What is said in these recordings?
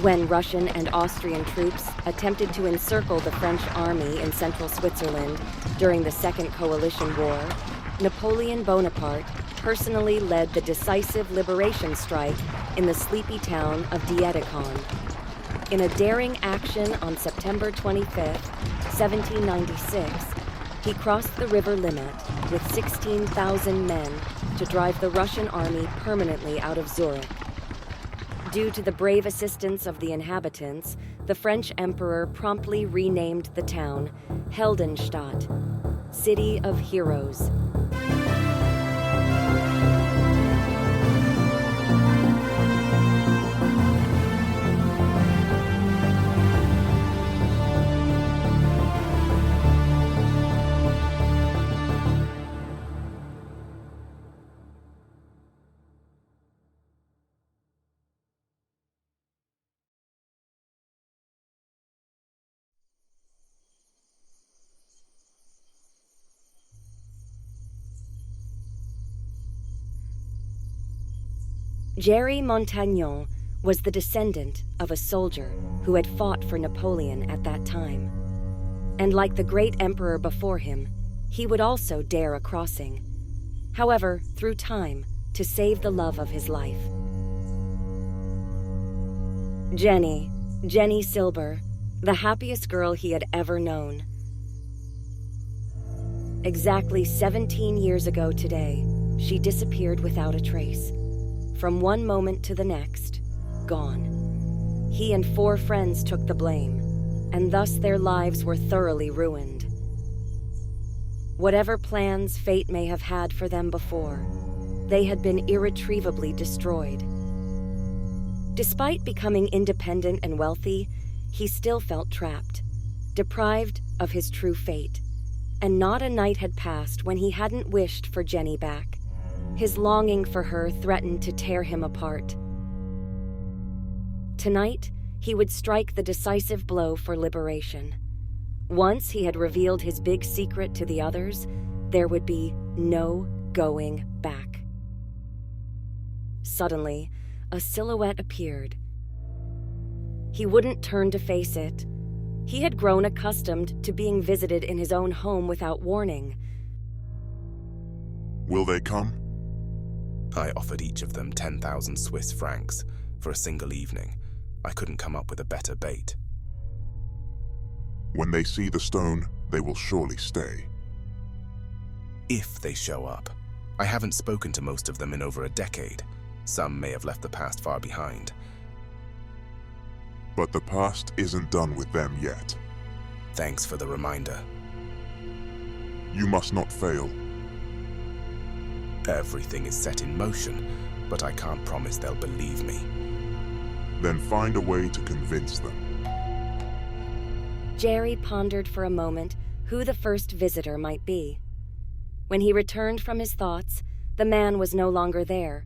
When Russian and Austrian troops attempted to encircle the French army in central Switzerland during the Second Coalition War, Napoleon Bonaparte personally led the decisive liberation strike in the sleepy town of Dietikon. In a daring action on September 25, 1796, he crossed the river Limmat with 16,000 men to drive the Russian army permanently out of Zurich. Due to the brave assistance of the inhabitants, the French emperor promptly renamed the town Heldenstadt, City of Heroes. Jerry Montagnon was the descendant of a soldier who had fought for Napoleon at that time. And like the great emperor before him, he would also dare a crossing. However, through time, to save the love of his life. Jenny Silber, the happiest girl he had ever known. Exactly 17 years ago today, she disappeared without a trace. From one moment to the next, gone. He and 4 friends took the blame, and thus their lives were thoroughly ruined. Whatever plans fate may have had for them before, they had been irretrievably destroyed. Despite becoming independent and wealthy, he still felt trapped, deprived of his true fate, and not a night had passed when he hadn't wished for Jenny back. His longing for her threatened to tear him apart. Tonight, he would strike the decisive blow for liberation. Once he had revealed his big secret to the others, there would be no going back. Suddenly, a silhouette appeared. He wouldn't turn to face it. He had grown accustomed to being visited in his own home without warning. Will they come? I offered each of them 10,000 Swiss francs for a single evening. I couldn't come up with a better bait. When they see the stone, they will surely stay. If they show up. I haven't spoken to most of them in over a decade. Some may have left the past far behind. But the past isn't done with them yet. Thanks for the reminder. You must not fail. Everything is set in motion, but I can't promise they'll believe me. Then find a way to convince them. Jerry pondered for a moment who the first visitor might be. When he returned from his thoughts, the man was no longer there.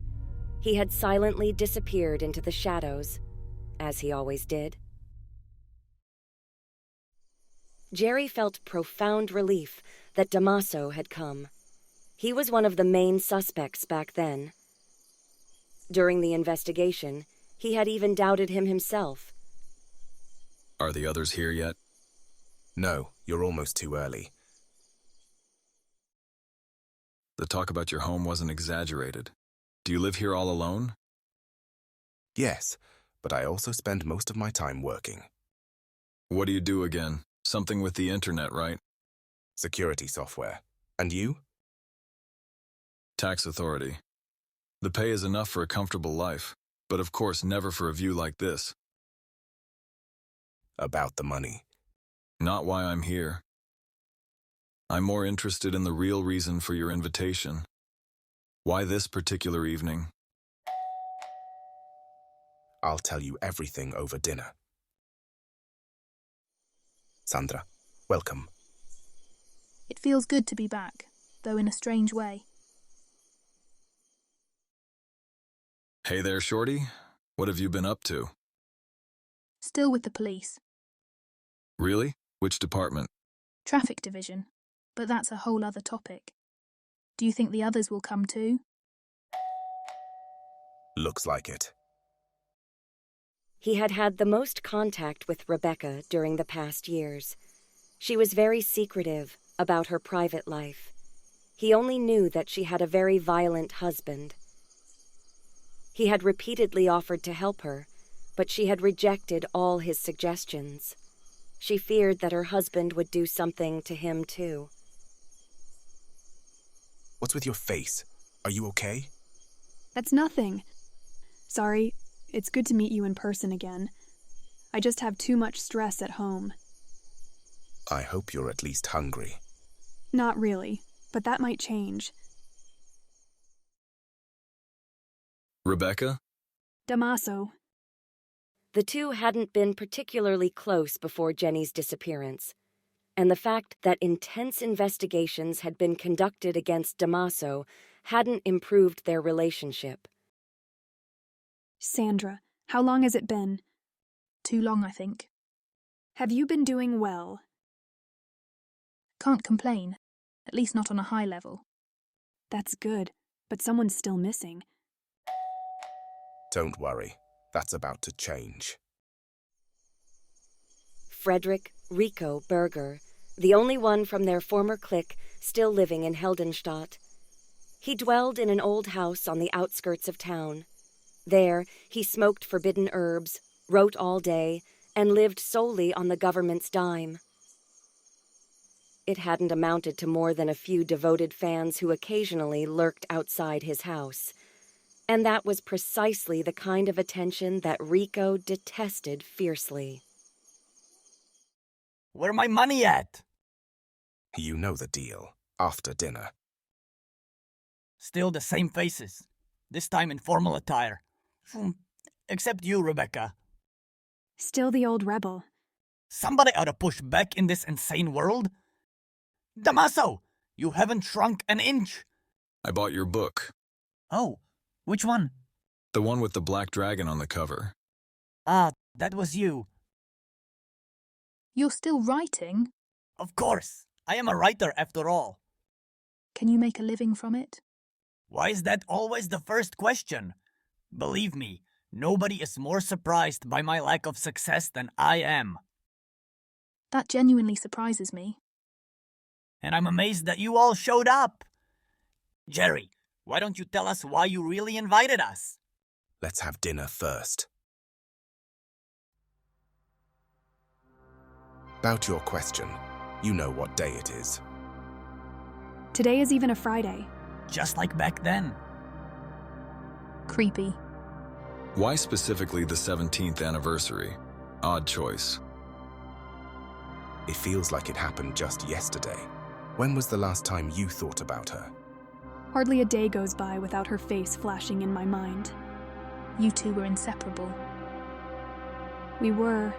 He had silently disappeared into the shadows, as he always did. Jerry felt profound relief that Damaso had come. He was one of the main suspects back then. During the investigation, he had even doubted him himself. Are the others here yet? No, you're almost too early. The talk about your home wasn't exaggerated. Do you live here all alone? Yes, but I also spend most of my time working. What do you do again? Something with the internet, right? Security software. And you? Tax authority. The pay is enough for a comfortable life, but of course never for a view like this. About the money. Not why I'm here. I'm more interested in the real reason for your invitation. Why this particular evening? I'll tell you everything over dinner. Sandra, welcome. It feels good to be back, though in a strange way. Hey there, Shorty. What have you been up to? Still with the police. Really? Which department? Traffic division. But that's a whole other topic. Do you think the others will come too? Looks like it. He had had the most contact with Rebecca during the past years. She was very secretive about her private life. He only knew that she had a very violent husband. He had repeatedly offered to help her, but she had rejected all his suggestions. She feared that her husband would do something to him too. What's with your face? Are you okay? That's nothing. Sorry, it's good to meet you in person again. I just have too much stress at home. I hope you're at least hungry. Not really, but that might change. Rebecca? Damaso. The two hadn't been particularly close before Jenny's disappearance, and the fact that intense investigations had been conducted against Damaso hadn't improved their relationship. Sandra, how long has it been? Too long, I think. Have you been doing well? Can't complain, at least not on a high level. That's good, but someone's still missing. Don't worry, that's about to change. Frederick Rico Berger, the only one from their former clique still living in Heldenstadt. He dwelled in an old house on the outskirts of town. There, he smoked forbidden herbs, wrote all day, and lived solely on the government's dime. It hadn't amounted to more than a few devoted fans who occasionally lurked outside his house. And that was precisely the kind of attention that Rico detested fiercely. Where my money at? You know the deal. After dinner. Still the same faces. This time in formal attire. Except you, Rebecca. Still the old rebel. Somebody ought to push back in this insane world. Damaso, you haven't shrunk an inch. I bought your book. Oh, which one? The one with the black dragon on the cover. Ah, that was you. You're still writing? Of course. I am a writer after all. Can you make a living from it? Why is that always the first question? Believe me, nobody is more surprised by my lack of success than I am. That genuinely surprises me. And I'm amazed that you all showed up. Jerry, why don't you tell us why you really invited us? Let's have dinner first. About your question, you know what day it is. Today is even a Friday. Just like back then. Creepy. Why specifically the 17th anniversary? Odd choice. It feels like it happened just yesterday. When was the last time you thought about her? Hardly a day goes by without her face flashing in my mind. You two were inseparable. We were.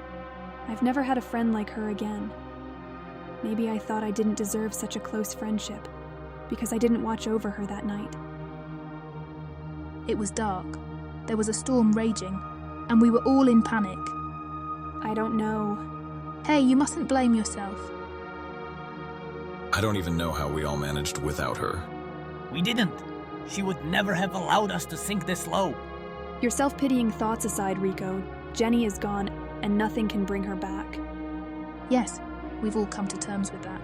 I've never had a friend like her again. Maybe I thought I didn't deserve such a close friendship, because I didn't watch over her that night. It was dark. There was a storm raging, and we were all in panic. I don't know. Hey, you mustn't blame yourself. I don't even know how we all managed without her. We didn't. She would never have allowed us to sink this low. Your self-pitying thoughts aside, Rico, Jenny is gone, and nothing can bring her back. Yes, we've all come to terms with that.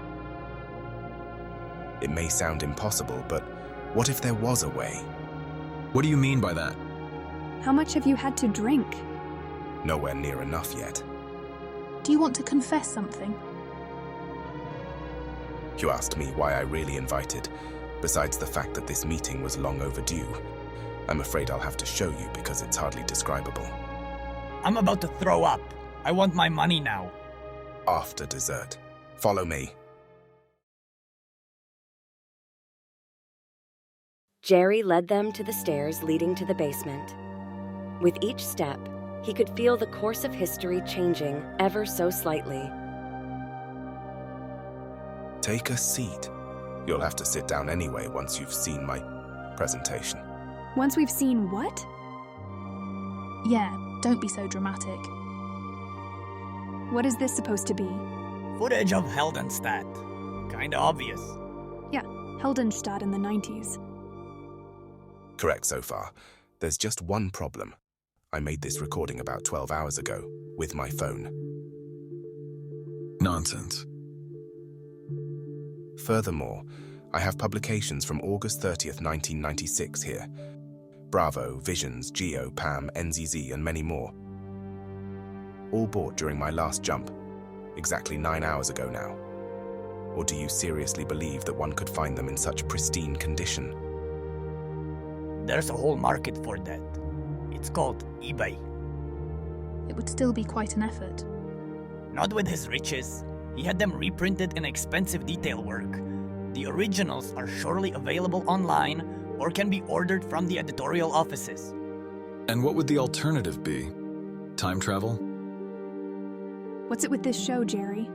It may sound impossible, but what if there was a way? What do you mean by that? How much have you had to drink? Nowhere near enough yet. Do you want to confess something? You asked me why I really invited, besides the fact that this meeting was long overdue. I'm afraid I'll have to show you because it's hardly describable. I'm about to throw up. I want my money now. After dessert. Follow me. Jerry led them to the stairs leading to the basement. With each step, he could feel the course of history changing ever so slightly. Take a seat. You'll have to sit down anyway once you've seen my presentation. Once we've seen what? Yeah, don't be so dramatic. What is this supposed to be? Footage of Heldenstadt. Kinda obvious. Yeah, Heldenstadt in the 90s. Correct so far. There's just one problem. I made this recording about 12 hours ago, with my phone. Nonsense. Furthermore, I have publications from August 30th, 1996 here. Bravo, Visions, Geo, PAM, NZZ, and many more. All bought during my last jump, exactly 9 hours ago now. Or do you seriously believe that one could find them in such pristine condition? There's a whole market for that. It's called eBay. It would still be quite an effort. Not with his riches. He had them reprinted in expensive detail work. The originals are surely available online or can be ordered from the editorial offices. And what would the alternative be? Time travel? What's it with this show, Jerry?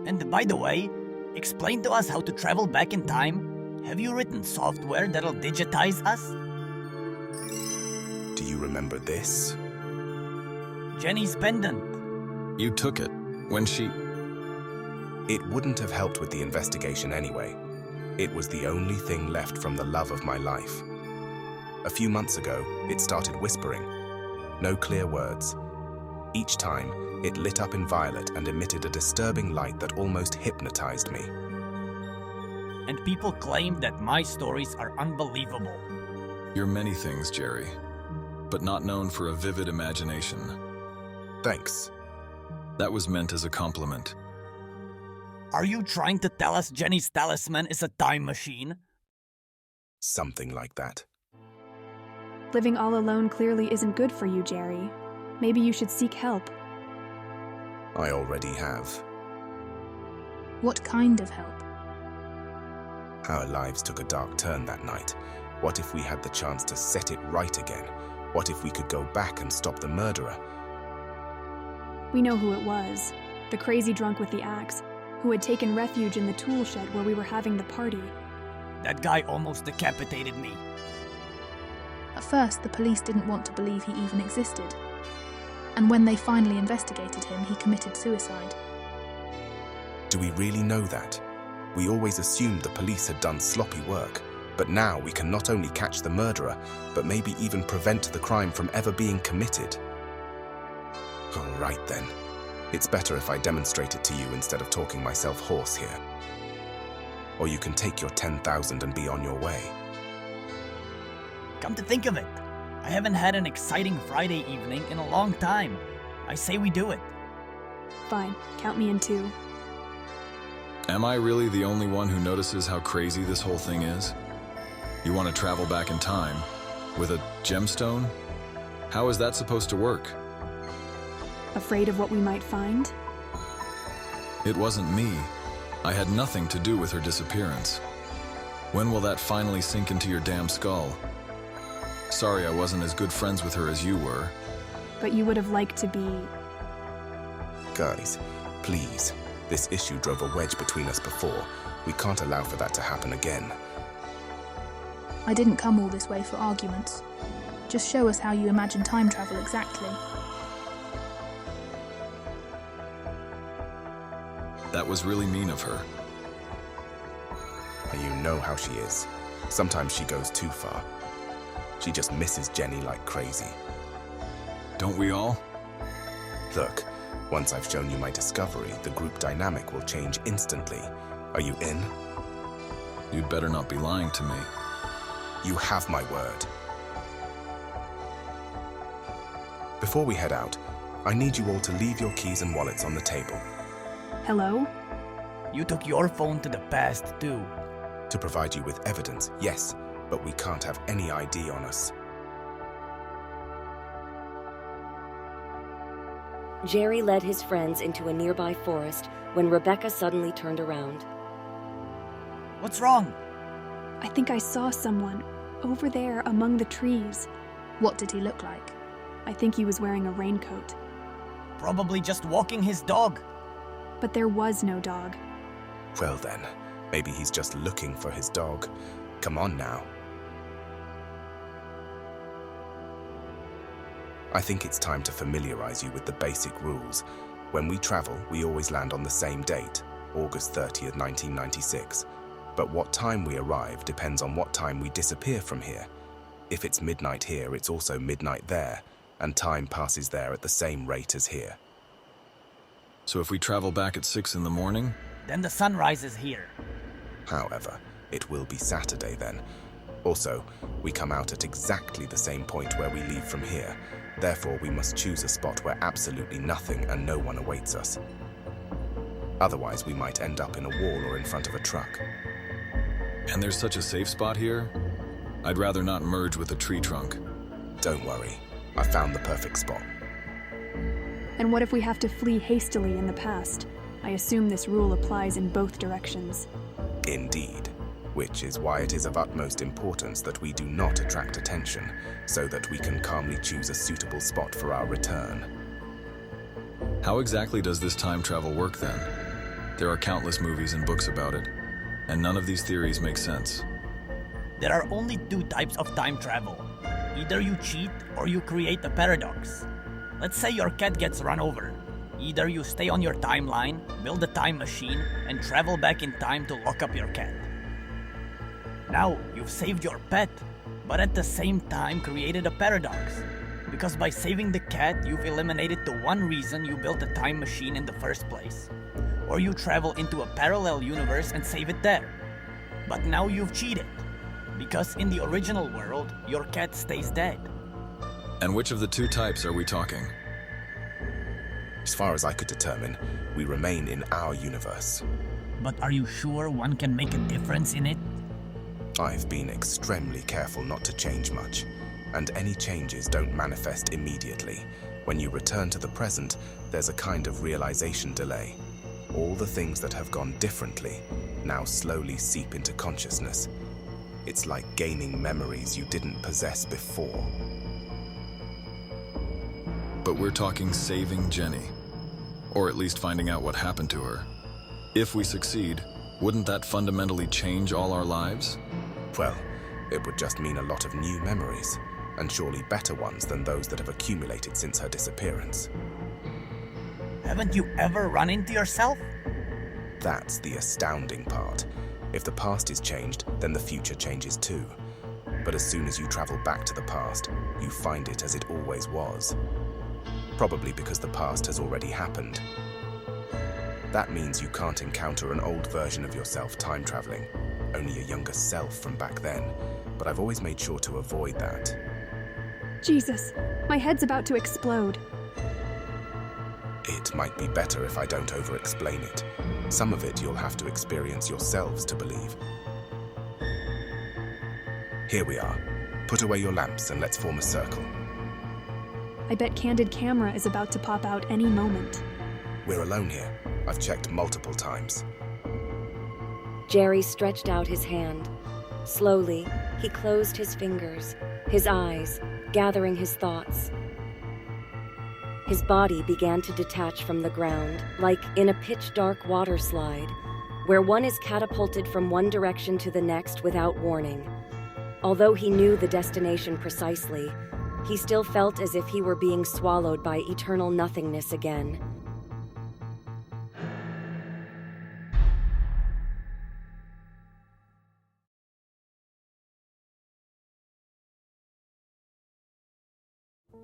And by the way, explain to us how to travel back in time. Have you written software that'll digitize us? Do you remember this? Jenny's pendant. You took it when she... It wouldn't have helped with the investigation anyway. It was the only thing left from the love of my life. A few months ago, it started whispering. No clear words. Each time, it lit up in violet and emitted a disturbing light that almost hypnotized me. And people claim that my stories are unbelievable. You're many things, Jerry, but not known for a vivid imagination. Thanks. That was meant as a compliment. Are you trying to tell us Jenny's talisman is a time machine? Something like that. Living all alone clearly isn't good for you, Jerry. Maybe you should seek help. I already have. What kind of help? Our lives took a dark turn that night. What if we had the chance to set it right again? What if we could go back and stop the murderer? We know who it was. The crazy drunk with the axe, who had taken refuge in the tool shed where we were having the party. That guy almost decapitated me. At first, the police didn't want to believe he even existed. And when they finally investigated him, he committed suicide. Do we really know that? We always assumed the police had done sloppy work, but now we can not only catch the murderer, but maybe even prevent the crime from ever being committed. All right then. It's better if I demonstrate it to you instead of talking myself hoarse here. Or you can take your 10,000 and be on your way. Come to think of it, I haven't had an exciting Friday evening in a long time. I say we do it. Fine, count me in too. Am I really the only one who notices how crazy this whole thing is? You want to travel back in time? With a gemstone? How is that supposed to work? Afraid of what we might find? It wasn't me. I had nothing to do with her disappearance. When will that finally sink into your damn skull? Sorry I wasn't as good friends with her as you were. But you would have liked to be... Guys, please. This issue drove a wedge between us before. We can't allow for that to happen again. I didn't come all this way for arguments. Just show us how you imagine time travel exactly. That was really mean of her. You know how she is. Sometimes she goes too far. She just misses Jenny like crazy. Don't we all? Look, once I've shown you my discovery, the group dynamic will change instantly. Are you in? You'd better not be lying to me. You have my word. Before we head out, I need you all to leave your keys and wallets on the table. Hello? You took your phone to the past too. To provide you with evidence, yes, but we can't have any ID on us. Jerry led his friends into a nearby forest when Rebecca suddenly turned around. What's wrong? I think I saw someone over there among the trees. What did he look like? I think he was wearing a raincoat. Probably just walking his dog. But there was no dog. Well then, maybe he's just looking for his dog. Come on now. I think it's time to familiarize you with the basic rules. When we travel, we always land on the same date, August 30th, 1996. But what time we arrive depends on what time we disappear from here. If it's midnight here, it's also midnight there, and time passes there at the same rate as here. So if we travel back at 6 in the morning, Then the sun rises here. However, it will be Saturday then. Also, we come out at exactly the same point where we leave from here. Therefore, we must choose a spot where absolutely nothing and no one awaits us. Otherwise, we might end up in a wall or in front of a truck. and there's such a safe spot here, I'd rather not merge with a tree trunk. Don't worry, I found the perfect spot. And what if we have to flee hastily in the past? I assume this rule applies in both directions. Indeed, which is why it is of utmost importance that we do not attract attention, so that we can calmly choose a suitable spot for our return. How exactly does this time travel work then? There are countless movies and books about it, and none of these theories make sense. There are only two types of time travel. Either you cheat or you create a paradox. Let's say your cat gets run over. Either you stay on your timeline, build a time machine, and travel back in time to lock up your cat. Now, you've saved your pet, but at the same time created a paradox. Because by saving the cat, you've eliminated the one reason you built a time machine in the first place. Or you travel into a parallel universe and save it there. But now you've cheated. Because in the original world, your cat stays dead. And which of the two types are we talking? As far as I could determine, we remain in our universe. But are you sure one can make a difference in it? I've been extremely careful not to change much, and any changes don't manifest immediately. When you return to the present, there's a kind of realization delay. All the things that have gone differently now slowly seep into consciousness. It's like gaining memories you didn't possess before. But we're talking saving Jenny, or at least finding out what happened to her. If we succeed, wouldn't that fundamentally change all our lives? Well, it would just mean a lot of new memories, and surely better ones than those that have accumulated since her disappearance. Haven't you ever run into yourself? That's the astounding part. If the past is changed, then the future changes too. But as soon as you travel back to the past, you find it as it always was. Probably because the past has already happened. That means you can't encounter an old version of yourself time traveling, only a younger self from back then. But I've always made sure to avoid that. Jesus, my head's about to explode. It might be better if I don't over-explain it. Some of it you'll have to experience yourselves to believe. Here we are. Put away your lamps and let's form a circle. I bet Candid Camera is about to pop out any moment. We're alone here. I've checked multiple times. Jerry stretched out his hand. Slowly, he closed his fingers, his eyes, gathering his thoughts. His body began to detach from the ground, like in a pitch-dark water slide, where one is catapulted from one direction to the next without warning. Although he knew the destination precisely, he still felt as if he were being swallowed by eternal nothingness again.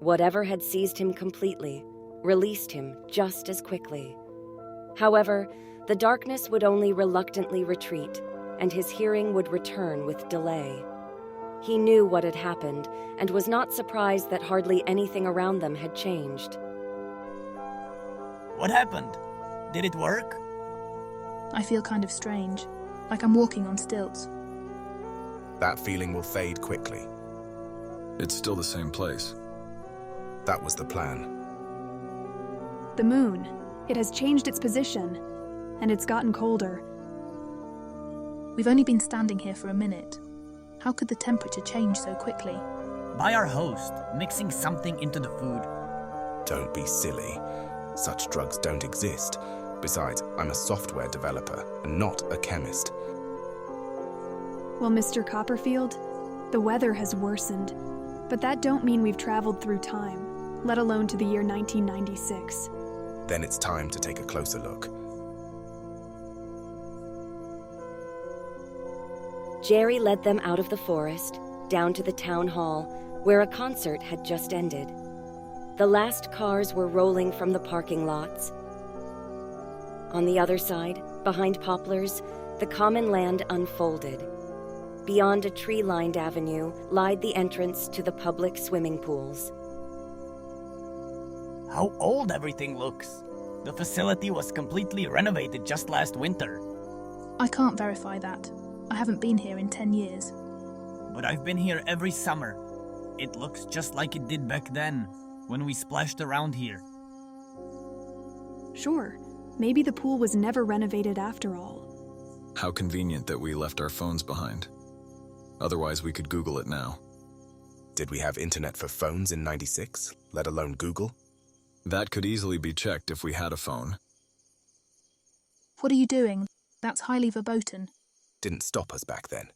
Whatever had seized him completely released him just as quickly. However, the darkness would only reluctantly retreat, and his hearing would return with delay. He knew what had happened, and was not surprised that hardly anything around them had changed. What happened? Did it work? I feel kind of strange, like I'm walking on stilts. That feeling will fade quickly. It's still the same place. That was the plan. The moon. It has changed its position, and it's gotten colder. We've only been standing here for a minute. How could the temperature change so quickly? By our host, mixing something into the food. Don't be silly. Such drugs don't exist. Besides, I'm a software developer and not a chemist. Well, Mr. Copperfield, the weather has worsened, but that don't mean we've traveled through time, let alone to the year 1996. Then it's time to take a closer look. Jerry led them out of the forest, down to the town hall, where a concert had just ended. The last cars were rolling from the parking lots. On the other side, behind poplars, the common land unfolded. Beyond a tree-lined avenue lied the entrance to the public swimming pools. How old everything looks. The facility was completely renovated just last winter. I can't verify that. I haven't been here in 10 years. But I've been here every summer. It looks just like it did back then, when we splashed around here. Sure, maybe the pool was never renovated after all. How convenient that we left our phones behind. Otherwise, we could Google it now. Did we have internet for phones in '96, let alone Google? That could easily be checked if we had a phone. What are you doing? That's highly verboten. Didn't stop us back then.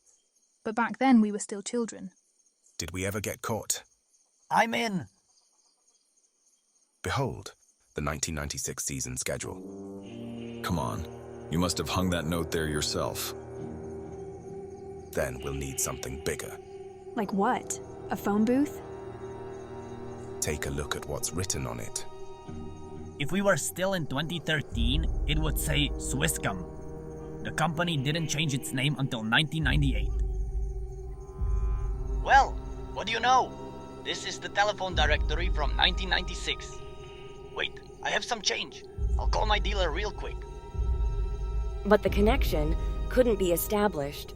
But back then we were still children. Did we ever get caught? I'm in. Behold, the 1996 season schedule. Come on, you must have hung that note there yourself. Then we'll need something bigger. Like what? A phone booth? Take a look at what's written on it. If we were still in 2013, it would say Swisscom. The company didn't change its name until 1998. Well, what do you know? This is the telephone directory from 1996. Wait, I have some change. I'll call my dealer real quick. But the connection couldn't be established.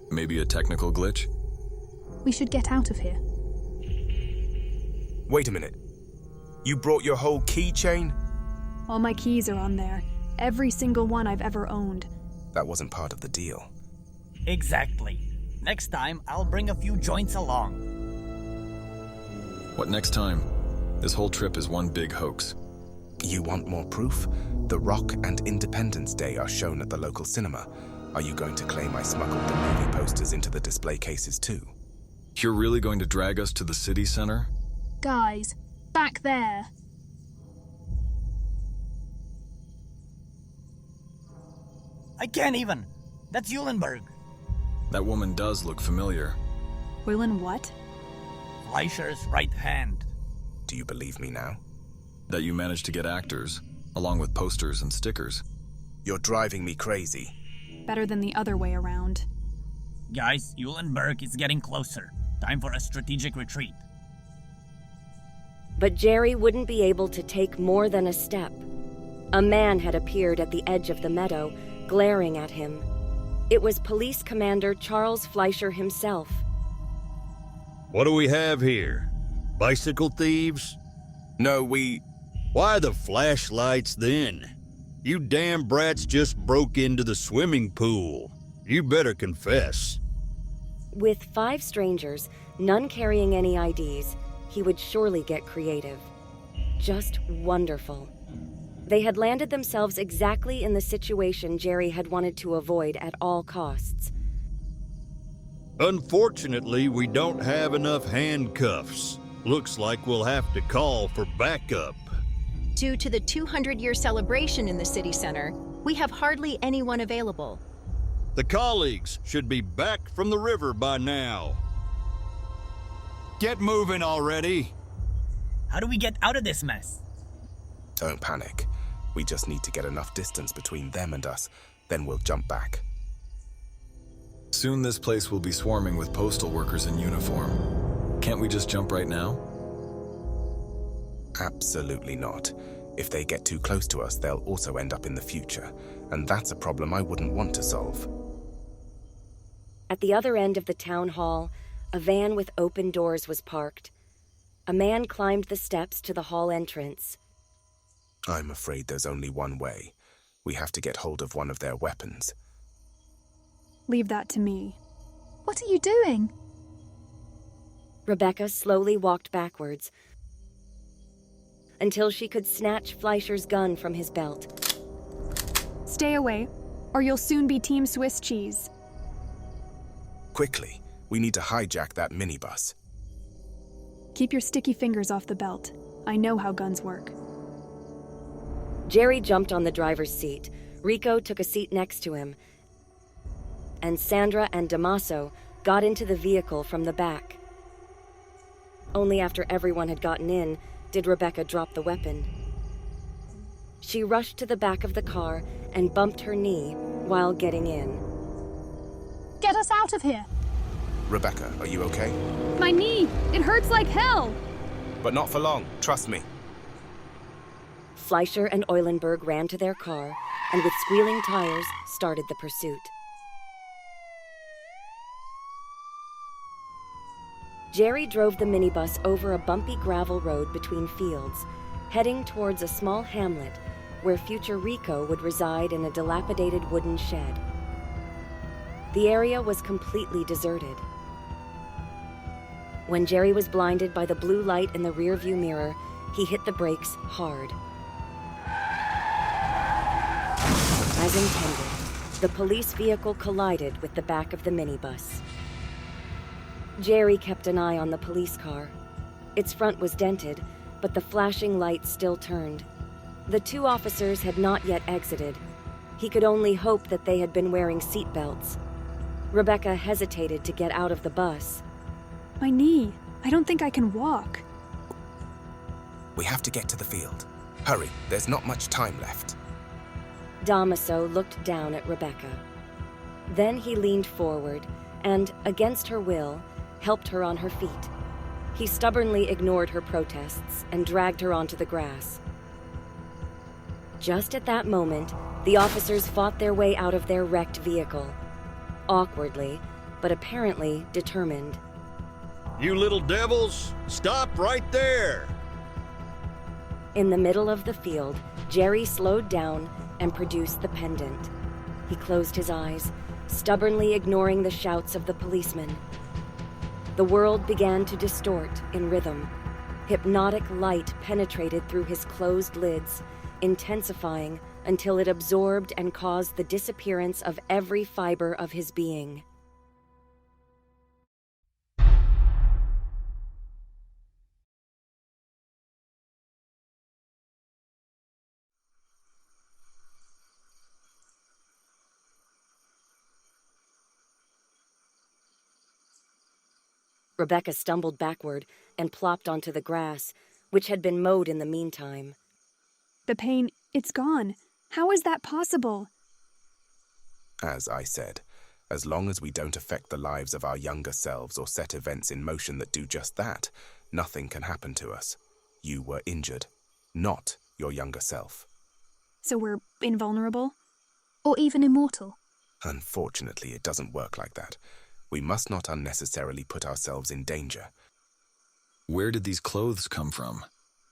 Maybe a technical glitch? We should get out of here. Wait a minute. You brought your whole keychain? All my keys are on there. Every single one I've ever owned. That wasn't part of the deal. Exactly. Next time, I'll bring a few joints along. What next time? This whole trip is one big hoax. You want more proof? The Rock and Independence Day are shown at the local cinema. Are you going to claim I smuggled the movie posters into the display cases too? You're really going to drag us to the city center? Guys, back there. I can't even. That's Eulenberg. That woman does look familiar. Willen what? Fleischer's right hand. Do you believe me now? That you managed to get actors, along with posters and stickers. You're driving me crazy. Better than the other way around. Guys, Eulenberg is getting closer. Time for a strategic retreat. But Jerry wouldn't be able to take more than a step. A man had appeared at the edge of the meadow, glaring at him. It was Police Commander Charles Fleischer himself. What do we have here? Bicycle thieves? No, Why the flashlights then? You damn brats just broke into the swimming pool. You better confess. With 5 strangers, none carrying any IDs, he would surely get creative. Just wonderful. They had landed themselves exactly in the situation Jerry had wanted to avoid at all costs. Unfortunately, we don't have enough handcuffs. Looks like we'll have to call for backup. Due to the 200-year celebration in the city center, we have hardly anyone available. The colleagues should be back from the river by now. Get moving already. How do we get out of this mess? don't panic. We just need to get enough distance between them and us, then we'll jump back. Soon this place will be swarming with postal workers in uniform. Can't we just jump right now? Absolutely not. If they get too close to us, they'll also end up in the future, and that's a problem I wouldn't want to solve. At the other end of the town hall, a van with open doors was parked. A man climbed the steps to the hall entrance. I'm afraid there's only one way. We have to get hold of one of their weapons. Leave that to me. What are you doing? Rebecca slowly walked backwards until she could snatch Fleischer's gun from his belt. Stay away, or you'll soon be Team Swiss cheese. Quickly, we need to hijack that minibus. Keep your sticky fingers off the belt. I know how guns work. Jerry jumped on the driver's seat. Rico took a seat next to him. And Sandra and Damaso got into the vehicle from the back. Only after everyone had gotten in did Rebecca drop the weapon. She rushed to the back of the car and bumped her knee while getting in. Get us out of here! Rebecca, are you okay? My knee! It hurts like hell! But not for long, trust me. Fleischer and Eulenberg ran to their car and with squealing tires started the pursuit. Jerry drove the minibus over a bumpy gravel road between fields, heading towards a small hamlet where future Rico would reside in a dilapidated wooden shed. The area was completely deserted. When Jerry was blinded by the blue light in the rearview mirror, he hit the brakes hard. As intended, the police vehicle collided with the back of the minibus. Jerry kept an eye on the police car. Its front was dented, but the flashing lights still turned. The two officers had not yet exited. He could only hope that they had been wearing seatbelts. Rebecca hesitated to get out of the bus. My knee. I don't think I can walk. We have to get to the field. Hurry, there's not much time left. Damaso looked down at Rebecca. Then he leaned forward and, against her will, helped her on her feet. He stubbornly ignored her protests and dragged her onto the grass. Just at that moment, the officers fought their way out of their wrecked vehicle. Awkwardly, but apparently determined. You little devils, stop right there! In the middle of the field, Jerry slowed down and produced the pendant. He closed his eyes, stubbornly ignoring the shouts of the policemen. The world began to distort in rhythm. Hypnotic light penetrated through his closed lids, intensifying until it absorbed and caused the disappearance of every fiber of his being. Rebecca stumbled backward and plopped onto the grass, which had been mowed in the meantime. The pain, it's gone. How is that possible? As I said, as long as we don't affect the lives of our younger selves or set events in motion that do just that, nothing can happen to us. You were injured, not your younger self. So we're invulnerable? Or even immortal? Unfortunately, it doesn't work like that. We must not unnecessarily put ourselves in danger. Where did these clothes come from?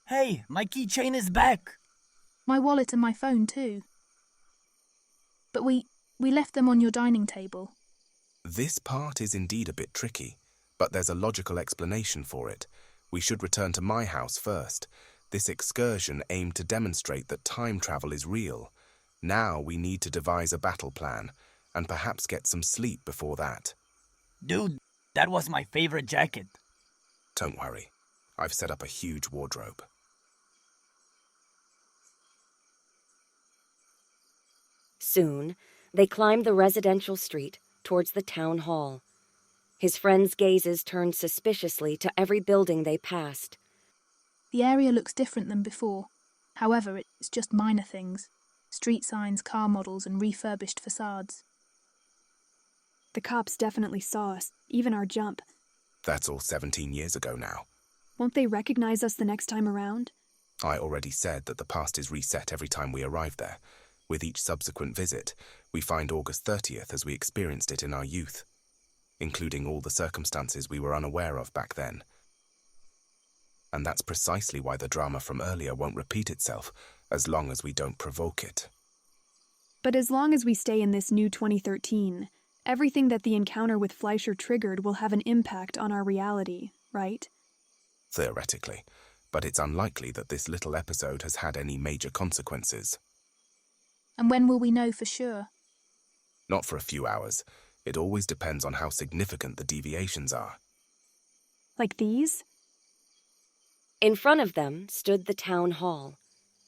Hey, my keychain is back! My wallet and my phone too. But we left them on your dining table. This part is indeed a bit tricky, but there's a logical explanation for it. We should return to my house first. This excursion aimed to demonstrate that time travel is real. Now we need to devise a battle plan, and perhaps get some sleep before that. Dude, that was my favorite jacket. Don't worry. I've set up a huge wardrobe. Soon, they climbed the residential street towards the town hall. His friends' gazes turned suspiciously to every building they passed. The area looks different than before. However, it's just minor things. Street signs, car models, and refurbished facades. The cops definitely saw us, even our jump. That's all 17 years ago now. Won't they recognize us the next time around? I already said that the past is reset every time we arrive there. With each subsequent visit, we find August 30th as we experienced it in our youth, including all the circumstances we were unaware of back then. And that's precisely why the drama from earlier won't repeat itself, as long as we don't provoke it. But as long as we stay in this new 2013, everything that the encounter with Fleischer triggered will have an impact on our reality, right? Theoretically, but it's unlikely that this little episode has had any major consequences. And when will we know for sure? Not for a few hours. It always depends on how significant the deviations are. Like these? In front of them stood the town hall,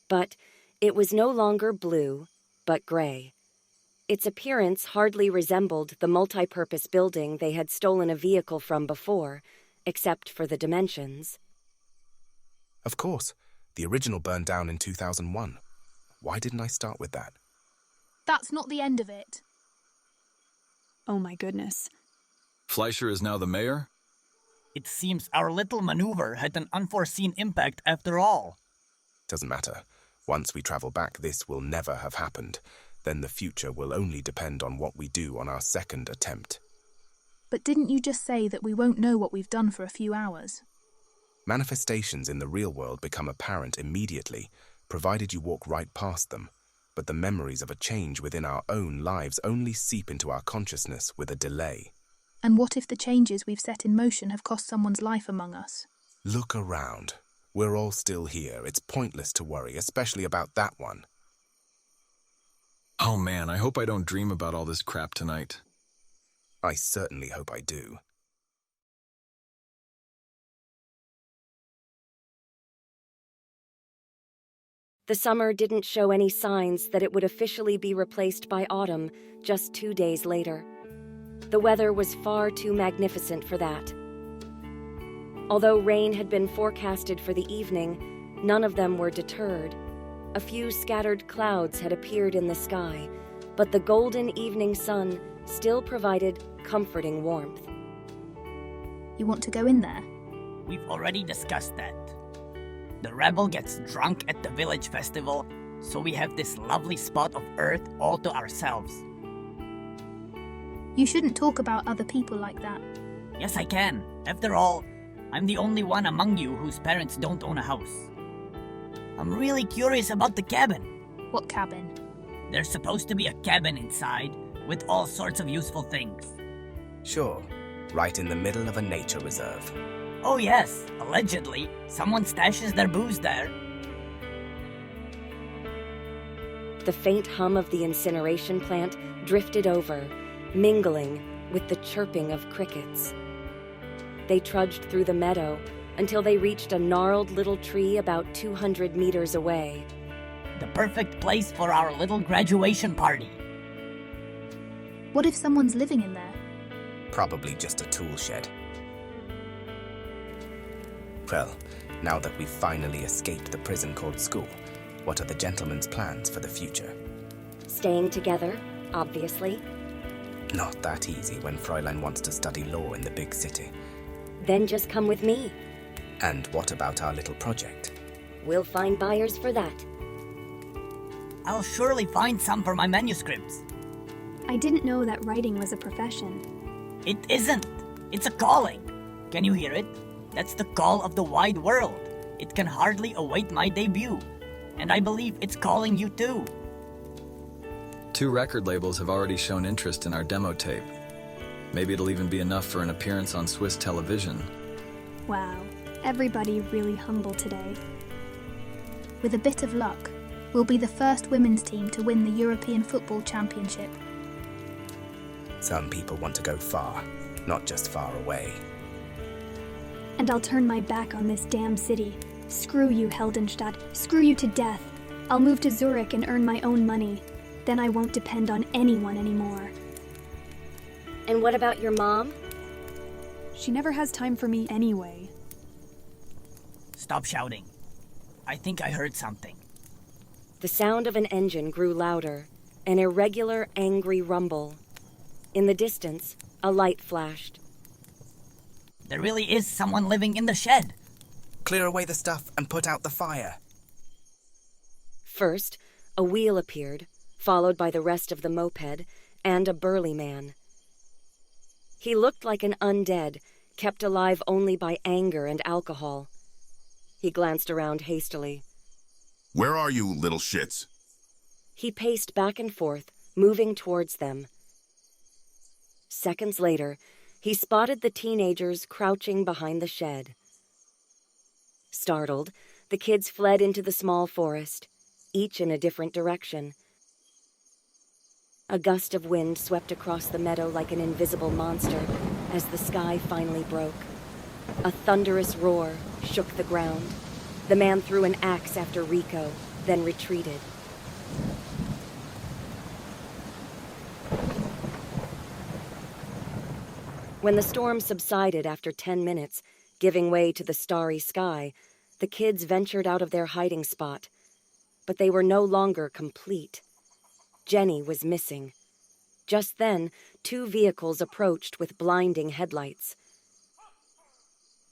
but it was no longer blue, but gray. Its appearance hardly resembled the multi-purpose building they had stolen a vehicle from before, except for the dimensions. Of course, the original burned down in 2001. Why didn't I start with that? That's not the end of it. Oh my goodness. Fleischer is now the mayor? It seems our little maneuver had an unforeseen impact after all. Doesn't matter. Once we travel back, this will never have happened. Then the future will only depend on what we do on our second attempt. But didn't you just say that we won't know what we've done for a few hours? Manifestations in the real world become apparent immediately, provided you walk right past them. But the memories of a change within our own lives only seep into our consciousness with a delay. And what if the changes we've set in motion have cost someone's life among us? Look around. We're all still here. It's pointless to worry, especially about that one. Oh man, I hope I don't dream about all this crap tonight. I certainly hope I do. The summer didn't show any signs that it would officially be replaced by autumn just 2 days later. The weather was far too magnificent for that. Although rain had been forecasted for the evening, none of them were deterred. A few scattered clouds had appeared in the sky, but the golden evening sun still provided comforting warmth. You want to go in there? We've already discussed that. The rebel gets drunk at the village festival, so we have this lovely spot of earth all to ourselves. You shouldn't talk about other people like that. Yes, I can. After all, I'm the only one among you whose parents don't own a house. I'm really curious about the cabin. What cabin? There's supposed to be a cabin inside with all sorts of useful things. Sure, right in the middle of a nature reserve. Oh yes, allegedly, someone stashes their booze there. The faint hum of the incineration plant drifted over, mingling with the chirping of crickets. They trudged through the meadow until they reached a gnarled little tree about 200 meters away. The perfect place for our little graduation party. What if someone's living in there? Probably just a tool shed. Well, now that we've finally escaped the prison called school, what are the gentlemen's plans for the future? Staying together, obviously. Not that easy when Fräulein wants to study law in the big city. Then just come with me. And what about our little project? We'll find buyers for that. I'll surely find some for my manuscripts. I didn't know that writing was a profession. It isn't. It's a calling. Can you hear it? That's the call of the wide world. It can hardly await my debut. And I believe it's calling you too. 2 record labels have already shown interest in our demo tape. Maybe it'll even be enough for an appearance on Swiss television. Wow, everybody really humble today. With a bit of luck, we'll be the first women's team to win the European Football Championship. Some people want to go far, not just far away. And I'll turn my back on this damn city. Screw you, Heldenstadt. Screw you to death. I'll move to Zurich and earn my own money. Then I won't depend on anyone anymore. And what about your mom? She never has time for me anyway. Stop shouting. I think I heard something. The sound of an engine grew louder, an irregular, angry rumble. In the distance, a light flashed. There really is someone living in the shed. Clear away the stuff and put out the fire. First, a wheel appeared, followed by the rest of the moped, and a burly man. He looked like an undead, kept alive only by anger and alcohol. He glanced around hastily. Where are you, little shits? He paced back and forth, moving towards them. Seconds later, he spotted the teenagers crouching behind the shed. Startled, the kids fled into the small forest, each in a different direction. A gust of wind swept across the meadow like an invisible monster as the sky finally broke. A thunderous roar shook the ground. The man threw an axe after Rico, then retreated. When the storm subsided after 10 minutes, giving way to the starry sky, the kids ventured out of their hiding spot, but they were no longer complete. Jenny was missing. Just then, 2 vehicles approached with blinding headlights.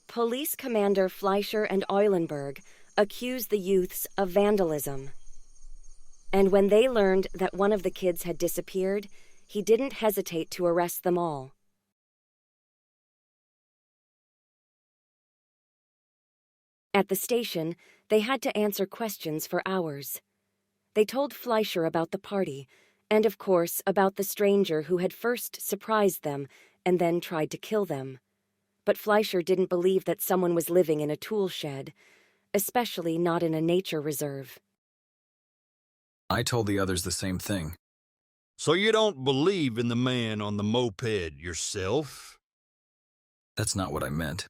Police Commander Fleischer and Eulenberg accused the youths of vandalism. And when they learned that one of the kids had disappeared, he didn't hesitate to arrest them all. At the station, they had to answer questions for hours. They told Fleischer about the party, and of course about the stranger who had first surprised them and then tried to kill them. But Fleischer didn't believe that someone was living in a tool shed, especially not in a nature reserve. I told the others the same thing. So you don't believe in the man on the moped yourself? That's not what I meant.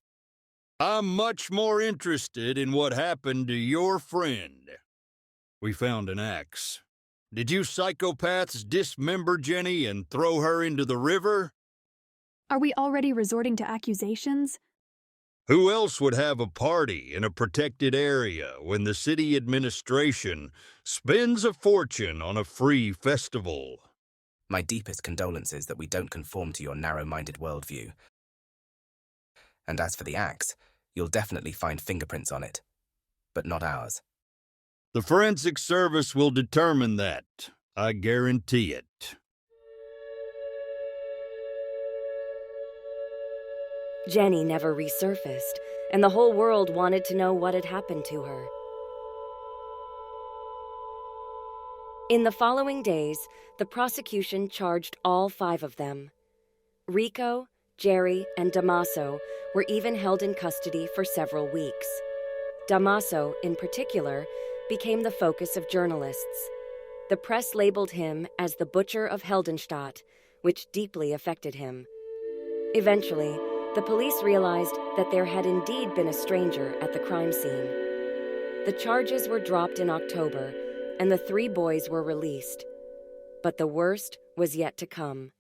I'm much more interested in what happened to your friend. We found an axe. Did you psychopaths dismember Jenny and throw her into the river? Are we already resorting to accusations? Who else would have a party in a protected area when the city administration spends a fortune on a free festival? My deepest condolences that we don't conform to your narrow-minded worldview. And as for the axe, you'll definitely find fingerprints on it, but not ours. The forensic service will determine that. I guarantee it. Jenny never resurfaced, and the whole world wanted to know what had happened to her. In the following days, the prosecution charged all 5 of them. Rico, Jerry, and Damaso were even held in custody for several weeks. Damaso, in particular, became the focus of journalists. The press labeled him as the Butcher of Heldenstadt, which deeply affected him. Eventually, the police realized that there had indeed been a stranger at the crime scene. The charges were dropped in October, and the 3 boys were released. But the worst was yet to come.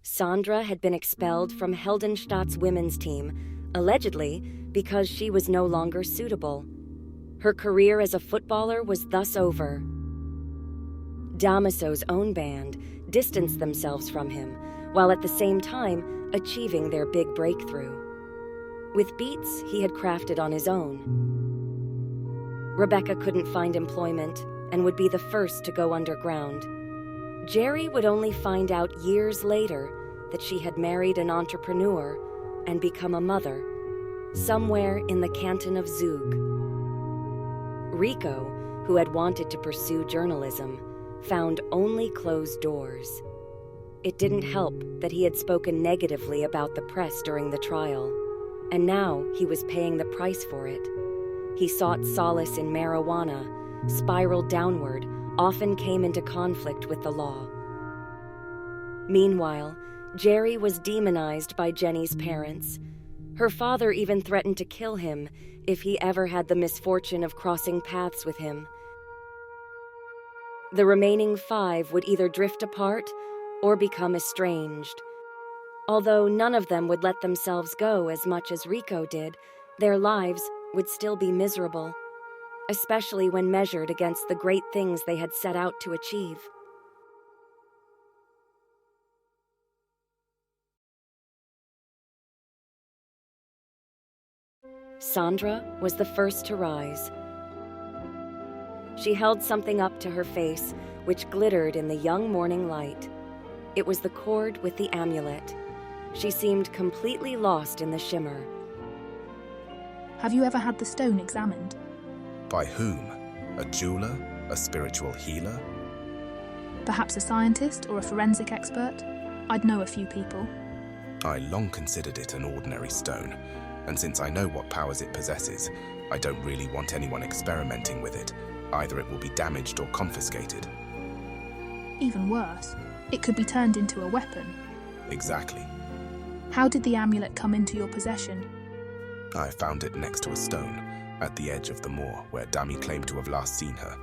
Sandra had been expelled from Heldenstadt's women's team, allegedly because she was no longer suitable. Her career as a footballer was thus over. Damaso's own band distanced themselves from him, while at the same time achieving their big breakthrough. With beats he had crafted on his own. Rebecca couldn't find employment and would be the first to go underground. Jerry would only find out years later that she had married an entrepreneur and become a mother, somewhere in the canton of Zug. Rico, who had wanted to pursue journalism, found only closed doors. It didn't help that he had spoken negatively about the press during the trial, and now he was paying the price for it. He sought solace in marijuana, spiraled downward, often came into conflict with the law. Meanwhile, Jerry was demonized by Jenny's parents. Her father even threatened to kill him if he ever had the misfortune of crossing paths with him. The remaining 5 would either drift apart or become estranged. Although none of them would let themselves go as much as Rico did, their lives would still be miserable, especially when measured against the great things they had set out to achieve. Sandra was the first to rise. She held something up to her face, which glittered in the young morning light. It was the cord with the amulet. She seemed completely lost in the shimmer. Have you ever had the stone examined? By whom? A jeweler? A spiritual healer? Perhaps a scientist or a forensic expert? I'd know a few people. I long considered it an ordinary stone, and since I know what powers it possesses, I don't really want anyone experimenting with it. Either it will be damaged or confiscated. Even worse, it could be turned into a weapon. Exactly. How did the amulet come into your possession? I found it next to a stone, at the edge of the moor where Dami claimed to have last seen her.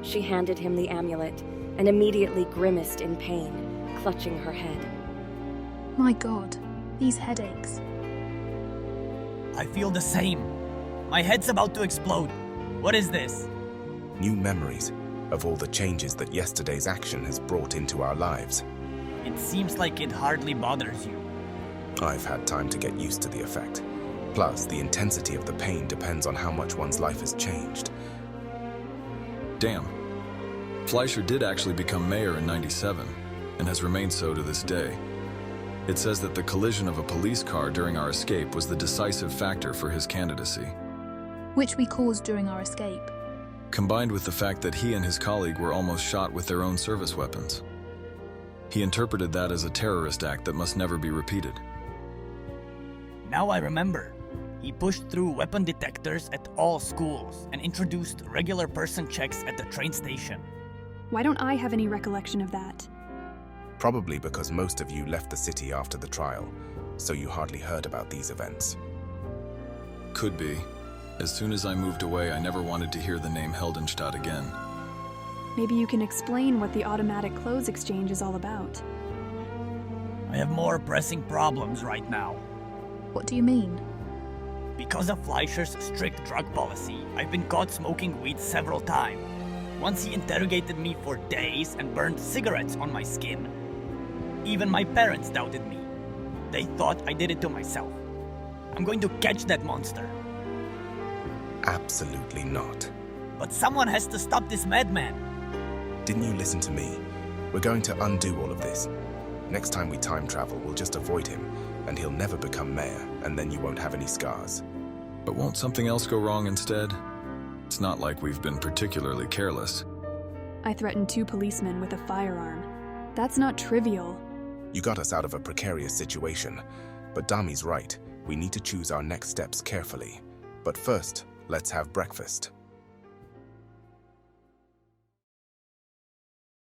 She handed him the amulet and immediately grimaced in pain, clutching her head. My God, these headaches. I feel the same. My head's about to explode. What is this? New memories of all the changes that yesterday's action has brought into our lives. It seems like it hardly bothers you. I've had time to get used to the effect. Plus, the intensity of the pain depends on how much one's life has changed. Damn. Fleischer did actually become mayor in '97, and has remained so to this day. It says that the collision of a police car during our escape was the decisive factor for his candidacy. Which we caused during our escape. Combined with the fact that he and his colleague were almost shot with their own service weapons. He interpreted that as a terrorist act that must never be repeated. Now I remember. He pushed through weapon detectors at all schools and introduced regular person checks at the train station. Why don't I have any recollection of that? Probably because most of you left the city after the trial, so you hardly heard about these events. Could be. As soon as I moved away, I never wanted to hear the name Heldenstadt again. Maybe you can explain what the automatic clothes exchange is all about. I have more pressing problems right now. What do you mean? Because of Fleischer's strict drug policy, I've been caught smoking weed several times. Once he interrogated me for days and burned cigarettes on my skin. Even my parents doubted me. They thought I did it to myself. I'm going to catch that monster. Absolutely not. But someone has to stop this madman. Didn't you listen to me? We're going to undo all of this. Next time we time travel, we'll just avoid him, and he'll never become mayor, and then you won't have any scars. But won't something else go wrong instead? It's not like we've been particularly careless. I threatened 2 policemen with a firearm. That's not trivial. You got us out of a precarious situation, but Dami's right. We need to choose our next steps carefully. But first, let's have breakfast.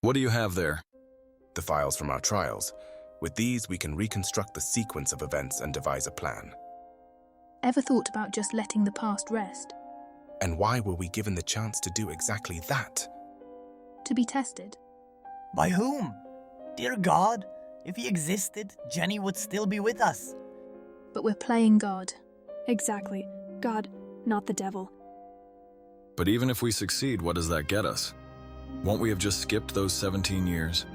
What do you have there? The files from our trials. With these, we can reconstruct the sequence of events and devise a plan. Ever thought about just letting the past rest? And why were we given the chance to do exactly that? To be tested? By whom? Dear God, if he existed, Jenny would still be with us. But we're playing God. Exactly. God, not the devil. But even if we succeed, what does that get us? Won't we have just skipped those 17 years?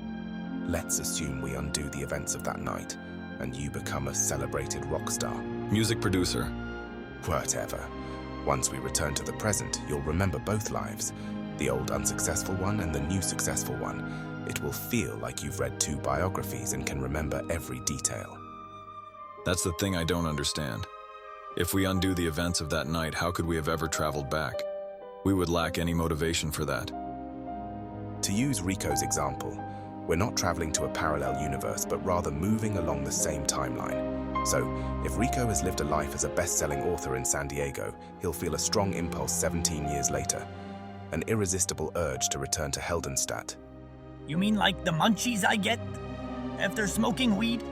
Let's assume we undo the events of that night, and you become a celebrated rock star. Music producer. Whatever. Once we return to the present, you'll remember both lives. The old unsuccessful one and the new successful one. It will feel like you've read 2 biographies and can remember every detail. That's the thing I don't understand. If we undo the events of that night, how could we have ever traveled back? We would lack any motivation for that. To use Rico's example, we're not traveling to a parallel universe, but rather moving along the same timeline. So, if Rico has lived a life as a best-selling author in San Diego, he'll feel a strong impulse 17 years later. An irresistible urge to return to Heldenstadt. You mean like the munchies I get after smoking weed?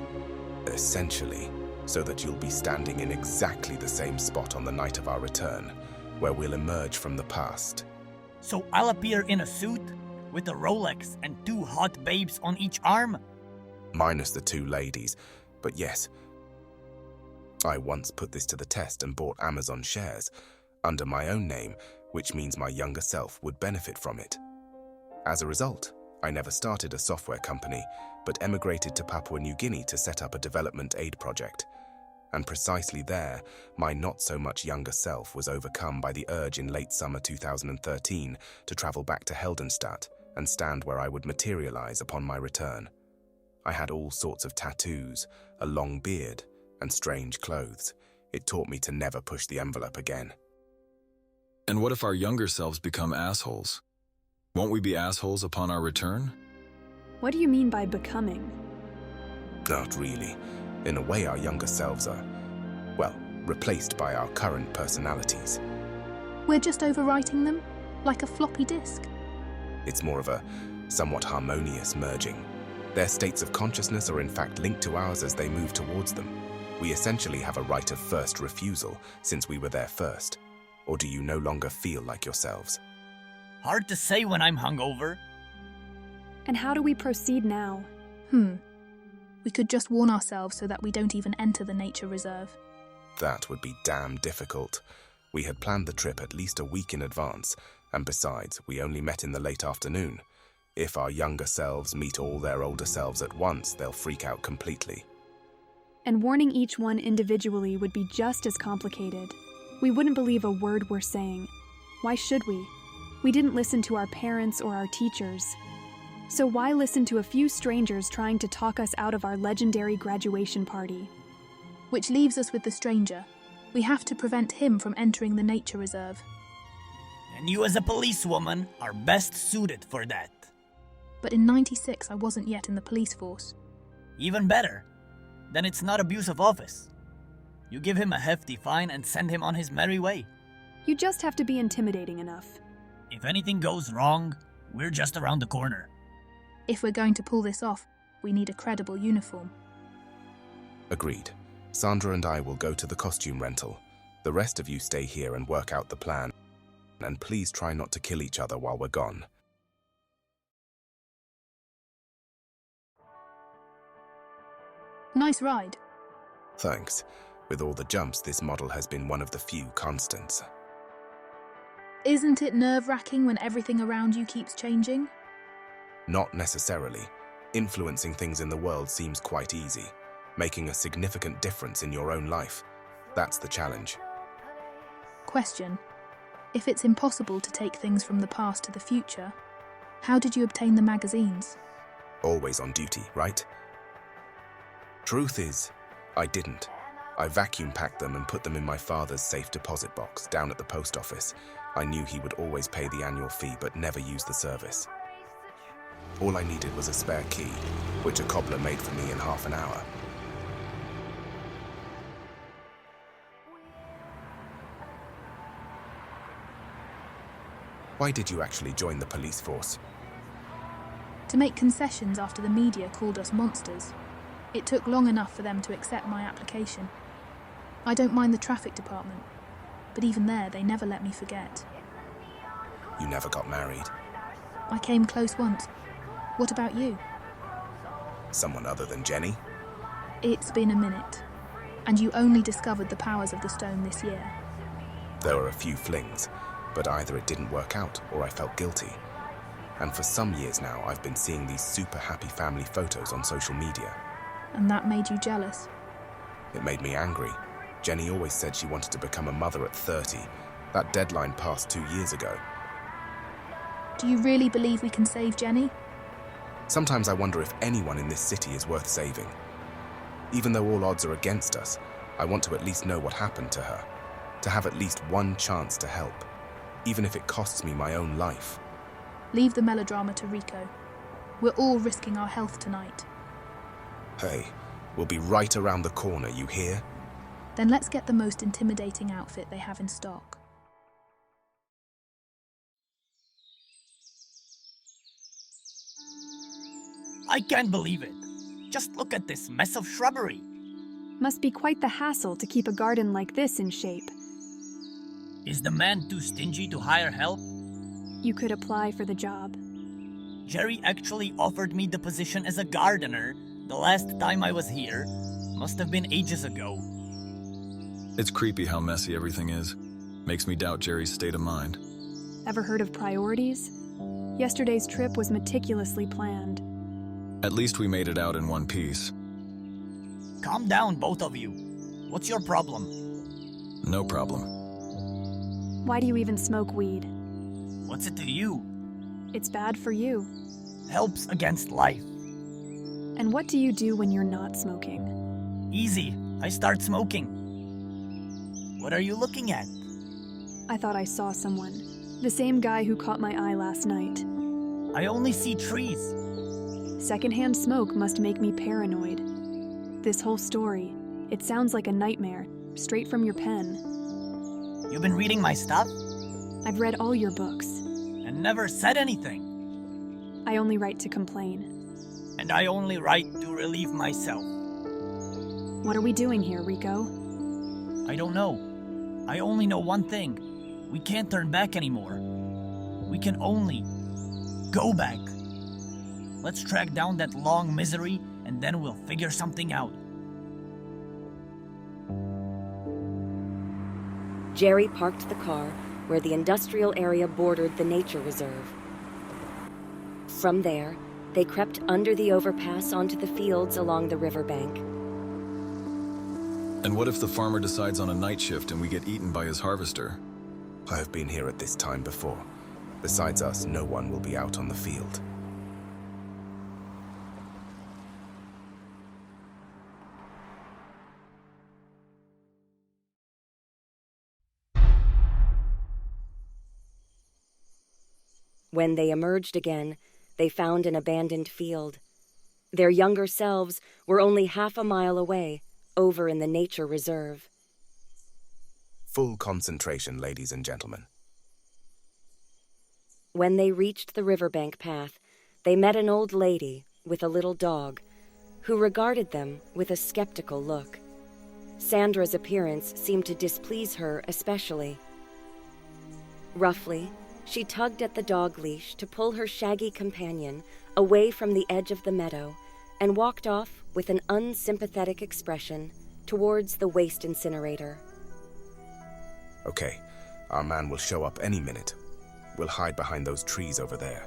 Essentially, so that you'll be standing in exactly the same spot on the night of our return, where we'll emerge from the past. So I'll appear in a suit, with a Rolex and 2 hot babes on each arm? Minus the 2 ladies, but yes. I once put this to the test and bought Amazon shares, under my own name, which means my younger self would benefit from it. As a result, I never started a software company, but emigrated to Papua New Guinea to set up a development aid project. And precisely there, my not-so-much younger self was overcome by the urge in late summer 2013 to travel back to Heldenstadt and stand where I would materialize upon my return. I had all sorts of tattoos, a long beard, and strange clothes. It taught me to never push the envelope again. And what if our younger selves become assholes? Won't we be assholes upon our return? What do you mean by becoming? Not really. In a way, our younger selves are, well, replaced by our current personalities. We're just overwriting them, like a floppy disk. It's more of a somewhat harmonious merging. Their states of consciousness are in fact linked to ours as they move towards them. We essentially have a right of first refusal, since we were there first. Or do you no longer feel like yourselves? Hard to say when I'm hungover. And how do we proceed now? We could just warn ourselves so that we don't even enter the nature reserve. that would be damn difficult. We had planned the trip at least a week in advance, and besides, we only met in the late afternoon. If our younger selves meet all their older selves at once, they'll freak out completely. And warning each one individually would be just as complicated. We wouldn't believe a word we're saying. Why should we? We didn't listen to our parents or our teachers. So why listen to a few strangers trying to talk us out of our legendary graduation party? Which leaves us with the stranger. We have to prevent him from entering the nature reserve. And you as a policewoman are best suited for that. But in '96, I wasn't yet in the police force. Even better. Then it's not abuse of office. You give him a hefty fine and send him on his merry way. You just have to be intimidating enough. If anything goes wrong, we're just around the corner. If we're going to pull this off, we need a credible uniform. Agreed. Sandra and I will go to the costume rental. The rest of you stay here and work out the plan. And please try not to kill each other while we're gone. Nice ride. Thanks. With all the jumps, this model has been one of the few constants. Isn't it nerve-wracking when everything around you keeps changing? Not necessarily. Influencing things in the world seems quite easy. Making a significant difference in your own life. That's the challenge. Question. If it's impossible to take things from the past to the future, how did you obtain the magazines? Always on duty, right? Truth is, I didn't. I vacuum-packed them and put them in my father's safe deposit box down at the post office. I knew he would always pay the annual fee but never use the service. All I needed was a spare key, which a cobbler made for me in half an hour. Why did you actually join the police force? To make concessions after the media called us monsters. It took long enough for them to accept my application. I don't mind the traffic department, but even there they never let me forget. You never got married? I came close once. What about you? Someone other than Jenny? It's been a minute, and you only discovered the powers of the stone this year. There were a few flings, but either it didn't work out or I felt guilty. And for some years now, I've been seeing these super happy family photos on social media. And that made you jealous? It made me angry. Jenny always said she wanted to become a mother at 30. That deadline passed 2 years ago. Do you really believe we can save Jenny? Sometimes I wonder if anyone in this city is worth saving. Even though all odds are against us, I want to at least know what happened to her. To have at least one chance to help, even if it costs me my own life. Leave the melodrama to Rico. We're all risking our health tonight. Hey, we'll be right around the corner, you hear? Then let's get the most intimidating outfit they have in stock. I can't believe it. Just look at this mess of shrubbery. Must be quite the hassle to keep a garden like this in shape. Is the man too stingy to hire help? You could apply for the job. Jerry actually offered me the position as a gardener the last time I was here. Must have been ages ago. It's creepy how messy everything is. Makes me doubt Jerry's state of mind. Ever heard of priorities? Yesterday's trip was meticulously planned. At least we made it out in one piece. Calm down, both of you. What's your problem? No problem. Why do you even smoke weed? What's it to you? It's bad for you. Helps against life. And what do you do when you're not smoking? Easy. I start smoking. What are you looking at? I thought I saw someone. The same guy who caught my eye last night. I only see trees. Secondhand smoke must make me paranoid. This whole story, it sounds like a nightmare, straight from your pen. You've been reading my stuff? I've read all your books. And never said anything. I only write to complain. And I only write to relieve myself. What are we doing here, Rico? I don't know. I only know one thing. We can't turn back anymore. We can only go back. Let's track down that long misery and then we'll figure something out. Jerry parked the car where the industrial area bordered the nature reserve. From there, they crept under the overpass onto the fields along the riverbank. And what if the farmer decides on a night shift and we get eaten by his harvester? I have been here at this time before. Besides us, no one will be out on the field. When they emerged again, they found an abandoned field. Their younger selves were only half a mile away, over in the nature reserve. Full concentration, ladies and gentlemen. When they reached the riverbank path, they met an old lady with a little dog, who regarded them with a skeptical look. Sandra's appearance seemed to displease her especially. Roughly, she tugged at the dog leash to pull her shaggy companion away from the edge of the meadow and walked off with an unsympathetic expression towards the waste incinerator. Okay, our man will show up any minute. We'll hide behind those trees over there.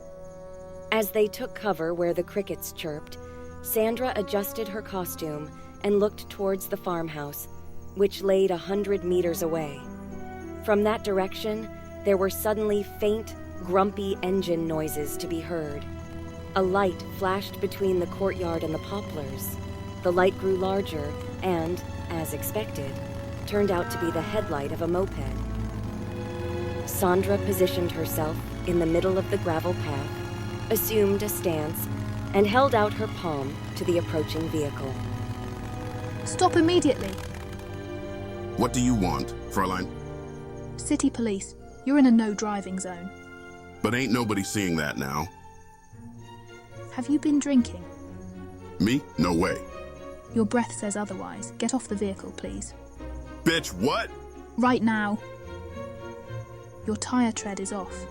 As they took cover where the crickets chirped, Sandra adjusted her costume and looked towards the farmhouse, which laid 100 meters away. From that direction, there were suddenly faint, grumpy engine noises to be heard. A light flashed between the courtyard and the poplars. The light grew larger and, as expected, turned out to be the headlight of a moped. Sandra positioned herself in the middle of the gravel path, assumed a stance, and held out her palm to the approaching vehicle. Stop immediately! What do you want, Fräulein? City police, you're in a no-driving zone. But ain't nobody seeing that now. Have you been drinking? Me? No way. Your breath says otherwise. Get off the vehicle, please. Bitch, what? Right now. Your tire tread is off.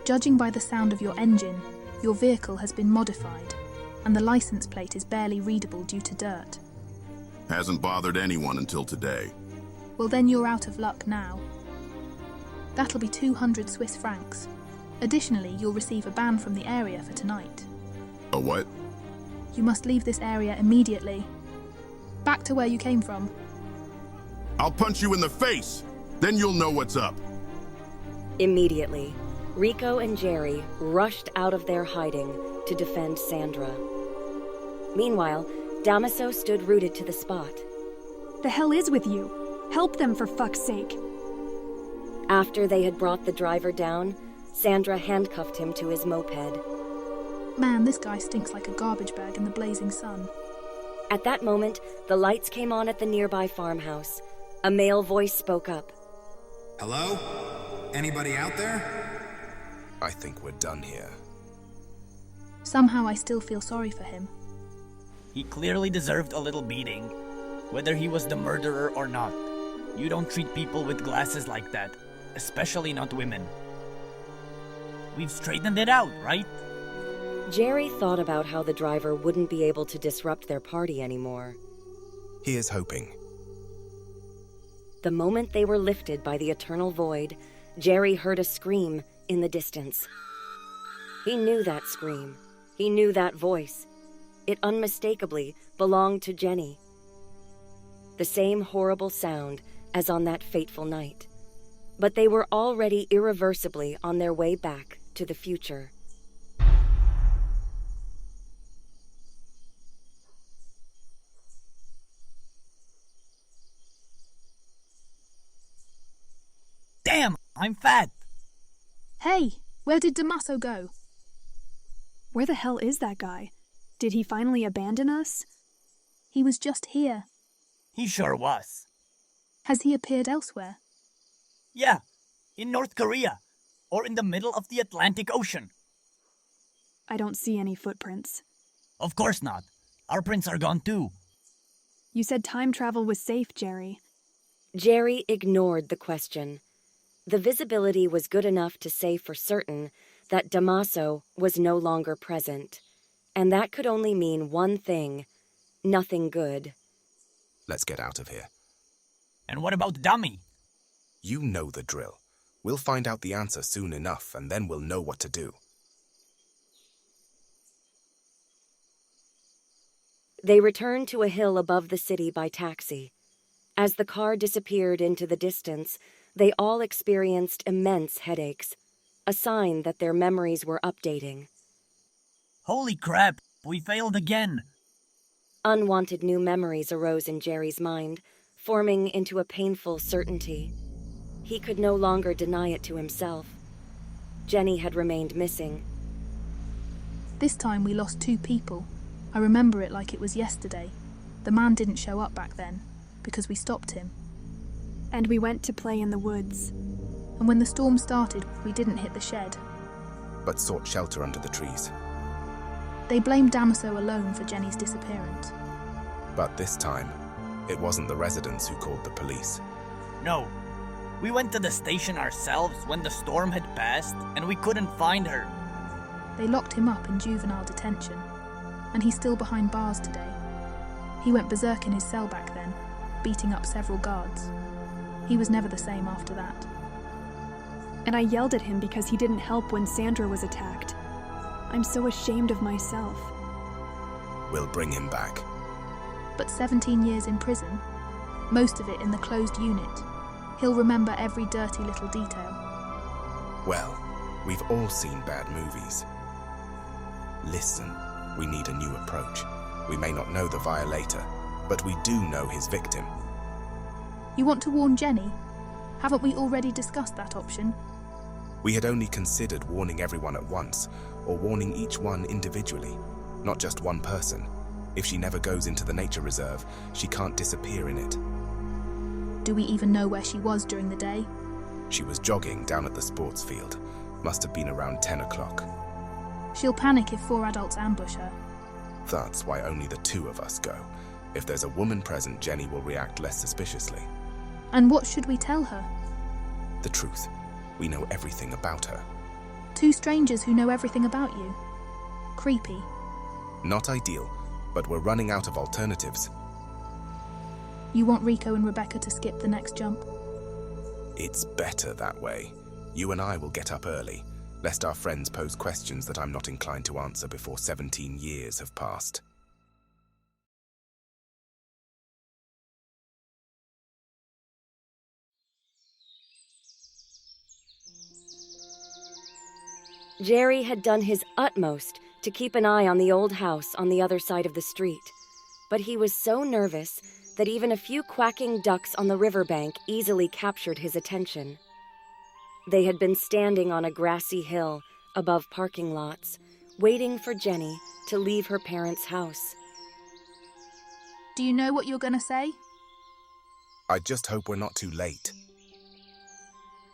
Judging by the sound of your engine, your vehicle has been modified, and the license plate is barely readable due to dirt. Hasn't bothered anyone until today. Well, then you're out of luck now. That'll be 200 Swiss francs. Additionally, you'll receive a ban from the area for tonight. A what? You must leave this area immediately. Back to where you came from. I'll punch you in the face! Then you'll know what's up. Immediately, Rico and Jerry rushed out of their hiding to defend Sandra. Meanwhile, Damaso stood rooted to the spot. The hell is with you? Help them, for fuck's sake. After they had brought the driver down, Sandra handcuffed him to his moped. Man, this guy stinks like a garbage bag in the blazing sun. At that moment, the lights came on at the nearby farmhouse. A male voice spoke up. Hello? Anybody out there? I think we're done here. Somehow I still feel sorry for him. He clearly deserved a little beating, whether he was the murderer or not. You don't treat people with glasses like that, especially not women. We've straightened it out, right? Jerry thought about how the driver wouldn't be able to disrupt their party anymore. He is hoping. The moment they were lifted by the eternal void, Jerry heard a scream in the distance. He knew that scream. He knew that voice. It unmistakably belonged to Jenny. The same horrible sound as on that fateful night. But they were already irreversibly on their way back to the future. Damn, I'm fat! Hey, where did Damaso go? Where the hell is that guy? Did he finally abandon us? He was just here. He sure was. Has he appeared elsewhere? Yeah, in North Korea, or in the middle of the Atlantic Ocean. I don't see any footprints. Of course not. Our prints are gone too. You said time travel was safe, Jerry. Jerry ignored the question. The visibility was good enough to say for certain that Damaso was no longer present. And that could only mean one thing: nothing good. Let's get out of here. And what about Dummy? You know the drill. We'll find out the answer soon enough, and then we'll know what to do. They returned to a hill above the city by taxi. As the car disappeared into the distance, they all experienced immense headaches, a sign that their memories were updating. Holy crap, we failed again. Unwanted new memories arose in Jerry's mind, forming into a painful certainty. He could no longer deny it to himself. Jenny had remained missing. This time we lost 2 people. I remember it like it was yesterday. The man didn't show up back then, because we stopped him. And we went to play in the woods. And when the storm started, we didn't hit the shed. But sought shelter under the trees. They blamed Damaso alone for Jenny's disappearance. But this time, it wasn't the residents who called the police. No. We went to the station ourselves when the storm had passed, and we couldn't find her. They locked him up in juvenile detention, and he's still behind bars today. He went berserk in his cell back then, beating up several guards. He was never the same after that. And I yelled at him because he didn't help when Sandra was attacked. I'm so ashamed of myself. We'll bring him back. But 17 years in prison, most of it in the closed unit, he'll remember every dirty little detail. Well, we've all seen bad movies. Listen, we need a new approach. We may not know the violator, but we do know his victim. You want to warn Jenny? Haven't we already discussed that option? We had only considered warning everyone at once, or warning each one individually, not just one person. If she never goes into the nature reserve, she can't disappear in it. Do we even know where she was during the day? She was jogging down at the sports field. Must have been around 10 o'clock. She'll panic if 4 adults ambush her. That's why only the 2 of us go. If there's a woman present, Jenny will react less suspiciously. And what should we tell her? The truth. We know everything about her. 2 strangers who know everything about you. Creepy. Not ideal, but we're running out of alternatives. You want Rico and Rebecca to skip the next jump? It's better that way. You and I will get up early, lest our friends pose questions that I'm not inclined to answer before 17 years have passed. Jerry had done his utmost to keep an eye on the old house on the other side of the street, but he was so nervous that even a few quacking ducks on the riverbank easily captured his attention. They had been standing on a grassy hill above parking lots, waiting for Jenny to leave her parents' house. Do you know what you're going to say? I just hope we're not too late.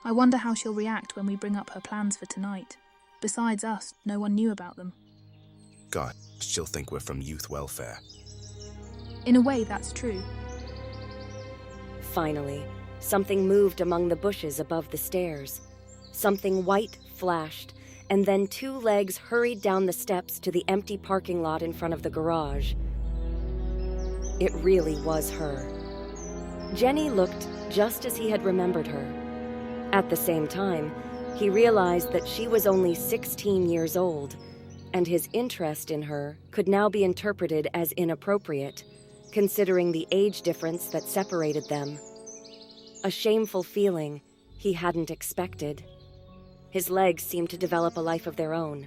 I wonder how she'll react when we bring up her plans for tonight. Besides us, no one knew about them. God, she'll think we're from youth welfare. In a way, that's true. Finally, something moved among the bushes above the stairs. Something white flashed, and then 2 legs hurried down the steps to the empty parking lot in front of the garage. It really was her. Jenny looked just as he had remembered her. At the same time, he realized that she was only 16 years old, and his interest in her could now be interpreted as inappropriate, considering the age difference that separated them. A shameful feeling he hadn't expected. His legs seemed to develop a life of their own.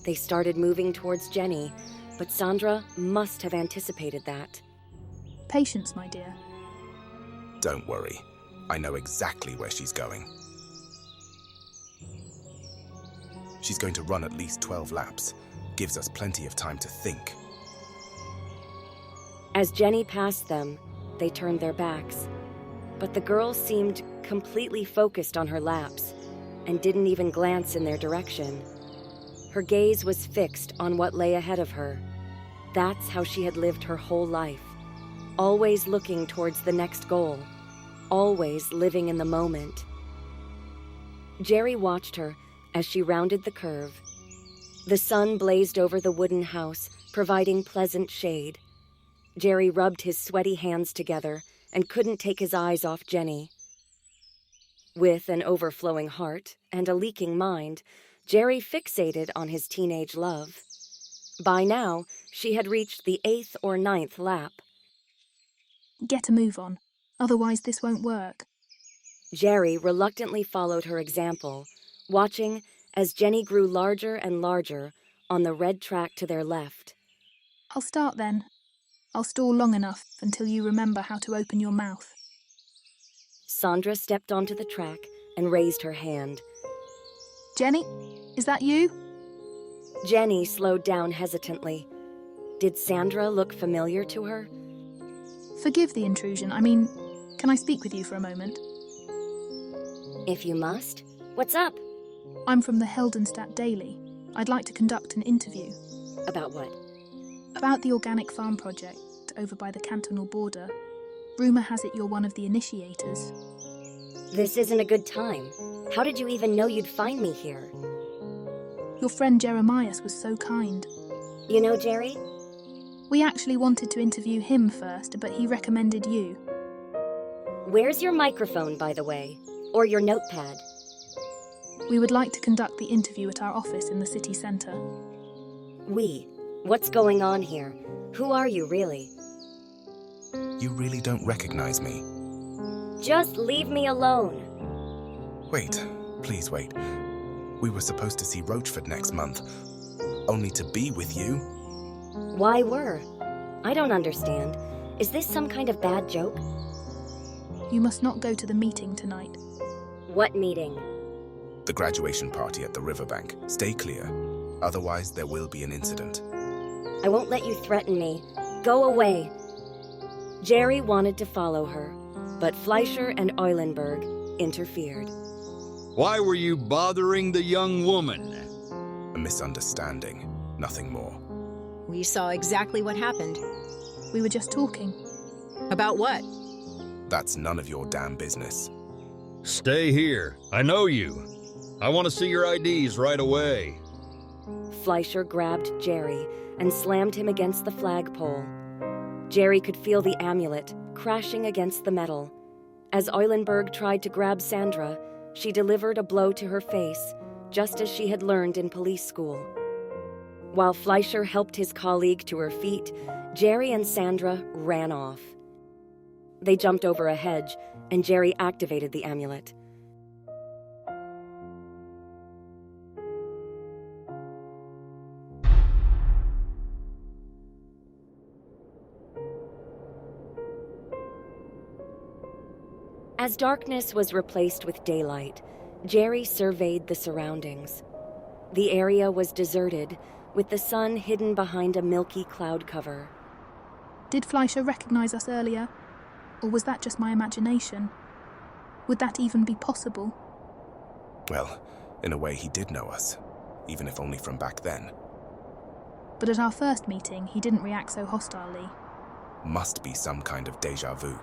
They started moving towards Jenny, but Sandra must have anticipated that. Patience, my dear. Don't worry. I know exactly where she's going. She's going to run at least 12 laps. Gives us plenty of time to think. As Jenny passed them, they turned their backs. But the girl seemed completely focused on her laps and didn't even glance in their direction. Her gaze was fixed on what lay ahead of her. That's how she had lived her whole life, always looking towards the next goal, always living in the moment. Jerry watched her as she rounded the curve. The sun blazed over the wooden house, providing pleasant shade. Jerry rubbed his sweaty hands together and couldn't take his eyes off Jenny. With an overflowing heart and a leaking mind, Jerry fixated on his teenage love. By now, she had reached the 8th or 9th lap. Get a move on, otherwise this won't work. Jerry reluctantly followed her example, watching as Jenny grew larger and larger on the red track to their left. I'll start then. I'll stall long enough until you remember how to open your mouth. Sandra stepped onto the track and raised her hand. Jenny, is that you? Jenny slowed down hesitantly. Did Sandra look familiar to her? Forgive the intrusion. Can I speak with you for a moment? If you must. What's up? I'm from the Heldenstadt Daily. I'd like to conduct an interview. About what? About the organic farm project over by the cantonal border. Rumour has it you're one of the initiators. This isn't a good time. How did you even know you'd find me here? Your friend Jeremias was so kind. You know Jerry? We actually wanted to interview him first, but he recommended you. Where's your microphone, by the way? Or your notepad? We would like to conduct the interview at our office in the city centre. What's going on here? Who are you, really? You really don't recognize me. Just leave me alone. Wait, please wait. We were supposed to see Rochford next month, only to be with you. Why were? I don't understand. Is this some kind of bad joke? You must not go to the meeting tonight. What meeting? The graduation party at the riverbank. Stay clear. Otherwise, there will be an incident. I won't let you threaten me. Go away. Jerry wanted to follow her, but Fleischer and Eulenberg interfered. Why were you bothering the young woman? A misunderstanding, nothing more. We saw exactly what happened. We were just talking. About what? That's none of your damn business. Stay here. I know you. I want to see your IDs right away. Fleischer grabbed Jerry and slammed him against the flagpole. Jerry could feel the amulet crashing against the metal. As Eulenberg tried to grab Sandra, she delivered a blow to her face, just as she had learned in police school. While Fleischer helped his colleague to her feet, Jerry and Sandra ran off. They jumped over a hedge, and Jerry activated the amulet. As darkness was replaced with daylight, Jerry surveyed the surroundings. The area was deserted, with the sun hidden behind a milky cloud cover. Did Fleischer recognize us earlier? Or was that just my imagination? Would that even be possible? Well, in a way he did know us, even if only from back then. But at our first meeting, he didn't react so hostilely. Must be some kind of déjà vu.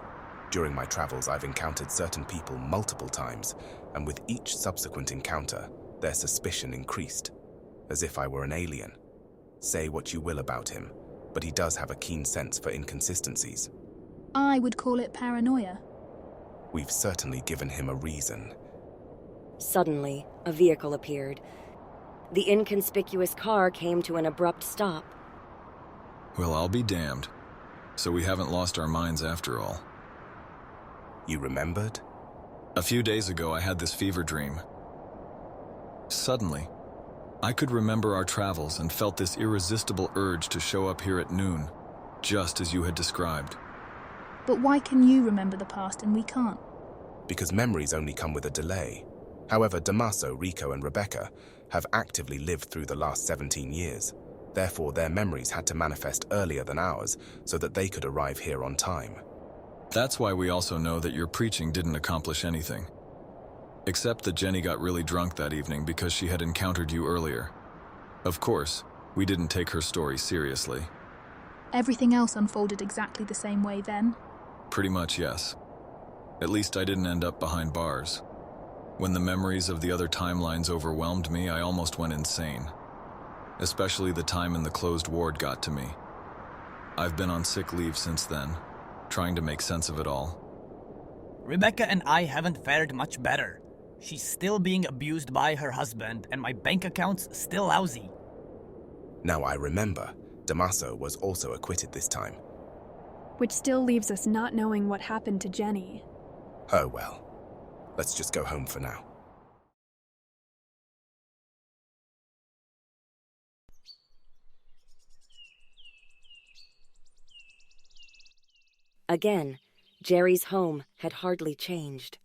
During my travels, I've encountered certain people multiple times, and with each subsequent encounter, their suspicion increased, as if I were an alien. Say what you will about him, but he does have a keen sense for inconsistencies. I would call it paranoia. We've certainly given him a reason. Suddenly, a vehicle appeared. The inconspicuous car came to an abrupt stop. Well, I'll be damned. So we haven't lost our minds after all. You remembered? A few days ago, I had this fever dream. Suddenly, I could remember our travels and felt this irresistible urge to show up here at noon, just as you had described. But why can you remember the past and we can't? Because memories only come with a delay. However, Damaso, Rico, and Rebecca have actively lived through the last 17 years. Therefore, their memories had to manifest earlier than ours so that they could arrive here on time. That's why we also know that your preaching didn't accomplish anything. Except that Jenny got really drunk that evening because she had encountered you earlier. Of course, we didn't take her story seriously. Everything else unfolded exactly the same way then? Pretty much, yes. At least I didn't end up behind bars. When the memories of the other timelines overwhelmed me, I almost went insane. Especially the time in the closed ward got to me. I've been on sick leave since then, trying to make sense of it all. Rebecca and I haven't fared much better. She's still being abused by her husband, and my bank account's still lousy. Now I remember, Damaso was also acquitted this time. Which still leaves us not knowing what happened to Jenny. Oh well. Let's just go home for now. Again, Jerry's home had hardly changed.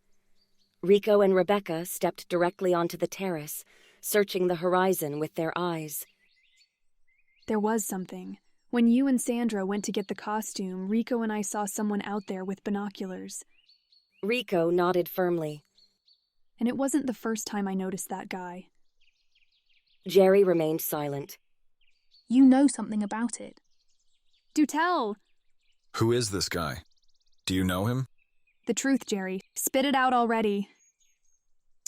Rico and Rebecca stepped directly onto the terrace, searching the horizon with their eyes. There was something. When you and Sandra went to get the costume, Rico and I saw someone out there with binoculars. Rico nodded firmly. And it wasn't the first time I noticed that guy. Jerry remained silent. You know something about it. Do tell! Who is this guy? Do you know him? The truth, Jerry. Spit it out already.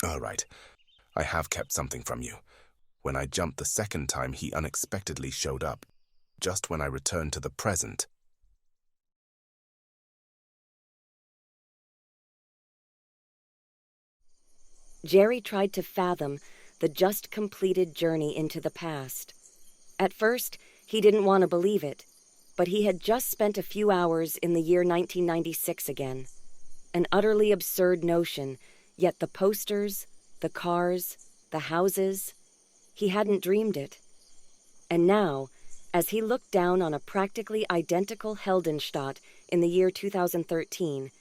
All right. I have kept something from you. When I jumped the second time, he unexpectedly showed up, just when I returned to the present. Jerry tried to fathom the just-completed journey into the past. At first, he didn't want to believe it, but he had just spent a few hours in the year 1996 again. An utterly absurd notion, yet the posters, the cars, the houses, he hadn't dreamed it. And now, as he looked down on a practically identical Heldenstadt in the year 2013,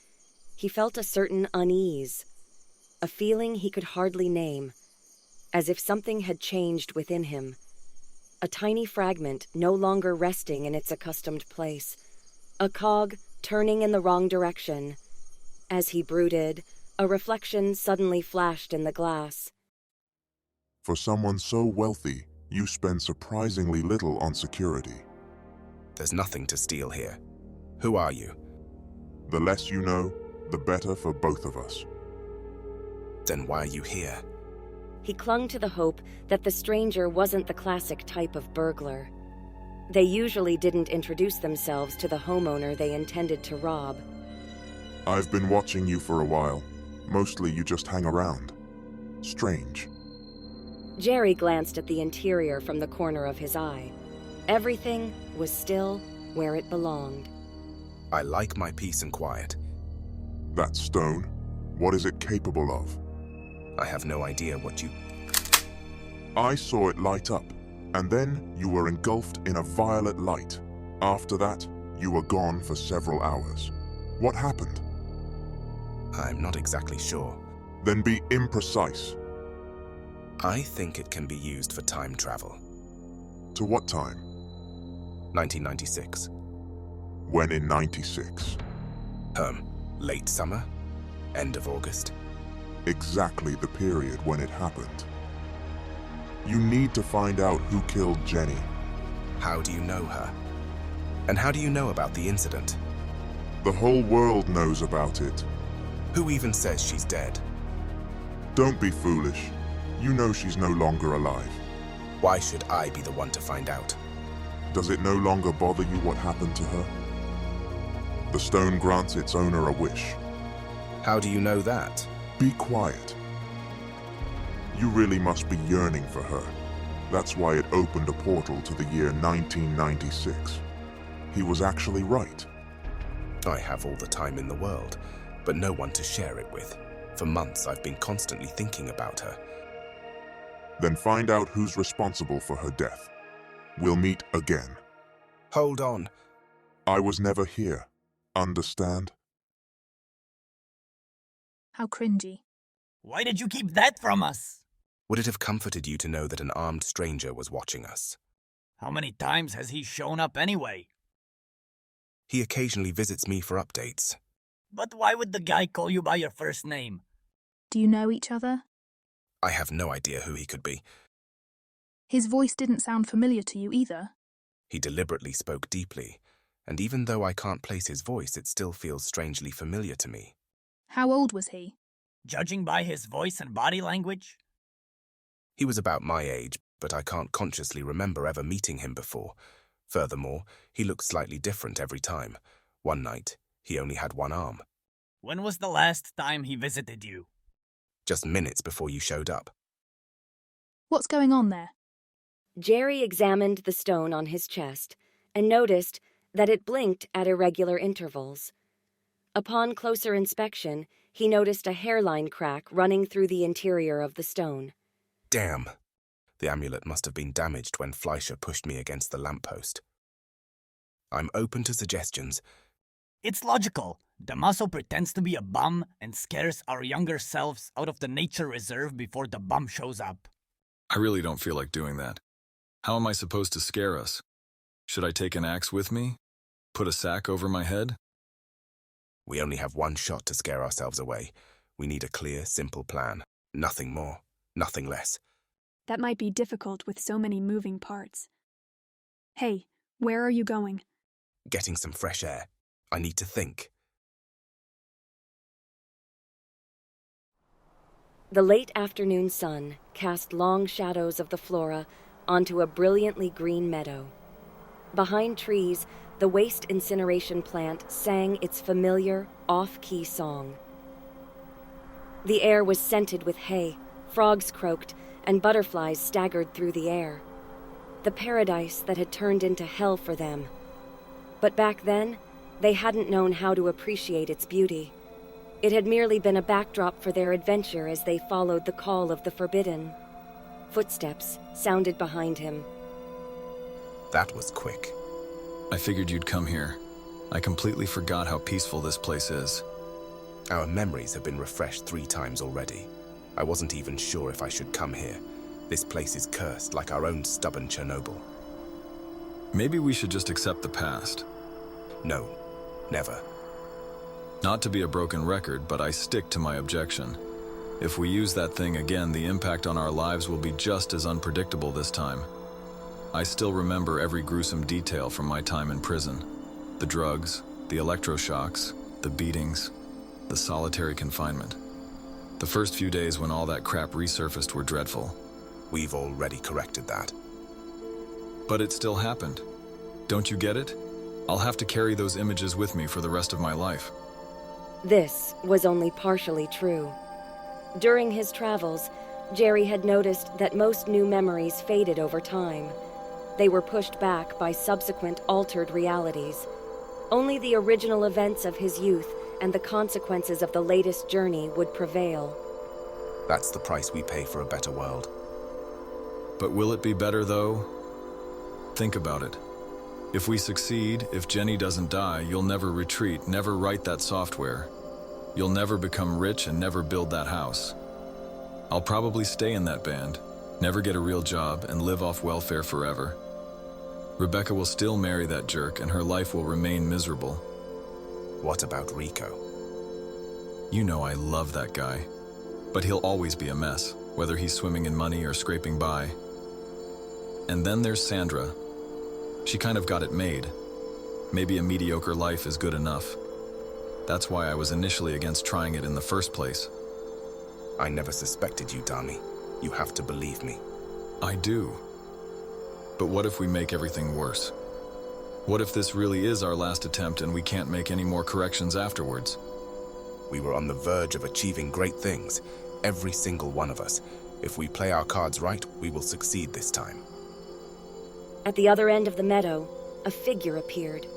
he felt a certain unease, a feeling he could hardly name, as if something had changed within him. A tiny fragment no longer resting in its accustomed place, a cog turning in the wrong direction. As he brooded, a reflection suddenly flashed in the glass. For someone so wealthy, you spend surprisingly little on security. There's nothing to steal here. Who are you? The less you know, the better for both of us. Then why are you here? He clung to the hope that the stranger wasn't the classic type of burglar. They usually didn't introduce themselves to the homeowner they intended to rob. I've been watching you for a while. Mostly you just hang around. Strange. Jerry glanced at the interior from the corner of his eye. Everything was still where it belonged. I like my peace and quiet. That stone, what is it capable of? I have no idea what you... I saw it light up, and then you were engulfed in a violet light. After that, you were gone for several hours. What happened? I'm not exactly sure. Then be imprecise. I think it can be used for time travel. To what time? 1996. When in 96? Late summer? End of August? Exactly the period when it happened. You need to find out who killed Jenny. How do you know her? And how do you know about the incident? The whole world knows about it. Who even says she's dead? Don't be foolish. You know she's no longer alive. Why should I be the one to find out? Does it no longer bother you what happened to her? The stone grants its owner a wish. How do you know that? Be quiet. You really must be yearning for her. That's why it opened a portal to the year 1996. He was actually right. I have all the time in the world, but no one to share it with. For months I've been constantly thinking about her. Then find out who's responsible for her death. We'll meet again. Hold on. I was never here. Understand? How cringy. Why did you keep that from us? Would it have comforted you to know that an armed stranger was watching us? How many times has he shown up anyway? He occasionally visits me for updates. But why would the guy call you by your first name? Do you know each other? I have no idea who he could be. His voice didn't sound familiar to you either. He deliberately spoke deeply, and even though I can't place his voice, it still feels strangely familiar to me. How old was he? Judging by his voice and body language? He was about my age, but I can't consciously remember ever meeting him before. Furthermore, he looked slightly different every time. One night, he only had one arm. When was the last time he visited you? Just minutes before you showed up. What's going on there? Jerry examined the stone on his chest and noticed that it blinked at irregular intervals. Upon closer inspection, he noticed a hairline crack running through the interior of the stone. Damn. The amulet must have been damaged when Fleischer pushed me against the lamppost. I'm open to suggestions. It's logical. Damaso pretends to be a bum and scares our younger selves out of the nature reserve before the bum shows up. I really don't feel like doing that. How am I supposed to scare us? Should I take an axe with me? Put a sack over my head? We only have one shot to scare ourselves away. We need a clear, simple plan. Nothing more, nothing less. That might be difficult with so many moving parts. Hey, where are you going? Getting some fresh air. I need to think. The late afternoon sun cast long shadows of the flora onto a brilliantly green meadow. Behind trees, the waste incineration plant sang its familiar, off-key song. The air was scented with hay, frogs croaked, and butterflies staggered through the air. The paradise that had turned into hell for them. But back then, they hadn't known how to appreciate its beauty. It had merely been a backdrop for their adventure as they followed the call of the forbidden. Footsteps sounded behind him. That was quick. I figured you'd come here. I completely forgot how peaceful this place is. Our memories have been refreshed 3 times already. I wasn't even sure if I should come here. This place is cursed like our own stubborn Chernobyl. Maybe we should just accept the past. No, never. Not to be a broken record, but I stick to my objection. If we use that thing again, the impact on our lives will be just as unpredictable this time. I still remember every gruesome detail from my time in prison. The drugs, the electroshocks, the beatings, the solitary confinement. The first few days when all that crap resurfaced were dreadful. We've already corrected that. But it still happened. Don't you get it? I'll have to carry those images with me for the rest of my life. This was only partially true. During his travels, Jerry had noticed that most new memories faded over time. They were pushed back by subsequent altered realities. Only the original events of his youth and the consequences of the latest journey would prevail. That's the price we pay for a better world. But will it be better, though? Think about it. If we succeed, if Jenny doesn't die, you'll never retreat, never write that software. You'll never become rich and never build that house. I'll probably stay in that band, never get a real job, and live off welfare forever. Rebecca will still marry that jerk, and her life will remain miserable. What about Rico? You know I love that guy. But he'll always be a mess, whether he's swimming in money or scraping by. And then there's Sandra. She kind of got it made. Maybe a mediocre life is good enough. That's why I was initially against trying it in the first place. I never suspected you, Dani. You have to believe me. I do. But what if we make everything worse? What if this really is our last attempt and we can't make any more corrections afterwards? We were on the verge of achieving great things, every single one of us. If we play our cards right, we will succeed this time. At the other end of the meadow, a figure appeared.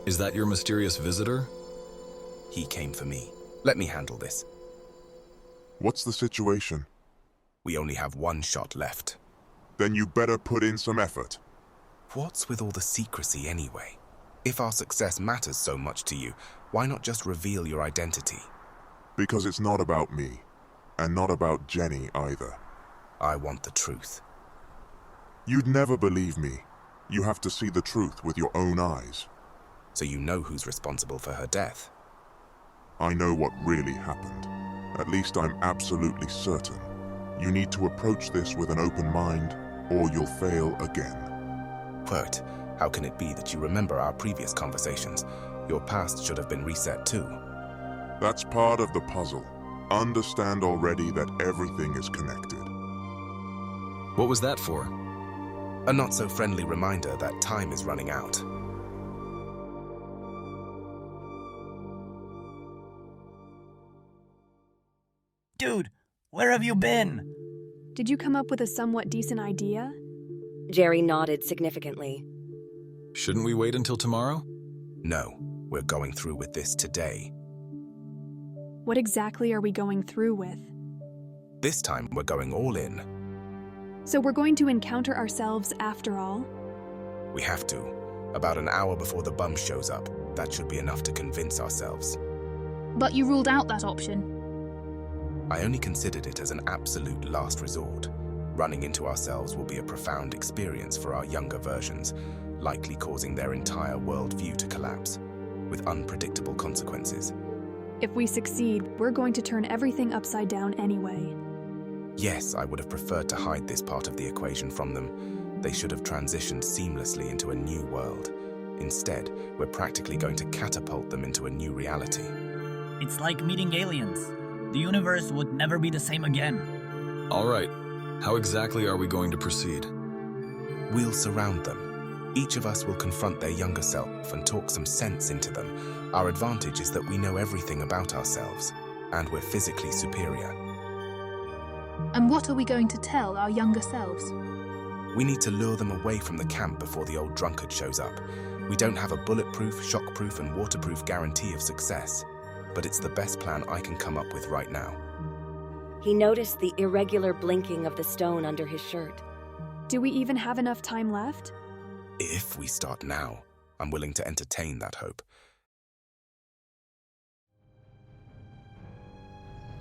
Is that your mysterious visitor? He came for me. Let me handle this. What's the situation? We only have one shot left. Then you better put in some effort. What's with all the secrecy anyway? If our success matters so much to you, why not just reveal your identity? Because it's not about me, and not about Jenny either. I want the truth. You'd never believe me. You have to see the truth with your own eyes. So you know who's responsible for her death? I know what really happened. At least I'm absolutely certain. You need to approach this with an open mind, or you'll fail again. Quote, how can it be that you remember our previous conversations? Your past should have been reset too. That's part of the puzzle. Understand already that everything is connected. What was that for? A not-so-friendly reminder that time is running out. Dude, where have you been? Did you come up with a somewhat decent idea? Jerry nodded significantly. Shouldn't we wait until tomorrow? No, we're going through with this today. What exactly are we going through with? This time we're going all in. So we're going to encounter ourselves after all? We have to. About an hour before the bum shows up. That should be enough to convince ourselves. But you ruled out that option. I only considered it as an absolute last resort. Running into ourselves will be a profound experience for our younger versions, likely causing their entire worldview to collapse, with unpredictable consequences. If we succeed, we're going to turn everything upside down anyway. Yes, I would have preferred to hide this part of the equation from them. They should have transitioned seamlessly into a new world. Instead, we're practically going to catapult them into a new reality. It's like meeting aliens. The universe would never be the same again. All right. How exactly are we going to proceed? We'll surround them. Each of us will confront their younger self and talk some sense into them. Our advantage is that we know everything about ourselves, and we're physically superior. And what are we going to tell our younger selves? We need to lure them away from the camp before the old drunkard shows up. We don't have a bulletproof, shockproof, and waterproof guarantee of success, but it's the best plan I can come up with right now. He noticed the irregular blinking of the stone under his shirt. Do we even have enough time left? If we start now, I'm willing to entertain that hope.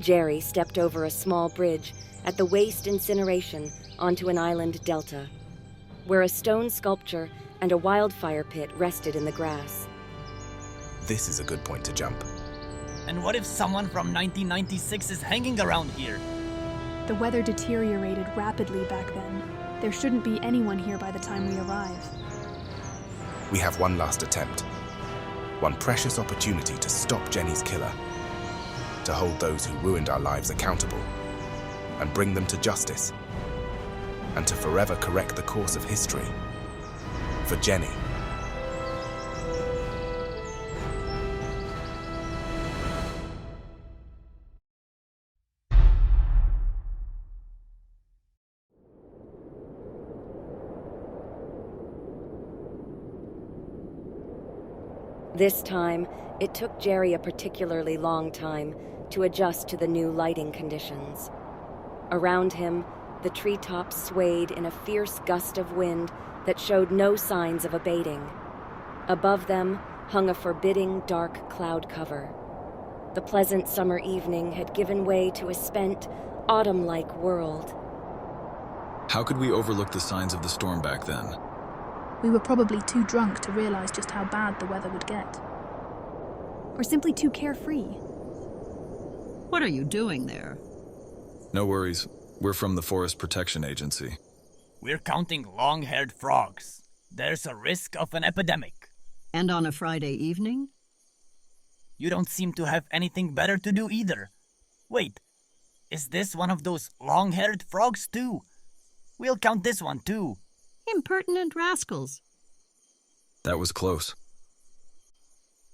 Jerry stepped over a small bridge at the waste incineration onto an island delta, where a stone sculpture and a wildfire pit rested in the grass. This is a good point to jump. And what if someone from 1996 is hanging around here? The weather deteriorated rapidly back then. There shouldn't be anyone here by the time we arrive. We have one last attempt. One precious opportunity to stop Jenny's killer. To hold those who ruined our lives accountable. And bring them to justice. And to forever correct the course of history. For Jenny. This time, it took Jerry a particularly long time to adjust to the new lighting conditions. Around him, the treetops swayed in a fierce gust of wind that showed no signs of abating. Above them hung a forbidding dark cloud cover. The pleasant summer evening had given way to a spent, autumn-like world. How could we overlook the signs of the storm back then? We were probably too drunk to realize just how bad the weather would get. Or simply too carefree. What are you doing there? No worries. We're from the Forest Protection Agency. We're counting long-haired frogs. There's a risk of an epidemic. And on a Friday evening? You don't seem to have anything better to do either. Wait, is this one of those long-haired frogs too? We'll count this one too. Impertinent rascals. That was close.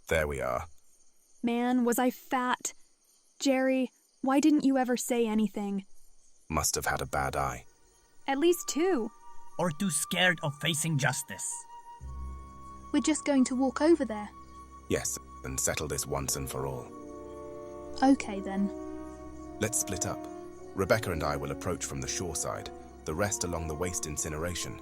There we are. Man, was I fat. Jerry, why didn't you ever say anything? Must have had a bad eye. At least 2. Or too scared of facing justice. We're just going to walk over there. Yes, and settle this once and for all. Okay then. Let's split up. Rebecca and I will approach from the shore side, the rest along the waste incineration.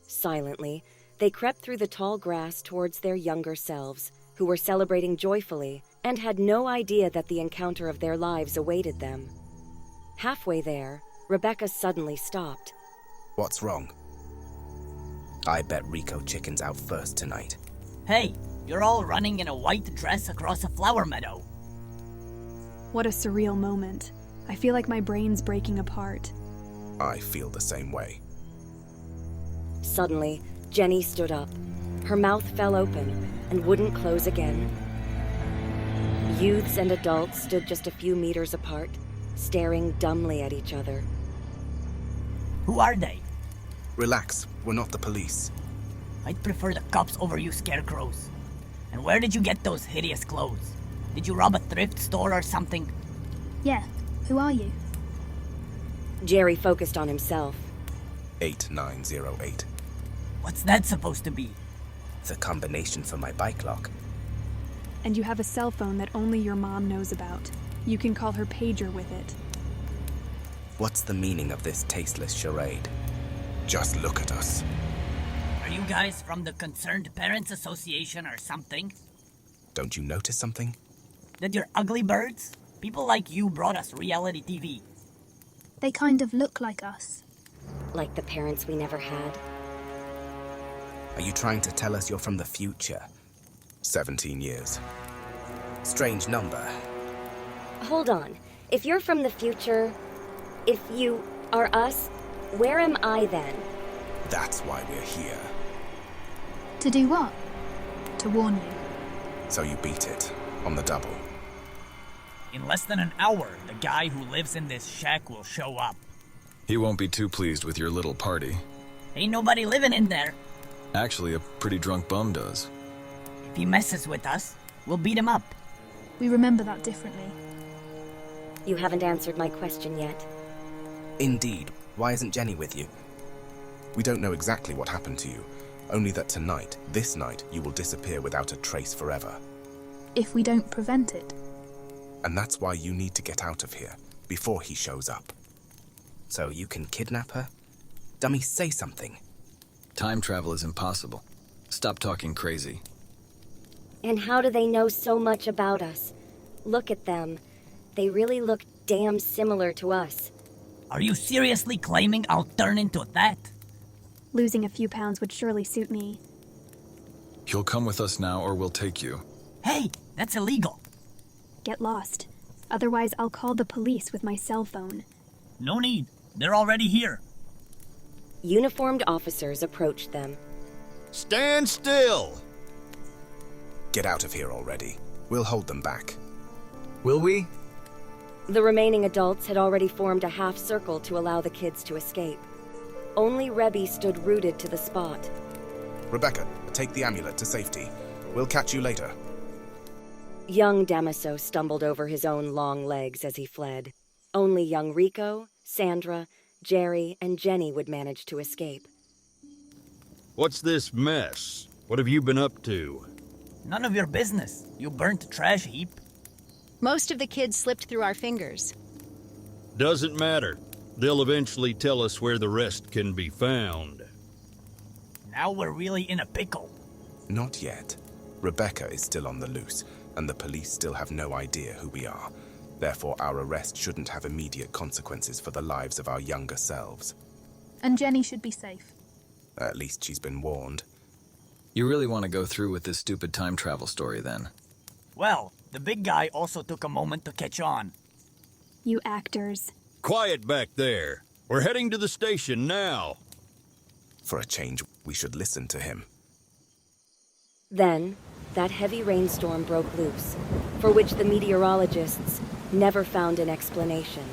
Silently, they crept through the tall grass towards their younger selves, who were celebrating joyfully and had no idea that the encounter of their lives awaited them. Halfway there, Rebecca suddenly stopped. What's wrong? I bet Rico Chicken's out first tonight. Hey, you're all running in a white dress across a flower meadow. What a surreal moment. I feel like my brain's breaking apart. I feel the same way. Suddenly, Jenny stood up. Her mouth fell open and wouldn't close again. Youths and adults stood just a few meters apart, staring dumbly at each other. Who are they? Relax, we're not the police. I'd prefer the cops over you scarecrows. And where did you get those hideous clothes? Did you rob a thrift store or something? Yeah, who are you? Jerry focused on himself. 8908. What's that supposed to be? It's a combination for my bike lock. And you have a cell phone that only your mom knows about. You can call her pager with it. What's the meaning of this tasteless charade? Just look at us. Are you guys from the Concerned Parents Association or something? Don't you notice something? That you're ugly birds? People like you brought us reality TV. They kind of look like us. Like the parents we never had. Are you trying to tell us you're from the future? 17 years. Strange number. Hold on. If you're from the future, if you are us, where am I then? That's why we're here. To do what? To warn you. So you beat it. On the double. In less than an hour, the guy who lives in this shack will show up. He won't be too pleased with your little party. Ain't nobody living in there. Actually, a pretty drunk bum does. If he messes with us, we'll beat him up. We remember that differently. You haven't answered my question yet. Indeed. Why isn't Jenny with you? We don't know exactly what happened to you. Only that tonight, this night, you will disappear without a trace forever. If we don't prevent it. And that's why you need to get out of here, before he shows up. So you can kidnap her? Dummy, say something. Time travel is impossible. Stop talking crazy. And how do they know so much about us? Look at them. They really look damn similar to us. Are you seriously claiming I'll turn into that? Losing a few pounds would surely suit me. You'll come with us now or we'll take you. Hey, that's illegal. Get lost. Otherwise, I'll call the police with my cell phone. No need. They're already here. Uniformed officers approached them. Stand still! Get out of here already. We'll hold them back. Will we? The remaining adults had already formed a half circle to allow the kids to escape. Only Rebby stood rooted to the spot. Rebecca, take the amulet to safety. We'll catch you later. Young Damaso stumbled over his own long legs as he fled. Only young Rico, Sandra, Jerry, and Jenny would manage to escape. What's this mess? What have you been up to? None of your business, you burnt trash heap. Most of the kids slipped through our fingers. Doesn't matter. They'll eventually tell us where the rest can be found. Now we're really in a pickle. Not yet. Rebecca is still on the loose, and the police still have no idea who we are. Therefore, our arrest shouldn't have immediate consequences for the lives of our younger selves. And Jenny should be safe. At least she's been warned. You really want to go through with this stupid time travel story, then? Well, the big guy also took a moment to catch on. You actors. Quiet back there. We're heading to the station now. For a change, we should listen to him. Then, that heavy rainstorm broke loose, for which the meteorologists never found an explanation.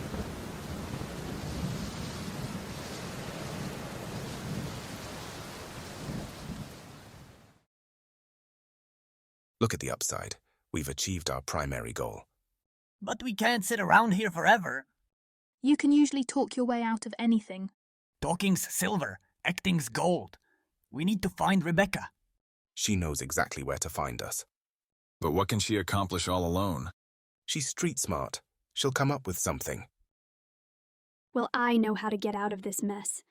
Look at the upside. We've achieved our primary goal. But we can't sit around here forever. You can usually talk your way out of anything. Talking's silver, acting's gold. We need to find Rebecca. She knows exactly where to find us. But what can she accomplish all alone? She's street smart. She'll come up with something. Well, I know how to get out of this mess.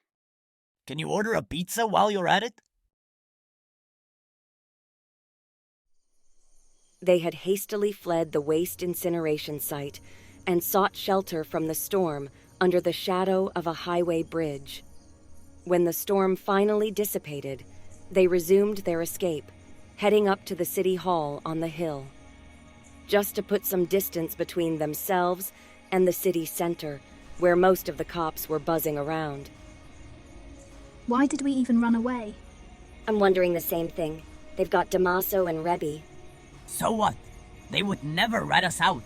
Can you order a pizza while you're at it? They had hastily fled the waste incineration site and sought shelter from the storm under the shadow of a highway bridge. When the storm finally dissipated, they resumed their escape, heading up to the city hall on the hill. Just to put some distance between themselves and the city center, where most of the cops were buzzing around. Why did we even run away? I'm wondering the same thing. They've got Damaso and Rebby. So what? They would never rat us out.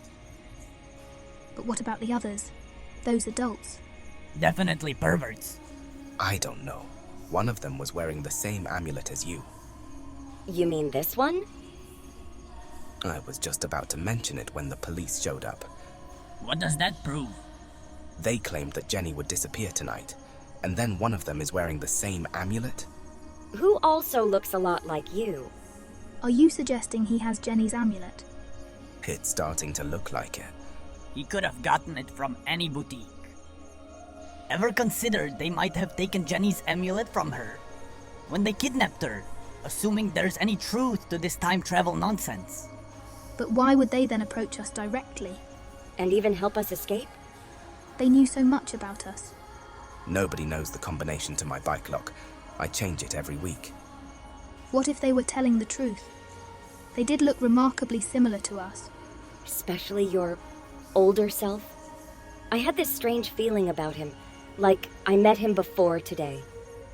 But what about the others? Those adults? Definitely perverts. I don't know. One of them was wearing the same amulet as you. You mean this one? I was just about to mention it when the police showed up. What does that prove? They claimed that Jenny would disappear tonight, and then one of them is wearing the same amulet? Who also looks a lot like you. Are you suggesting he has Jenny's amulet? It's starting to look like it. He could have gotten it from any boutique. Ever considered they might have taken Jenny's amulet from her when they kidnapped her, assuming there's any truth to this time travel nonsense? But why would they then approach us directly? And even help us escape? They knew so much about us. Nobody knows the combination to my bike lock. I change it every week. What if they were telling the truth? They did look remarkably similar to us. Especially your older self. I had this strange feeling about him, like I met him before today.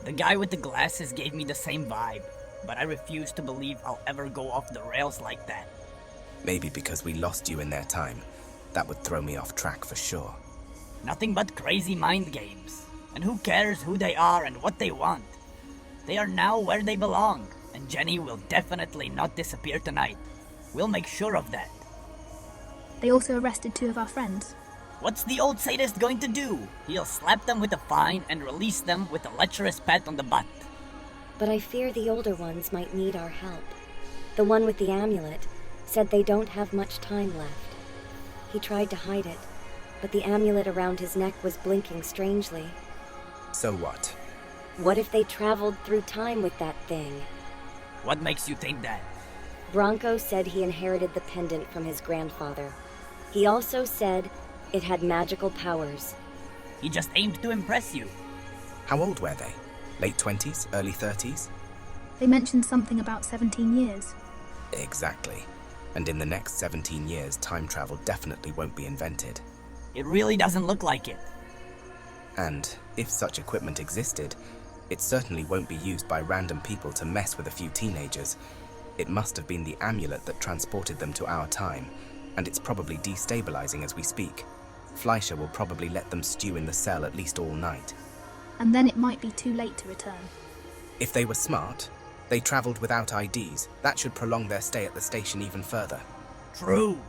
The guy with the glasses gave me the same vibe, but I refuse to believe I'll ever go off the rails like that. Maybe because we lost you in their time. That would throw me off track for sure. Nothing but crazy mind games. And who cares who they are and what they want? They are now where they belong, and Jenny will definitely not disappear tonight. We'll make sure of that. They also arrested 2 of our friends. What's the old sadist going to do? He'll slap them with a fine and release them with a lecherous pat on the butt. But I fear the older ones might need our help. The one with the amulet said they don't have much time left. He tried to hide it, but the amulet around his neck was blinking strangely. So what? What if they traveled through time with that thing? What makes you think that? Bronco said he inherited the pendant from his grandfather. He also said it had magical powers. He just aimed to impress you. How old were they? Late 20s? Early 30s? They mentioned something about 17 years. Exactly. And in the next 17 years, time travel definitely won't be invented. It really doesn't look like it. And if such equipment existed, it certainly won't be used by random people to mess with a few teenagers. It must have been the amulet that transported them to our time, and it's probably destabilizing as we speak. Fleischer will probably let them stew in the cell at least all night. And then it might be too late to return. If they were smart, they traveled without IDs. That should prolong their stay at the station even further. True.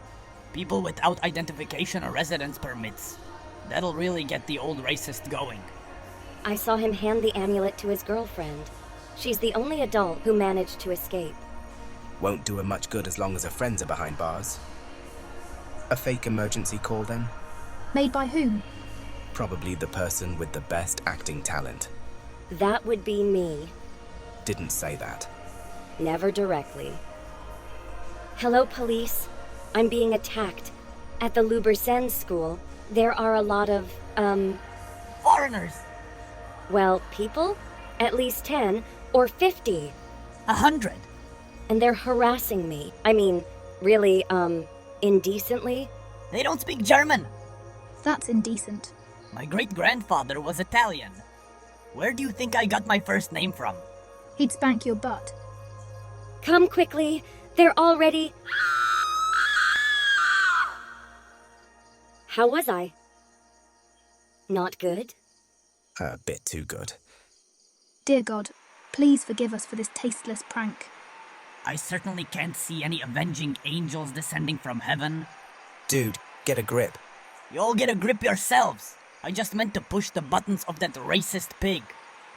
People without identification or residence permits. That'll really get the old racist going. I saw him hand the amulet to his girlfriend. She's the only adult who managed to escape. Won't do her much good as long as her friends are behind bars. A fake emergency call then? Made by whom? Probably the person with the best acting talent. That would be me. Didn't say that. Never directly. Hello, police. I'm being attacked. At the Lubersen school, there are a lot of, foreigners! Well, people? At least 10 or 50. 100. And they're harassing me. I mean, really, indecently. They don't speak German. That's indecent. My great-grandfather was Italian. Where do you think I got my first name from? He'd spank your butt. Come quickly. They're already... How was I? Not good? A bit too good. Dear God, please forgive us for this tasteless prank. I certainly can't see any avenging angels descending from heaven. Dude, get a grip. You all get a grip yourselves. I just meant to push the buttons of that racist pig.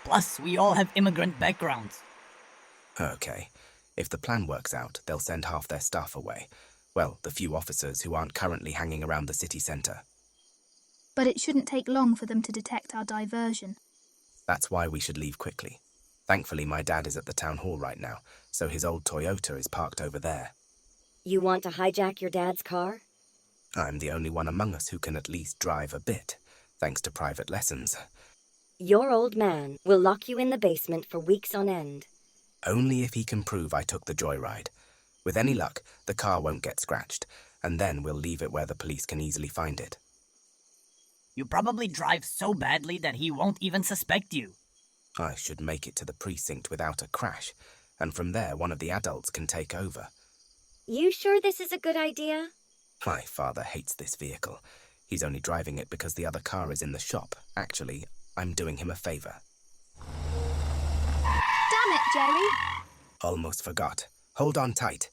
Plus, we all have immigrant backgrounds. Okay. If the plan works out, they'll send half their staff away. Well, the few officers who aren't currently hanging around the city centre. But it shouldn't take long for them to detect our diversion. That's why we should leave quickly. Thankfully, my dad is at the town hall right now, so his old Toyota is parked over there. You want to hijack your dad's car? I'm the only one among us who can at least drive a bit, thanks to private lessons. Your old man will lock you in the basement for weeks on end. Only if he can prove I took the joyride. With any luck, the car won't get scratched, and then we'll leave it where the police can easily find it. You probably drive so badly that he won't even suspect you. I should make it to the precinct without a crash, and from there one of the adults can take over. You sure this is a good idea? My father hates this vehicle. He's only driving it because the other car is in the shop. Actually, I'm doing him a favour. Damn it, Jerry! Almost forgot. Hold on tight.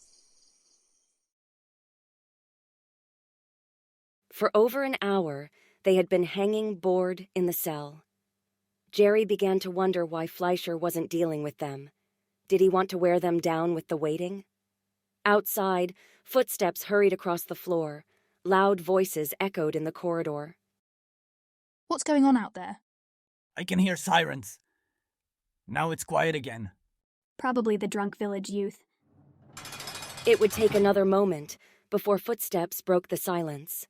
For over an hour, they had been hanging bored in the cell. Jerry began to wonder why Fleischer wasn't dealing with them. Did he want to wear them down with the waiting? Outside, footsteps hurried across the floor. Loud voices echoed in the corridor. What's going on out there? I can hear sirens. Now it's quiet again. Probably the drunk village youth. It would take another moment before footsteps broke the silence.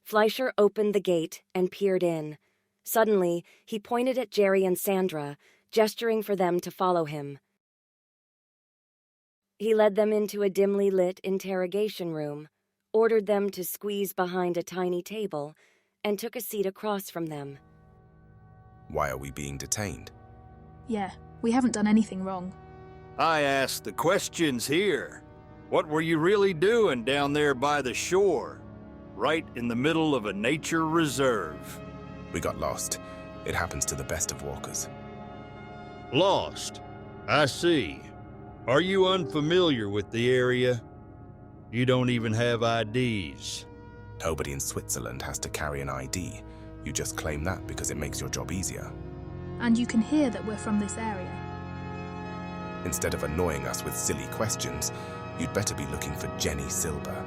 Fleischer opened the gate and peered in. Suddenly, he pointed at Jerry and Sandra, gesturing for them to follow him. He led them into a dimly lit interrogation room, ordered them to squeeze behind a tiny table, and took a seat across from them. Why are we being detained? Yeah, we haven't done anything wrong. I asked the questions here. What were you really doing down there by the shore? Right in the middle of a nature reserve. We got lost. It happens to the best of walkers. Lost? I see. Are you unfamiliar with the area? You don't even have IDs. Nobody in Switzerland has to carry an ID. You just claim that because it makes your job easier. And you can hear that we're from this area. Instead of annoying us with silly questions, you'd better be looking for Jenny Silber.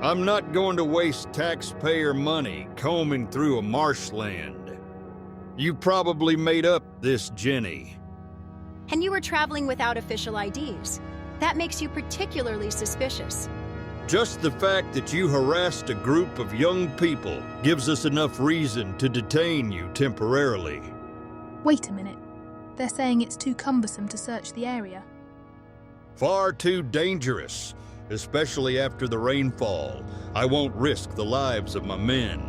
I'm not going to waste taxpayer money combing through a marshland. You probably made up this Jenny. And you were traveling without official IDs. That makes you particularly suspicious. Just the fact that you harassed a group of young people gives us enough reason to detain you temporarily. Wait a minute. They're saying it's too cumbersome to search the area. Far too dangerous, especially after the rainfall. I won't risk the lives of my men.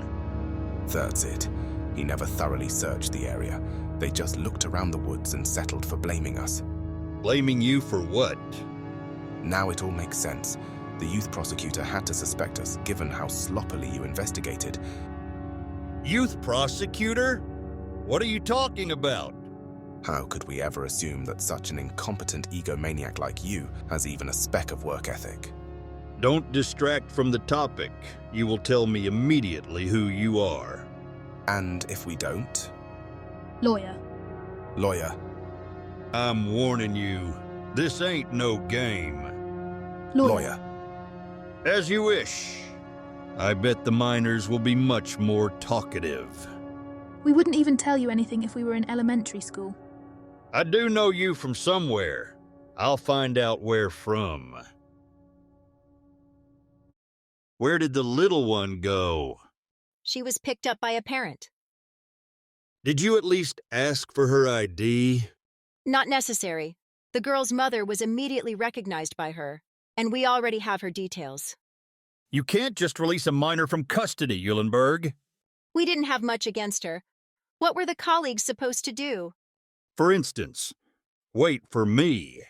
That's it. He never thoroughly searched the area. They just looked around the woods and settled for blaming us. Blaming you for what? Now it all makes sense. The youth prosecutor had to suspect us, given how sloppily you investigated. Youth prosecutor? What are you talking about? How could we ever assume that such an incompetent egomaniac like you has even a speck of work ethic? Don't distract from the topic. You will tell me immediately who you are. And if we don't? Lawyer. Lawyer. I'm warning you, this ain't no game. Lawyer. As you wish. I bet the miners will be much more talkative. We wouldn't even tell you anything if we were in elementary school. I do know you from somewhere. I'll find out where from. Where did the little one go? She was picked up by a parent. Did you at least ask for her ID? Not necessary. The girl's mother was immediately recognized by her, and we already have her details. You can't just release a minor from custody, Eulenberg. We didn't have much against her. What were the colleagues supposed to do? For instance, wait for me.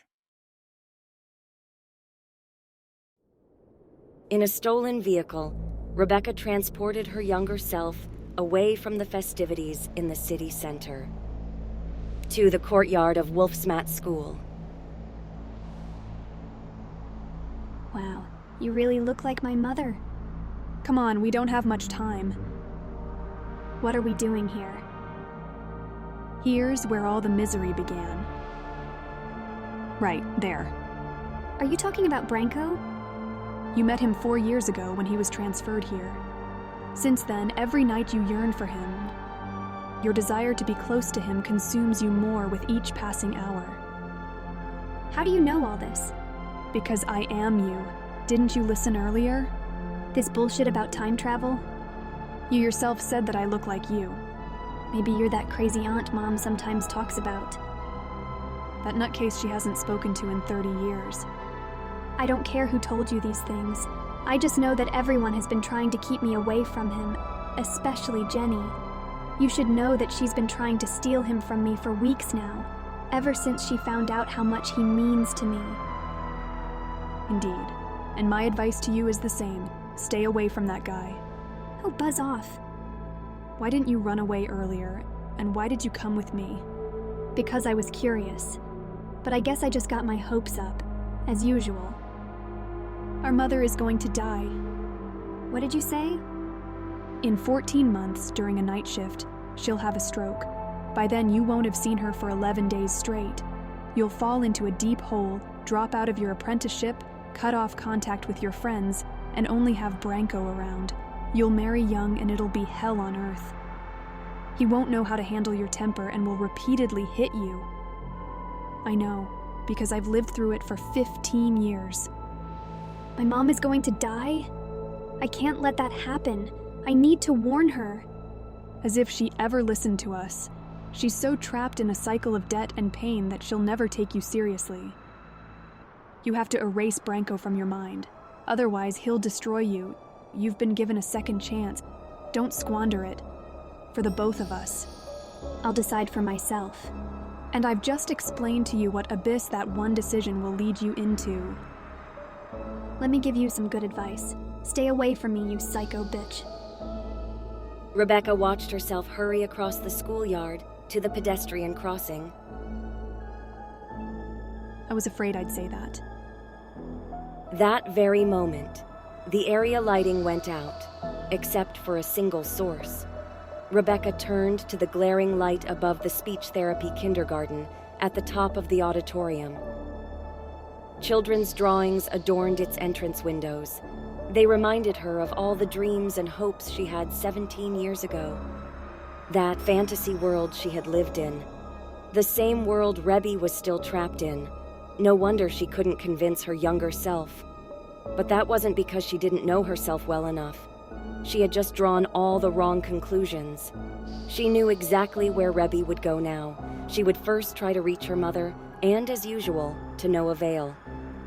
In a stolen vehicle, Rebecca transported her younger self away from the festivities in the city center to the courtyard of Wolfsmat School. Wow, you really look like my mother. Come on, we don't have much time. What are we doing here? Here's where all the misery began. Right, there. Are you talking about Branko? You met him 4 years ago when he was transferred here. Since then, every night you yearn for him. Your desire to be close to him consumes you more with each passing hour. How do you know all this? Because I am you. Didn't you listen earlier? This bullshit about time travel? You yourself said that I look like you. Maybe you're that crazy aunt Mom sometimes talks about. That nutcase she hasn't spoken to in 30 years. I don't care who told you these things. I just know that everyone has been trying to keep me away from him, especially Jenny. You should know that she's been trying to steal him from me for weeks now, ever since she found out how much he means to me. Indeed. And my advice to you is the same. Stay away from that guy. Oh, buzz off. Why didn't you run away earlier? And why did you come with me? Because I was curious. But I guess I just got my hopes up, as usual. Our mother is going to die. What did you say? In 14 months, during a night shift, she'll have a stroke. By then, you won't have seen her for 11 days straight. You'll fall into a deep hole, drop out of your apprenticeship, cut off contact with your friends, and only have Branko around. You'll marry young and it'll be hell on earth. He won't know how to handle your temper and will repeatedly hit you. I know, because I've lived through it for 15 years. My mom is going to die? I can't let that happen. I need to warn her. As if she ever listened to us. She's so trapped in a cycle of debt and pain that she'll never take you seriously. You have to erase Branko from your mind. Otherwise, he'll destroy you. You've been given a second chance. Don't squander it. For the both of us. I'll decide for myself. And I've just explained to you what abyss that one decision will lead you into. Let me give you some good advice. Stay away from me, you psycho bitch. Rebecca watched herself hurry across the schoolyard to the pedestrian crossing. I was afraid I'd say that. That very moment, the area lighting went out, except for a single source. Rebecca turned to the glaring light above the speech therapy kindergarten at the top of the auditorium. Children's drawings adorned its entrance windows. They reminded her of all the dreams and hopes she had 17 years ago. That fantasy world she had lived in. The same world Rebby was still trapped in. No wonder she couldn't convince her younger self. But that wasn't because she didn't know herself well enough. She had just drawn all the wrong conclusions. She knew exactly where Rebby would go now. She would first try to reach her mother, and as usual, to no avail.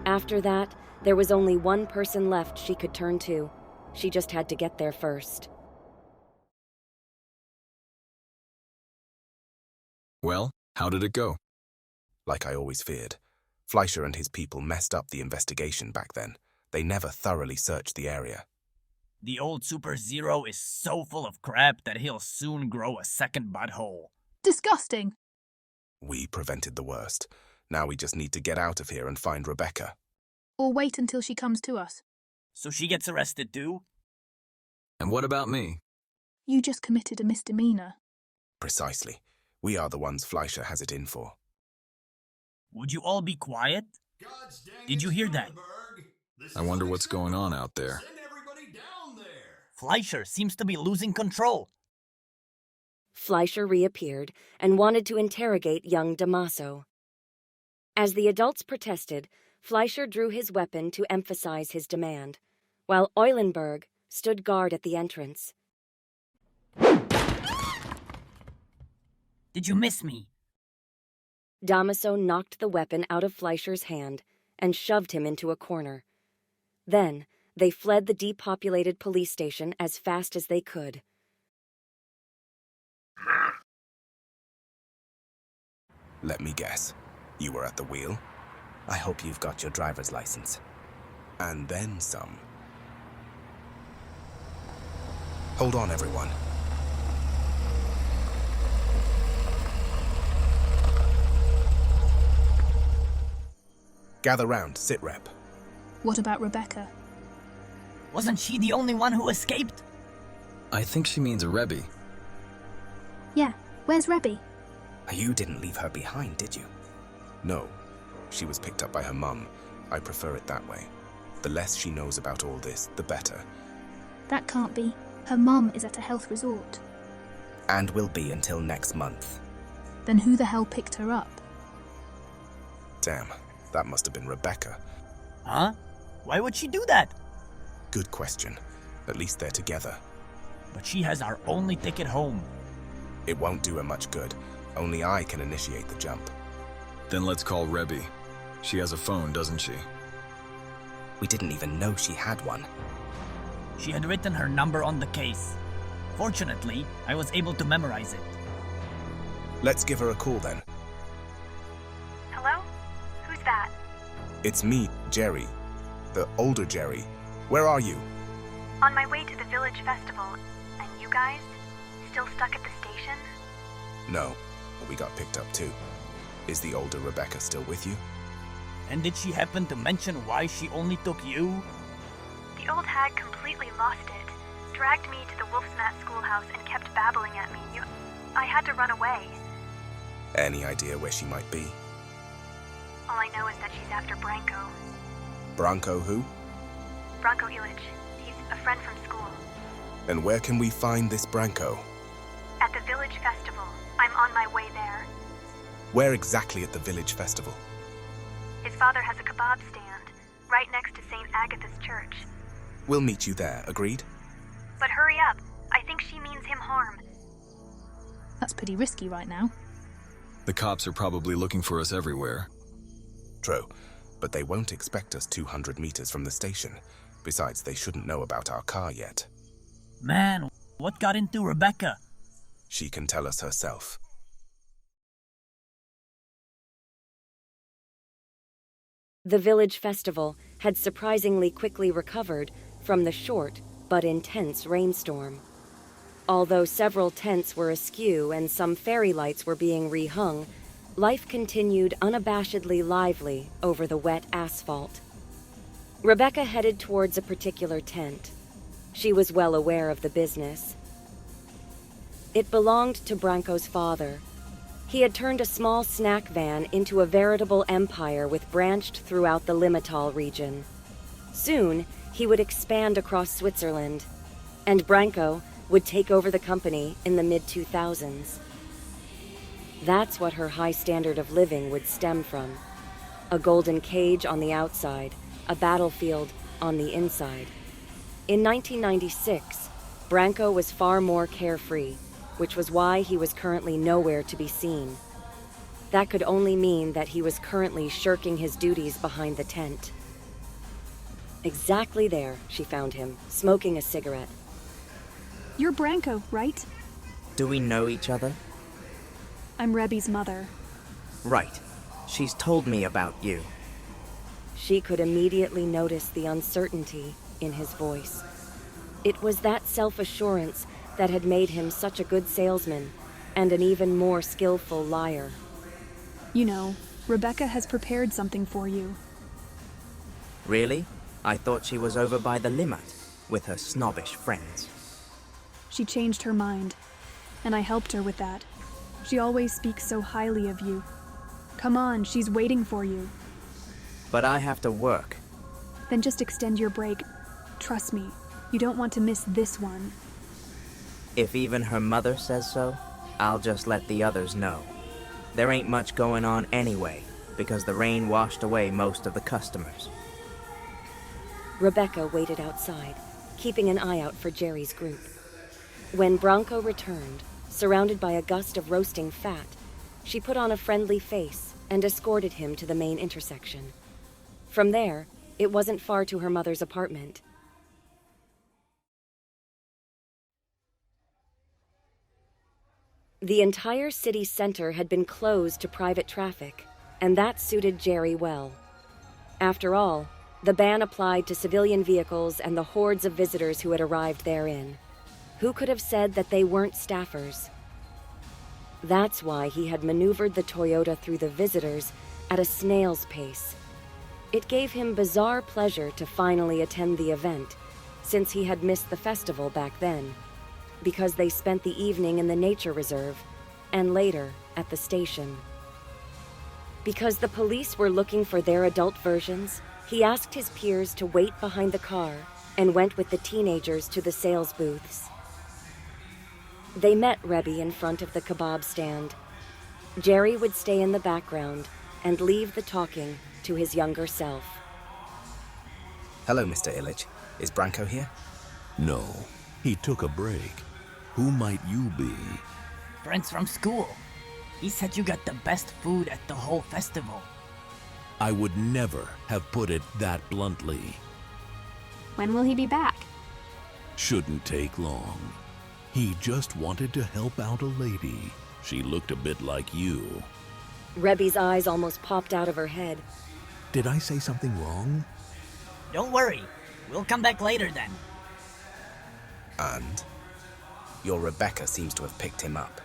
After that, there was only one person left she could turn to. She just had to get there first. Well, how did it go? Like I always feared. Fleischer and his people messed up the investigation back then. They never thoroughly searched the area. The old Super Zero is so full of crap that he'll soon grow a second butthole. Disgusting. We prevented the worst. Now we just need to get out of here and find Rebecca. Or wait until she comes to us. So she gets arrested too? And what about me? You just committed a misdemeanor. Precisely. We are the ones Fleischer has it in for. Would you all be quiet? Did you hear that? I wonder what's going on out there. Fleischer seems to be losing control. Fleischer reappeared and wanted to interrogate young Damaso. As the adults protested, Fleischer drew his weapon to emphasize his demand, while Eulenberg stood guard at the entrance. Did you miss me? Damaso knocked the weapon out of Fleischer's hand and shoved him into a corner. Then, they fled the depopulated police station as fast as they could. Let me guess. You were at the wheel? I hope you've got your driver's license. And then some. Hold on, everyone. Gather round, sit rep. What about Rebecca? Wasn't she the only one who escaped? I think she means a Rebby. Yeah, where's Rebby? You didn't leave her behind, did you? No. She was picked up by her mum. I prefer it that way. The less she knows about all this, the better. That can't be. Her mum is at a health resort. And will be until next month. Then who the hell picked her up? Damn, that must have been Rebecca. Huh? Why would she do that? Good question. At least they're together. But she has our only ticket home. It won't do her much good. Only I can initiate the jump. Then let's call Rebby. She has a phone, doesn't she? We didn't even know she had one. She had written her number on the case. Fortunately, I was able to memorize it. Let's give her a call then. Hello? Who's that? It's me, Jerry. The older Jerry. Where are you? On my way to the village festival. And you guys? Still stuck at the station? No, we got picked up too. Is the older Rebecca still with you? And did she happen to mention why she only took you? The old hag completely lost it. dragged me to the Wolf's Mat schoolhouse and kept babbling at me. I had to run away. Any idea where she might be? All I know is that she's after Branko. Branko who? Branko Illich. He's a friend from school. And where can we find this Branko? At the village festival. I'm on my way there. Where exactly at the village festival? His father has a kebab stand, right next to St. Agatha's church. We'll meet you there, agreed? But hurry up. I think she means him harm. That's pretty risky right now. The cops are probably looking for us everywhere. True, but they won't expect us 200 meters from the station. Besides, they shouldn't know about our car yet. Man, what got into Rebecca? She can tell us herself. The village festival had surprisingly quickly recovered from the short but intense rainstorm. Although several tents were askew and some fairy lights were being rehung, life continued unabashedly lively over the wet asphalt. Rebecca headed towards a particular tent. She was well aware of the business. It belonged to Branko's father. He had turned a small snack van into a veritable empire with branched throughout the Limmattal region. Soon, he would expand across Switzerland, and Branko would take over the company in the mid-2000s. That's what her high standard of living would stem from. A golden cage on the outside, a battlefield on the inside. In 1996, Branko was far more carefree, which was why he was currently nowhere to be seen. That could only mean that he was currently shirking his duties behind the tent. Exactly there, she found him, smoking a cigarette. You're Branko, right? Do we know each other? I'm Rebby's mother. Right. She's told me about you. She could immediately notice the uncertainty in his voice. It was that self-assurance that had made him such a good salesman and an even more skillful liar. You know, Rebecca has prepared something for you. Really? I thought she was over by the Limmat with her snobbish friends. She changed her mind, and I helped her with that. She always speaks so highly of you. Come on, she's waiting for you. But I have to work. Then just extend your break. Trust me, you don't want to miss this one. If even her mother says so, I'll just let the others know. There ain't much going on anyway, because the rain washed away most of the customers. Rebecca waited outside, keeping an eye out for Jerry's group. When Branko returned, surrounded by a gust of roasting fat, she put on a friendly face and escorted him to the main intersection. From there, it wasn't far to her mother's apartment. The entire city center had been closed to private traffic, and that suited Jerry well. After all, the ban applied to civilian vehicles and the hordes of visitors who had arrived therein. Who could have said that they weren't staffers? That's why he had maneuvered the Toyota through the visitors at a snail's pace. It gave him bizarre pleasure to finally attend the event, since he had missed the festival back then, because they spent the evening in the nature reserve, and later at the station. Because the police were looking for their adult versions, he asked his peers to wait behind the car and went with the teenagers to the sales booths. They met Rebby in front of the kebab stand. Jerry would stay in the background and leave the talking to his younger self. Hello, Mr. Illich. Is Branko here? No, he took a break. Who might you be? Friends from school. He said you got the best food at the whole festival. I would never have put it that bluntly. When will he be back? Shouldn't take long. He just wanted to help out a lady. She looked a bit like you. Rebby's eyes almost popped out of her head. Did I say something wrong? Don't worry. We'll come back later then. And? Your Rebecca seems to have picked him up.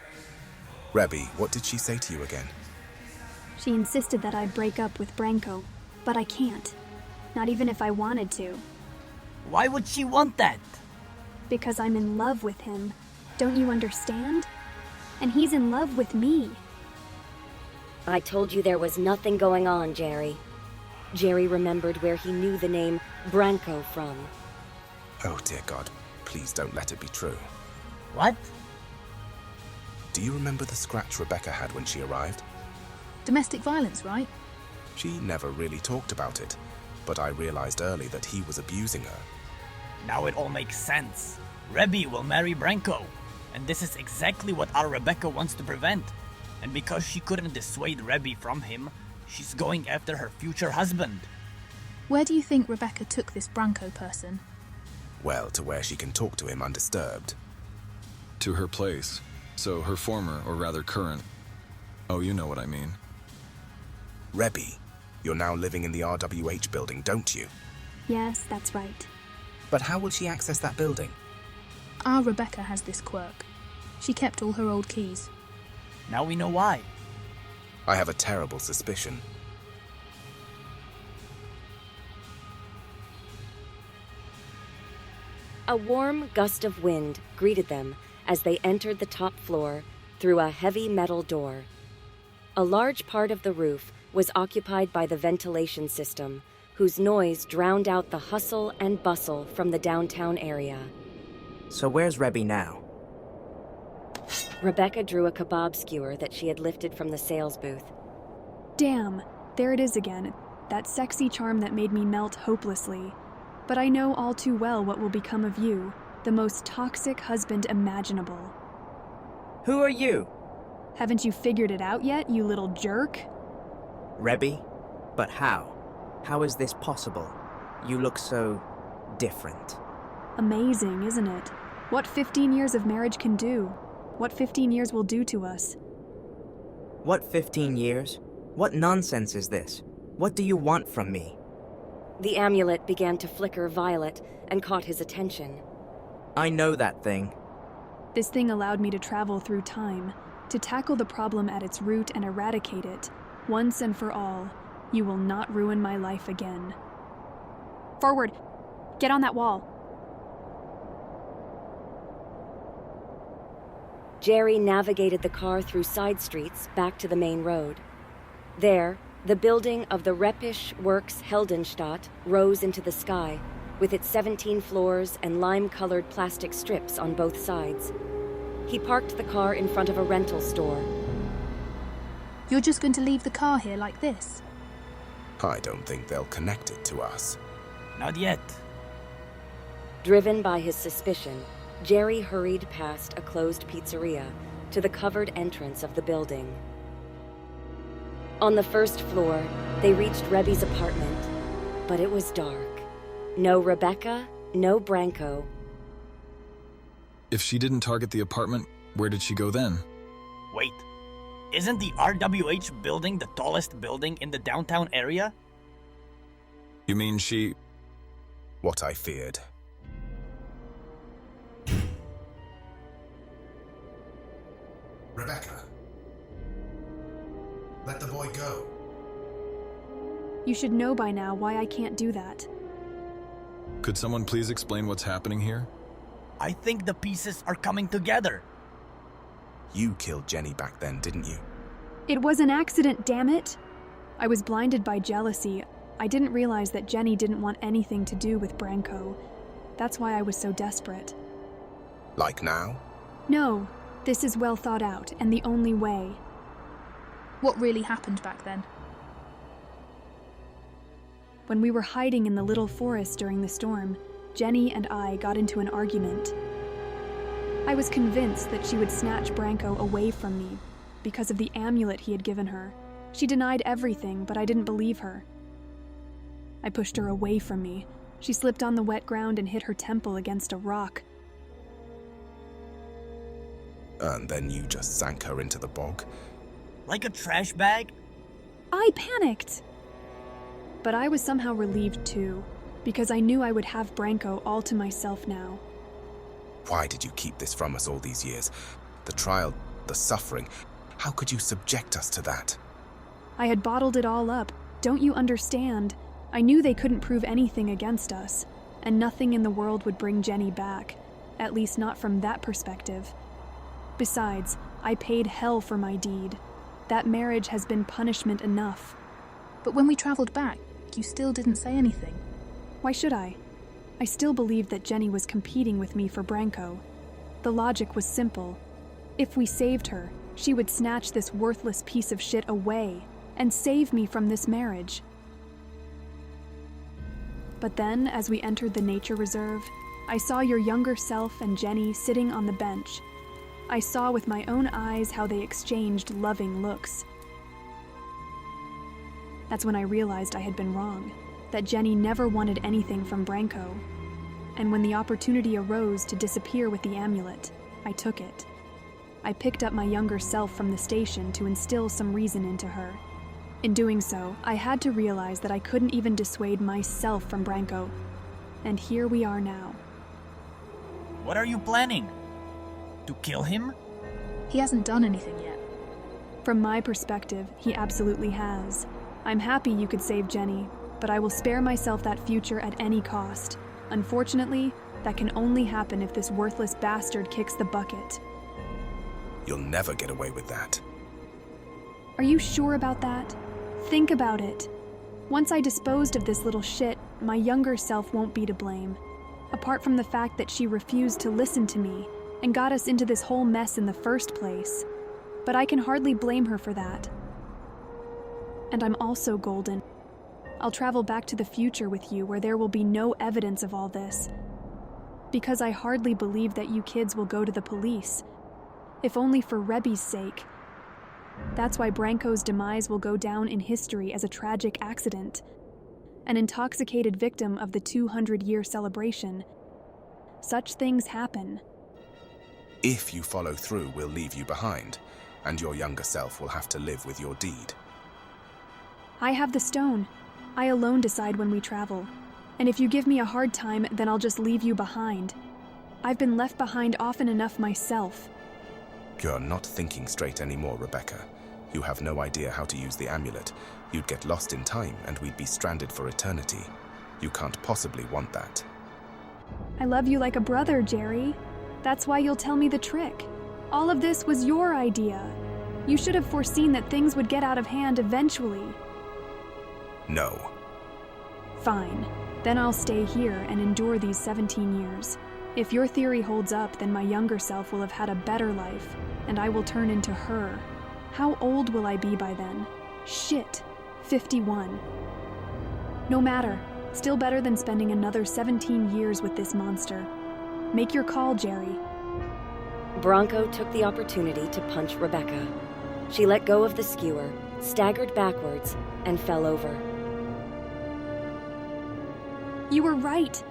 Rebby, what did she say to you again? She insisted that I break up with Branko, but I can't. Not even if I wanted to. Why would she want that? Because I'm in love with him. Don't you understand? And he's in love with me. I told you there was nothing going on, Jerry. Jerry remembered where he knew the name Branko from. Oh dear God, please don't let it be true. What? Do you remember the scratch Rebecca had when she arrived? Domestic violence, right? She never really talked about it, but I realized early that he was abusing her. Now it all makes sense. Rebby will marry Branko, and this is exactly what our Rebecca wants to prevent. And because she couldn't dissuade Rebby from him, she's going after her future husband. Where do you think Rebecca took this Branko person? Well, to where she can talk to him undisturbed. To her place. So her former, or rather current. Oh, you know what I mean. Rebby, you're now living in the RWH building, don't you? Yes, that's right. But how will she access that building? Our Rebecca has this quirk. She kept all her old keys. Now we know why. I have a terrible suspicion. A warm gust of wind greeted them as they entered the top floor through a heavy metal door. A large part of the roof was occupied by the ventilation system, whose noise drowned out the hustle and bustle from the downtown area. So where's Rebby now? Rebecca drew a kebab skewer that she had lifted from the sales booth. Damn, there it is again, that sexy charm that made me melt hopelessly. But I know all too well what will become of you, the most toxic husband imaginable. Who are you? Haven't you figured it out yet, you little jerk? Rebby? But how? How is this possible? You look so different. Amazing, isn't it? What 15 years of marriage can do. What 15 years will do to us. What 15 years? What nonsense is this? What do you want from me? The amulet began to flicker violet and caught his attention. I know that thing. This thing allowed me to travel through time, to tackle the problem at its root and eradicate it, once and for all. You will not ruin my life again. Forward! Get on that wall! Jerry navigated the car through side streets back to the main road. There, the building of the Reppisch Works Heldenstadt rose into the sky, with its 17 floors and lime-colored plastic strips on both sides. He parked the car in front of a rental store. You're just going to leave the car here like this? I don't think they'll connect it to us. Not yet. Driven by his suspicion, Jerry hurried past a closed pizzeria to the covered entrance of the building. On the first floor, they reached Rebby's apartment, but it was dark. No Rebecca, no Branko. If she didn't target the apartment, where did she go then? Wait, isn't the RWH building the tallest building in the downtown area? You mean she... What I feared. Rebecca. Let the boy go. You should know by now why I can't do that. Could someone please explain what's happening here? I think the pieces are coming together. You killed Jenny back then, didn't you? It was an accident, damn it! I was blinded by jealousy. I didn't realize that Jenny didn't want anything to do with Branko. That's why I was so desperate. Like now? No, this is well thought out, and the only way. What really happened back then? When we were hiding in the little forest during the storm, Jenny and I got into an argument. I was convinced that she would snatch Branko away from me because of the amulet he had given her. She denied everything, but I didn't believe her. I pushed her away from me. She slipped on the wet ground and hit her temple against a rock. And then you just sank her into the bog? Like a trash bag? I panicked! But I was somehow relieved too, because I knew I would have Branko all to myself now. Why did you keep this from us all these years? The trial, the suffering. How could you subject us to that? I had bottled it all up. Don't you understand? I knew they couldn't prove anything against us, and nothing in the world would bring Jenny back. at least not from that perspective. Besides, I paid hell for my deed. That marriage has been punishment enough. But when we traveled back, you still didn't say anything. Why should I? I still believed that Jenny was competing with me for Branko. The logic was simple. If we saved her, she would snatch this worthless piece of shit away and save me from this marriage. But then, as we entered the nature reserve, I saw your younger self and Jenny sitting on the bench. I saw with my own eyes how they exchanged loving looks. That's when I realized I had been wrong, that Jenny never wanted anything from Branko. And when the opportunity arose to disappear with the amulet, I took it. I picked up my younger self from the station to instill some reason into her. In doing so, I had to realize that I couldn't even dissuade myself from Branko. And here we are now. What are you planning? To kill him? He hasn't done anything yet. From my perspective, he absolutely has. I'm happy you could save Jenny, but I will spare myself that future at any cost. Unfortunately, that can only happen if this worthless bastard kicks the bucket. You'll never get away with that. Are you sure about that? Think about it. Once I disposed of this little shit, my younger self won't be to blame. Apart from the fact that she refused to listen to me and got us into this whole mess in the first place. But I can hardly blame her for that. And I'm also golden. I'll travel back to the future with you where there will be no evidence of all this. Because I hardly believe that you kids will go to the police. If only for Rebby's sake. That's why Branko's demise will go down in history as a tragic accident. An intoxicated victim of the 200-year celebration. Such things happen. If you follow through, we'll leave you behind, and your younger self will have to live with your deed. I have the stone. I alone decide when we travel. And if you give me a hard time, then I'll just leave you behind. I've been left behind often enough myself. You're not thinking straight anymore, Rebecca. You have no idea how to use the amulet. You'd get lost in time, and we'd be stranded for eternity. You can't possibly want that. I love you like a brother, Jerry. That's why you'll tell me the trick. All of this was your idea. You should have foreseen that things would get out of hand eventually. No. Fine. Then I'll stay here and endure these 17 years. If your theory holds up, then my younger self will have had a better life, and I will turn into her. How old will I be by then? Shit. 51. No matter. Still better than spending another 17 years with this monster. Make your call, Jerry. Branko took the opportunity to punch Rebecca. She let go of the skewer, staggered backwards, and fell over. You were right.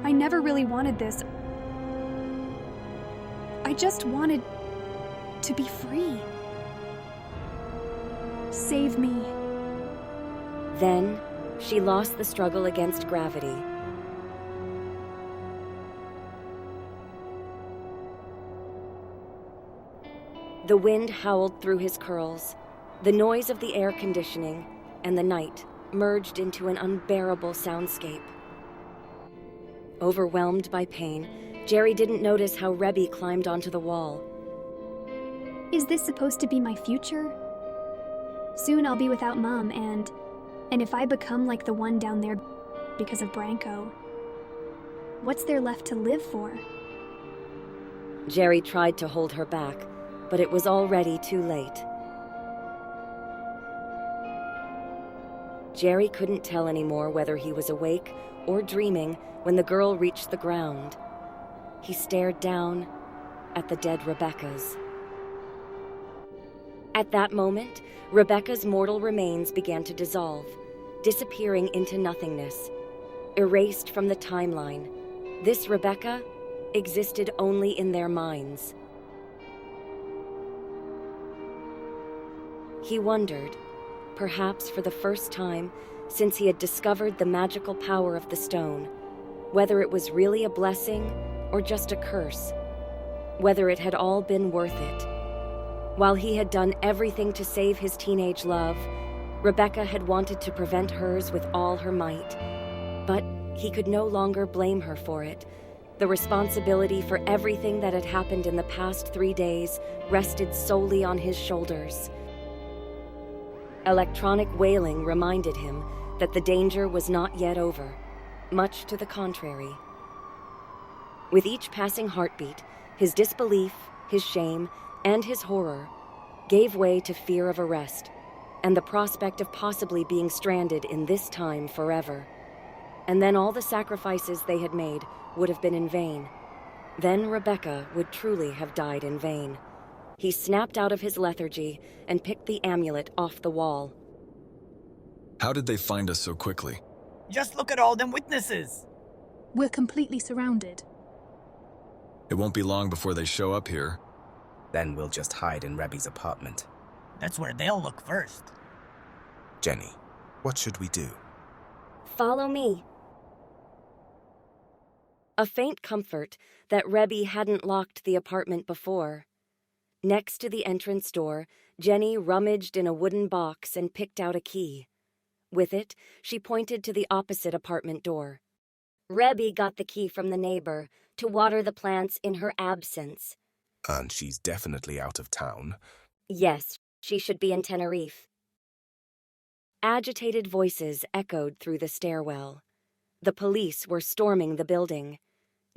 I never really wanted this. I just wanted to be free. Save me. Then, she lost the struggle against gravity. The wind howled through his curls. The noise of the air conditioning and the night merged into an unbearable soundscape. Overwhelmed by pain, Jerry didn't notice how Rebby climbed onto the wall. Is this supposed to be my future? Soon I'll be without Mom, and if I become like the one down there because of Branko, what's there left to live for? Jerry tried to hold her back, but it was already too late. Jerry couldn't tell anymore whether he was awake or dreaming when the girl reached the ground. He stared down at the dead Rebecca's. At that moment, Rebecca's mortal remains began to dissolve, disappearing into nothingness. Erased from the timeline, this Rebecca existed only in their minds. He wondered, perhaps for the first time since he had discovered the magical power of the stone, whether it was really a blessing or just a curse, whether it had all been worth it. While he had done everything to save his teenage love, Rebecca had wanted to prevent hers with all her might. But he could no longer blame her for it, The responsibility for everything that had happened in the past 3 days rested solely on his shoulders. Electronic wailing reminded him that the danger was not yet over, much to the contrary. With each passing heartbeat, his disbelief, his shame, and his horror gave way to fear of arrest and the prospect of possibly being stranded in this time forever. And then all the sacrifices they had made would have been in vain. Then Rebecca would truly have died in vain. He snapped out of his lethargy and picked the amulet off the wall. How did they find us so quickly? Just look at all them witnesses. We're completely surrounded. It won't be long before they show up here. Then we'll just hide in Rebby's apartment. That's where they'll look first. Jenny, what should we do? Follow me. A faint comfort that Rebby hadn't locked the apartment before. Next to the entrance door, Jenny rummaged in a wooden box and picked out a key. With it, she pointed to the opposite apartment door. Rebby got the key from the neighbor to water the plants in her absence. And she's definitely out of town. Yes, she should be in Tenerife. Agitated voices echoed through the stairwell. The police were storming the building.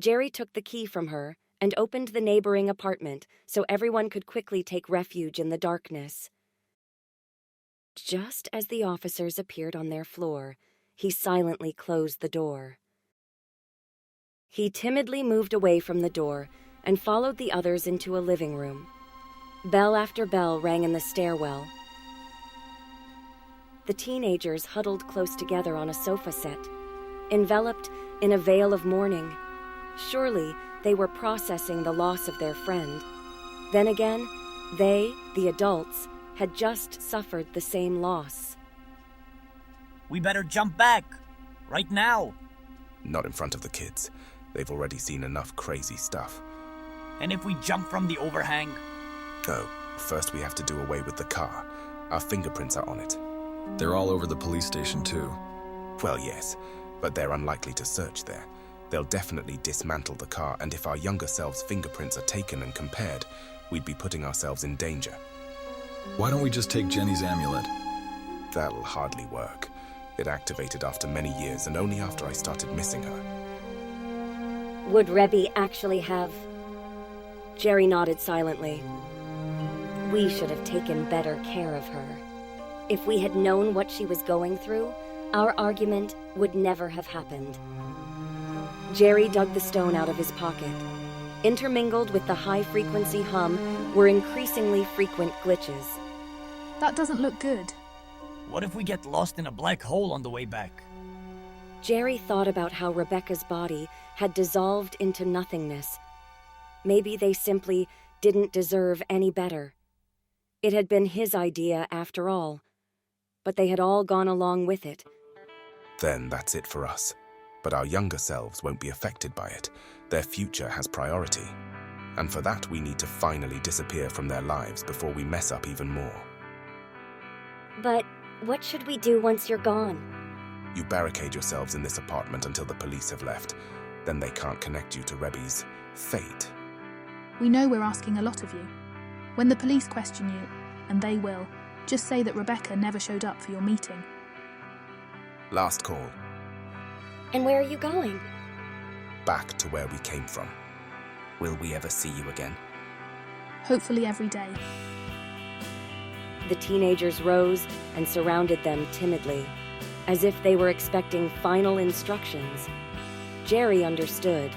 Jerry took the key from her and opened the neighboring apartment so everyone could quickly take refuge in the darkness. Just as the officers appeared on their floor, he silently closed the door. He timidly moved away from the door and followed the others into a living room. Bell after bell rang in the stairwell. The teenagers huddled close together on a sofa set, enveloped in a veil of mourning. Surely they were processing the loss of their friend. Then again, they, the adults, had just suffered the same loss. We better jump back. Right now. Not in front of the kids. They've already seen enough crazy stuff. And if we jump from the overhang? Oh, first we have to do away with the car. Our fingerprints are on it. They're all over the police station, too. Well, yes, but they're unlikely to search there. They'll definitely dismantle the car, and if our younger selves' fingerprints are taken and compared, we'd be putting ourselves in danger. Why don't we just take Jenny's amulet? That'll hardly work. It activated after many years, and only after I started missing her. Would Rebby actually have? Jerry nodded silently. We should have taken better care of her. If we had known what she was going through, our argument would never have happened. Jerry dug the stone out of his pocket. Intermingled with the high-frequency hum were increasingly frequent glitches. That doesn't look good. What if we get lost in a black hole on the way back? Jerry thought about how Rebecca's body had dissolved into nothingness. Maybe they simply didn't deserve any better. It had been his idea after all, but they had all gone along with it. Then that's it for us. But our younger selves won't be affected by it. Their future has priority. And for that, we need to finally disappear from their lives before we mess up even more. But what should we do once you're gone? You barricade yourselves in this apartment until the police have left. Then they can't connect you to Rebby's fate. We know we're asking a lot of you. When the police question you, and they will, just say that Rebecca never showed up for your meeting. Last call. And where are you going? Back to where we came from. Will we ever see you again? Hopefully every day. The teenagers rose and surrounded them timidly, as if they were expecting final instructions. Jerry understood.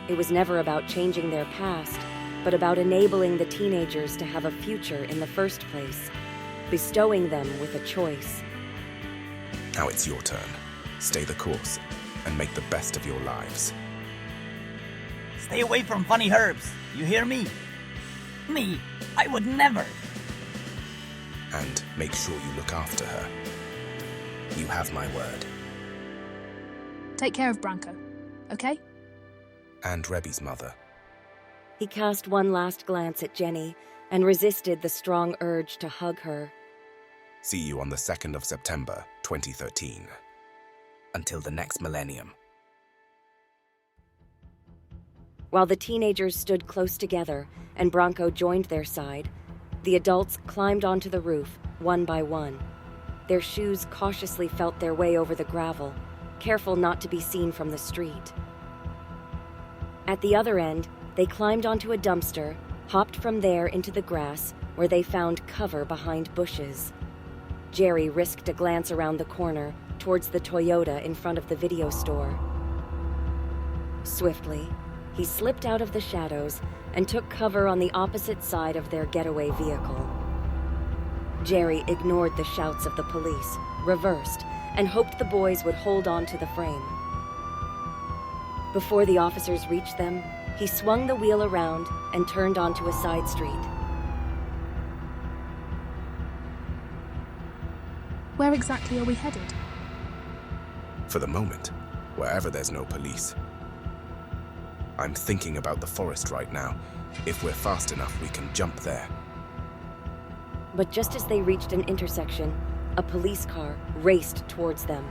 It was never about changing their past, but about enabling the teenagers to have a future in the first place, bestowing them with a choice. Now it's your turn. Stay the course and make the best of your lives. Stay away from Funny Herbs. You hear me? Me, I would never. And make sure you look after her. You have my word. Take care of Branko, okay? And Rebby's mother. He cast one last glance at Jenny and resisted the strong urge to hug her. See you on the 2nd of September, 2013. Until the next millennium. While the teenagers stood close together and Bronco joined their side, the adults climbed onto the roof, one by one. Their shoes cautiously felt their way over the gravel, careful not to be seen from the street. At the other end, they climbed onto a dumpster, hopped from there into the grass, where they found cover behind bushes. Jerry risked a glance around the corner towards the Toyota in front of the video store. Swiftly, he slipped out of the shadows and took cover on the opposite side of their getaway vehicle. Jerry ignored the shouts of the police, reversed, and hoped the boys would hold on to the frame. Before the officers reached them, he swung the wheel around and turned onto a side street. Where exactly are we headed? For the moment, wherever there's no police. I'm thinking about the forest right now. If we're fast enough, we can jump there. But just as they reached an intersection, a police car raced towards them.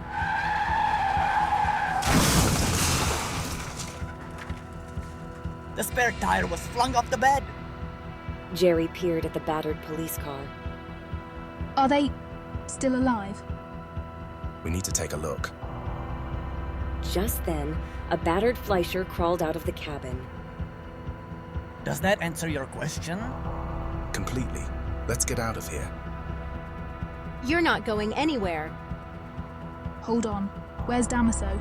The spare tire was flung off the bed. Jerry peered at the battered police car. Are they still alive? We need to take a look. Just then, a battered Fleischer crawled out of the cabin. Does that answer your question? Completely. Let's get out of here. You're not going anywhere. Hold on. Where's Damaso?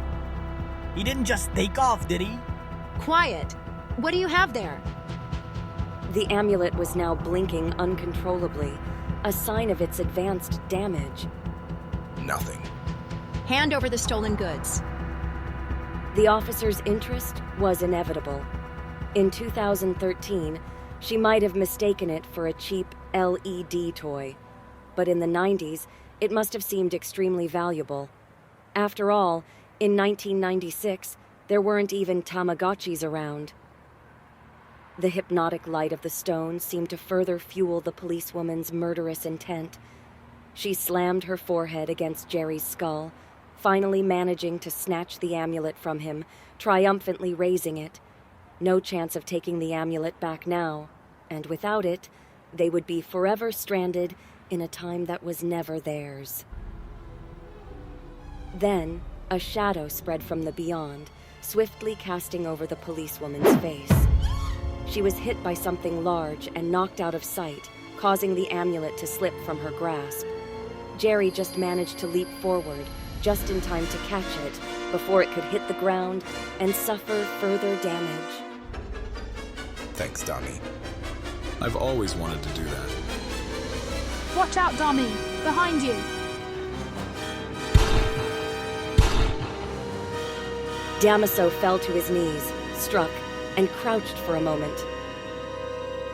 He didn't just take off, did he? Quiet. What do you have there? The amulet was now blinking uncontrollably, a sign of its advanced damage. Nothing. Hand over the stolen goods. The officer's interest was inevitable. In 2013, she might have mistaken it for a cheap LED toy, but in the 90s, it must have seemed extremely valuable. After all, in 1996, there weren't even Tamagotchis around. The hypnotic light of the stone seemed to further fuel the policewoman's murderous intent. She slammed her forehead against Jerry's skull, finally managing to snatch the amulet from him, triumphantly raising it. No chance of taking the amulet back now, and without it, they would be forever stranded in a time that was never theirs. Then, a shadow spread from the beyond, swiftly casting over the policewoman's face. She was hit by something large and knocked out of sight, causing the amulet to slip from her grasp. Jerry just managed to leap forward, just in time to catch it, before it could hit the ground and suffer further damage. Thanks, Dami. I've always wanted to do that. Watch out, Dami! Behind you! Damaso fell to his knees, struck, and crouched for a moment.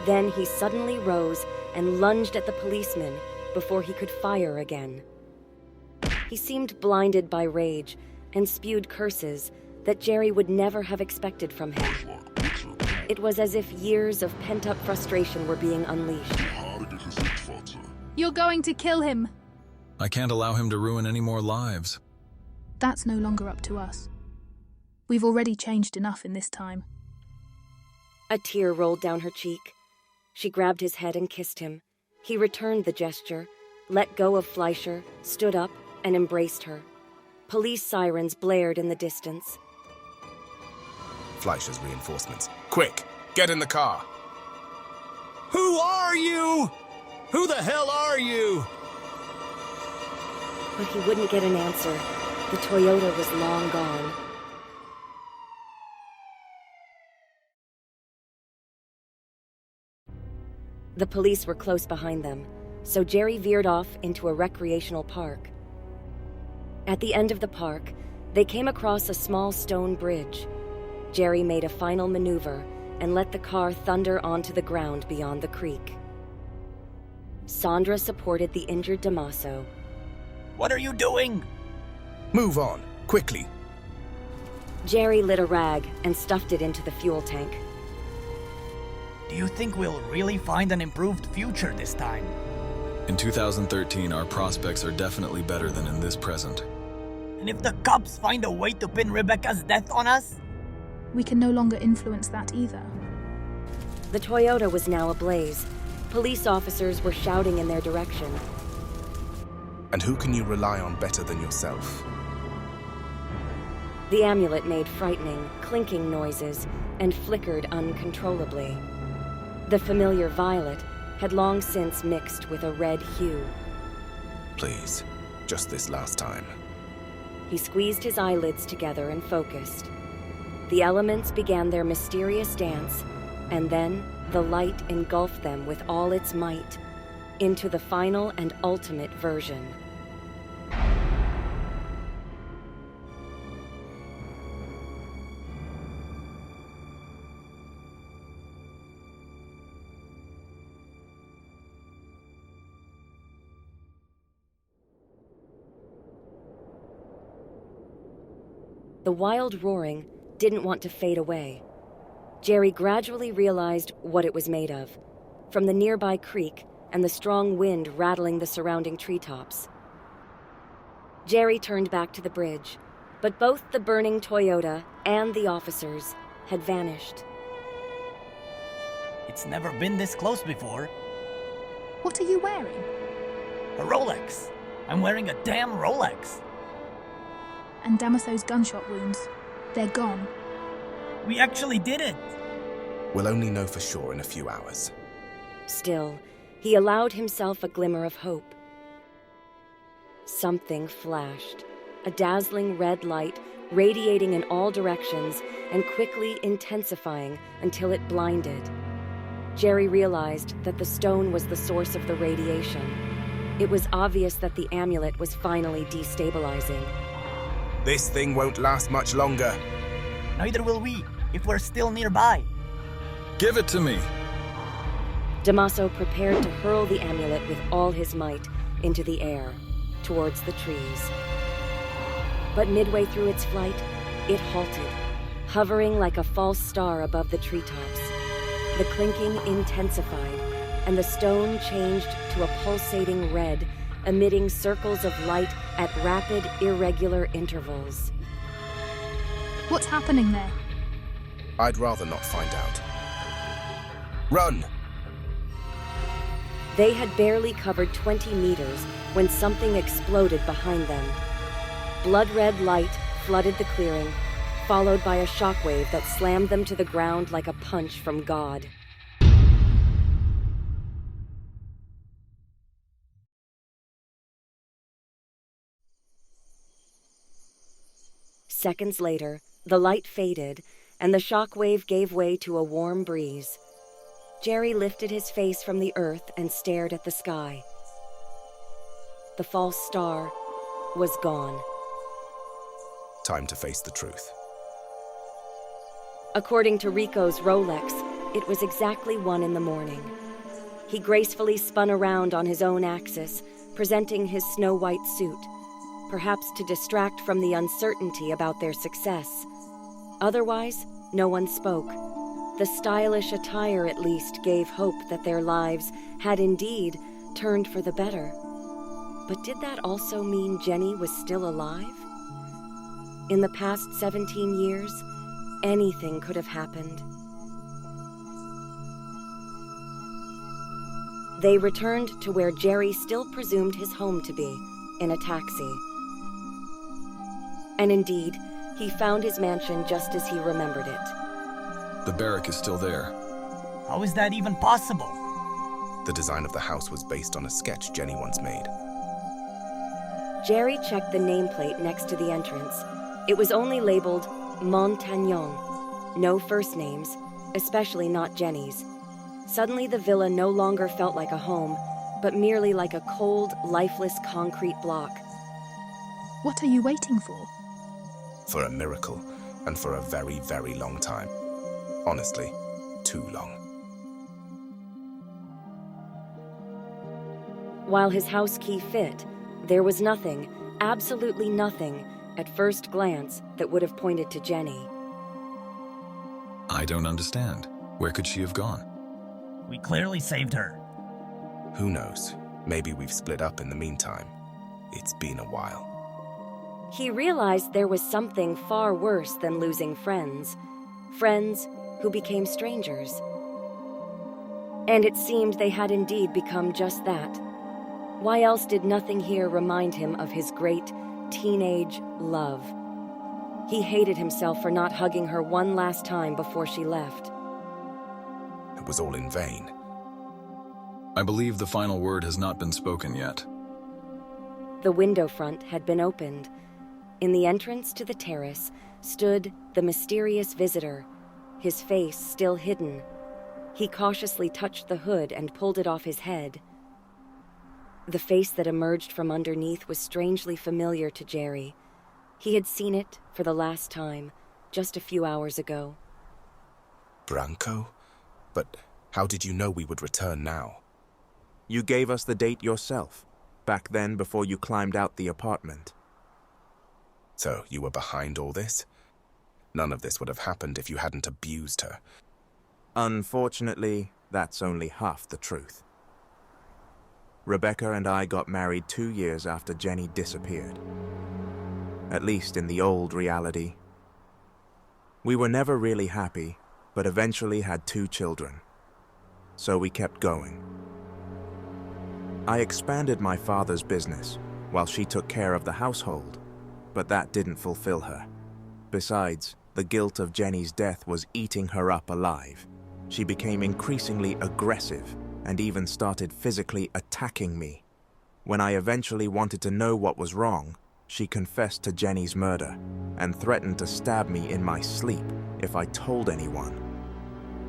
Then he suddenly rose and lunged at the policeman before he could fire again. He seemed blinded by rage and spewed curses that Jerry would never have expected from him. It was as if years of pent-up frustration were being unleashed. You're going to kill him! I can't allow him to ruin any more lives. That's no longer up to us. We've already changed enough in this time. A tear rolled down her cheek. She grabbed his head and kissed him. He returned the gesture, let go of Fleischer, stood up, and embraced her. Police sirens blared in the distance. Fleischer's reinforcements. Quick, get in the car. Who are you? Who the hell are you? But he wouldn't get an answer. The Toyota was long gone. The police were close behind them, so Jerry veered off into a recreational park. At the end of the park, they came across a small stone bridge. Jerry made a final maneuver and let the car thunder onto the ground beyond the creek. Sandra supported the injured Damaso. What are you doing? Move on, quickly. Jerry lit a rag and stuffed it into the fuel tank. Do you think we'll really find an improved future this time? In 2013, our prospects are definitely better than in this present. And if the cops find a way to pin Rebecca's death on us? We can no longer influence that either. The Toyota was now ablaze. Police officers were shouting in their direction. And who can you rely on better than yourself? The amulet made frightening, clinking noises and flickered uncontrollably. The familiar violet had long since mixed with a red hue. Please, just this last time. He squeezed his eyelids together and focused. The elements began their mysterious dance, and then the light engulfed them with all its might into the final and ultimate version. The wild roaring didn't want to fade away. Jerry gradually realized what it was made of, from the nearby creek and the strong wind rattling the surrounding treetops. Jerry turned back to the bridge, but both the burning Toyota and the officers had vanished. It's never been this close before. What are you wearing? A Rolex. I'm wearing a damn Rolex. And Damaso's gunshot wounds. They're gone. We actually did it! We'll only know for sure in a few hours. Still, he allowed himself a glimmer of hope. Something flashed, a dazzling red light radiating in all directions and quickly intensifying until it blinded. Jerry realized that the stone was the source of the radiation. It was obvious that the amulet was finally destabilizing. This thing won't last much longer. Neither will we, if we're still nearby. Give it to me! Damaso prepared to hurl the amulet with all his might into the air, towards the trees. But midway through its flight, it halted, hovering like a false star above the treetops. The clinking intensified, and the stone changed to a pulsating red, emitting circles of light at rapid, irregular intervals. What's happening there? I'd rather not find out. Run! They had barely covered 20 meters when something exploded behind them. Blood-red light flooded the clearing, followed by a shockwave that slammed them to the ground like a punch from God. Seconds later, the light faded, and the shockwave gave way to a warm breeze. Jerry lifted his face from the earth and stared at the sky. The false star was gone. Time to face the truth. According to Rico's Rolex, it was exactly 1 in the morning. He gracefully spun around on his own axis, presenting his snow-white suit, perhaps to distract from the uncertainty about their success. Otherwise, no one spoke. The stylish attire at least gave hope that their lives had indeed turned for the better. But did that also mean Jenny was still alive? In the past 17 years, anything could have happened. They returned to where Jerry still presumed his home to be, in a taxi. And indeed, he found his mansion just as he remembered it. The barrack is still there. How is that even possible? The design of the house was based on a sketch Jenny once made. Jerry checked the nameplate next to the entrance. It was only labeled Montagnon. No first names, especially not Jenny's. Suddenly the villa no longer felt like a home, but merely like a cold, lifeless concrete block. What are you waiting for? For a miracle, and for a very, very long time. Honestly, too long. While his house key fit, there was nothing, absolutely nothing, at first glance that would have pointed to Jenny. I don't understand. Where could she have gone? We clearly saved her. Who knows? Maybe we've split up in the meantime. It's been a while. He realized there was something far worse than losing friends. friends who became strangers. And it seemed they had indeed become just that. Why else did nothing here remind him of his great teenage love? He hated himself for not hugging her one last time before she left. It was all in vain. I believe the final word has not been spoken yet. The window front had been opened. In the entrance to the terrace stood the mysterious visitor, his face still hidden. He cautiously touched the hood and pulled it off his head. The face that emerged from underneath was strangely familiar to Jerry. He had seen it for the last time, just a few hours ago. Branko? But how did you know we would return now? You gave us the date yourself, back then before you climbed out the apartment. So you were behind all this? None of this would have happened if you hadn't abused her. Unfortunately, that's only half the truth. Rebecca and I got married 2 years after Jenny disappeared. At least in the old reality. We were never really happy, but eventually had 2 children. So we kept going. I expanded my father's business, while she took care of the household, but that didn't fulfill her. Besides, the guilt of Jenny's death was eating her up alive. She became increasingly aggressive and even started physically attacking me. When I eventually wanted to know what was wrong, she confessed to Jenny's murder and threatened to stab me in my sleep if I told anyone.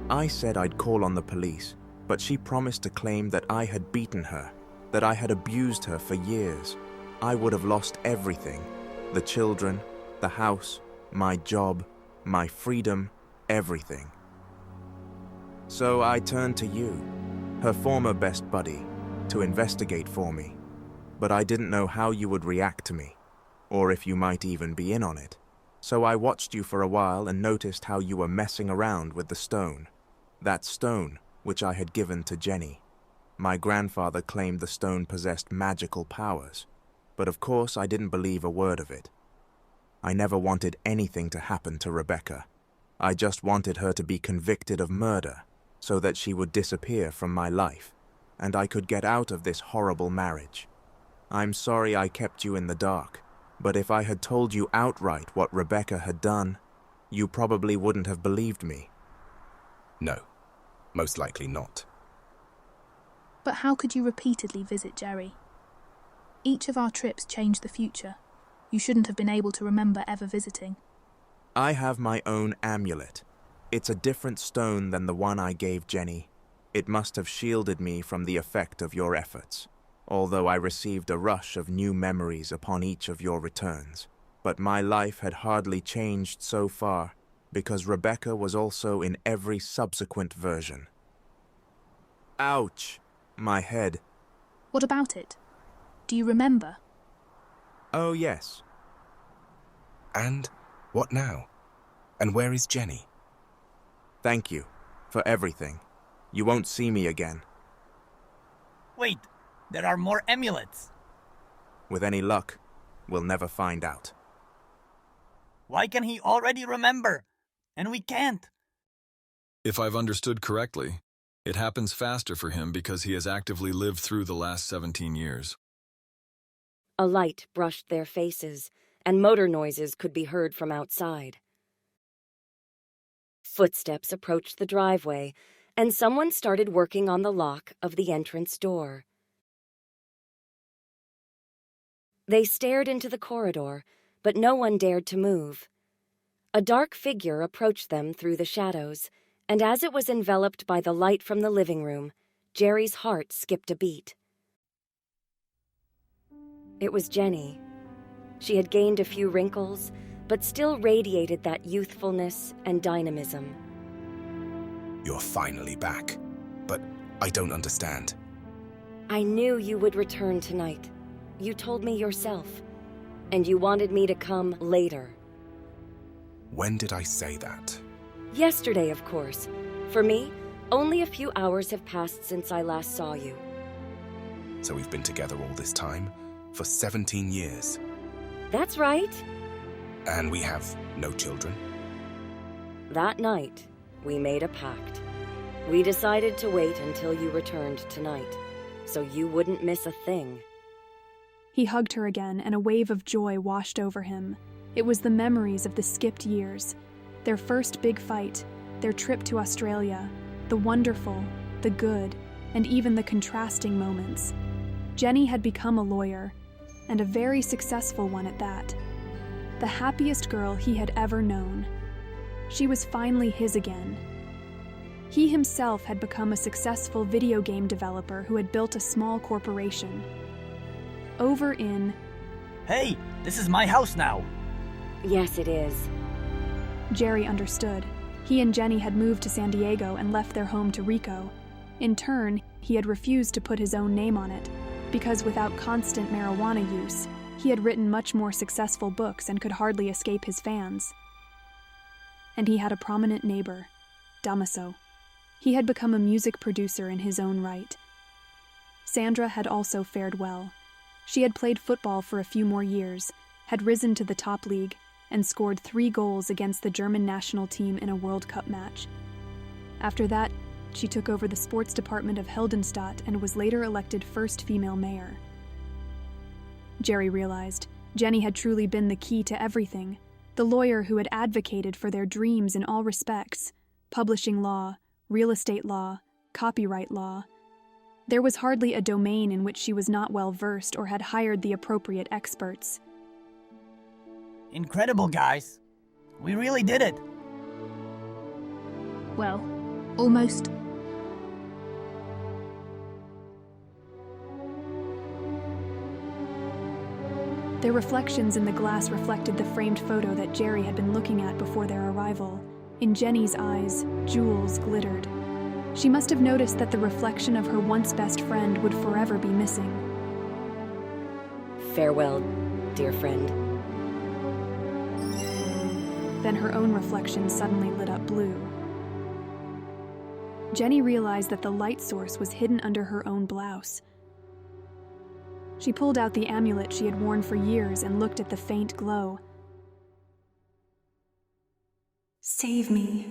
I said I'd call on the police, but she promised to claim that I had beaten her, that I had abused her for years. I would have lost everything: the children, the house, my job, my freedom, everything. So I turned to you, her former best buddy, to investigate for me. But I didn't know how you would react to me, or if you might even be in on it. So I watched you for a while and noticed how you were messing around with the stone. That stone, which I had given to Jenny. My grandfather claimed the stone possessed magical powers, but of course I didn't believe a word of it. I never wanted anything to happen to Rebecca. I just wanted her to be convicted of murder, so that she would disappear from my life, and I could get out of this horrible marriage. I'm sorry I kept you in the dark, but if I had told you outright what Rebecca had done, you probably wouldn't have believed me. No, most likely not. But how could you repeatedly visit Jerry? Each of our trips changed the future. You shouldn't have been able to remember ever visiting. I have my own amulet. It's a different stone than the one I gave Jenny. It must have shielded me from the effect of your efforts, although I received a rush of new memories upon each of your returns. But my life had hardly changed so far, because Rebecca was also in every subsequent version. Ouch! My head. What about it? Do you remember? Oh, yes. And what now? And where is Jenny? Thank you for everything. You won't see me again. Wait, there are more amulets. With any luck, we'll never find out. Why can he already remember? And we can't. If I've understood correctly, it happens faster for him because he has actively lived through the last 17 years. A light brushed their faces, and motor noises could be heard from outside. Footsteps approached the driveway, and someone started working on the lock of the entrance door. They stared into the corridor, but no one dared to move. A dark figure approached them through the shadows, and as it was enveloped by the light from the living room, Jerry's heart skipped a beat. It was Jenny. She had gained a few wrinkles, but still radiated that youthfulness and dynamism. You're finally back, but I don't understand. I knew you would return tonight. You told me yourself, and you wanted me to come later. When did I say that? Yesterday, of course. For me, only a few hours have passed since I last saw you. So we've been together all this time? For 17 years? That's right. And we have no children? That night, we made a pact. We decided to wait until you returned tonight, so you wouldn't miss a thing. He hugged her again, and a wave of joy washed over him. It was the memories of the skipped years, their first big fight, their trip to Australia, the wonderful, the good, and even the contrasting moments. Jenny had become a lawyer, and a very successful one at that. The happiest girl he had ever known. She was finally his again. He himself had become a successful video game developer who had built a small corporation. Over in... Hey, this is my house now. Yes, it is. Jerry understood. He and Jenny had moved to San Diego and left their home to Rico. In turn, he had refused to put his own name on it, because without constant marijuana use, he had written much more successful books and could hardly escape his fans. And he had a prominent neighbor, Damaso. He had become a music producer in his own right. Sandra had also fared well. She had played football for a few more years, had risen to the top league, and scored 3 goals against the German national team in a World Cup match. After that, she took over the sports department of Heldenstadt and was later elected first female mayor. Jerry realized Jenny had truly been the key to everything, the lawyer who had advocated for their dreams in all respects: publishing law, real estate law, copyright law. There was hardly a domain in which she was not well versed or had hired the appropriate experts. Incredible, guys. We really did it. Well, almost. Their reflections in the glass reflected the framed photo that Jerry had been looking at before their arrival. In Jenny's eyes, jewels glittered. She must have noticed that the reflection of her once best friend would forever be missing. Farewell, dear friend. Then her own reflection suddenly lit up blue. Jenny realized that the light source was hidden under her own blouse. She pulled out the amulet she had worn for years and looked at the faint glow. Save me.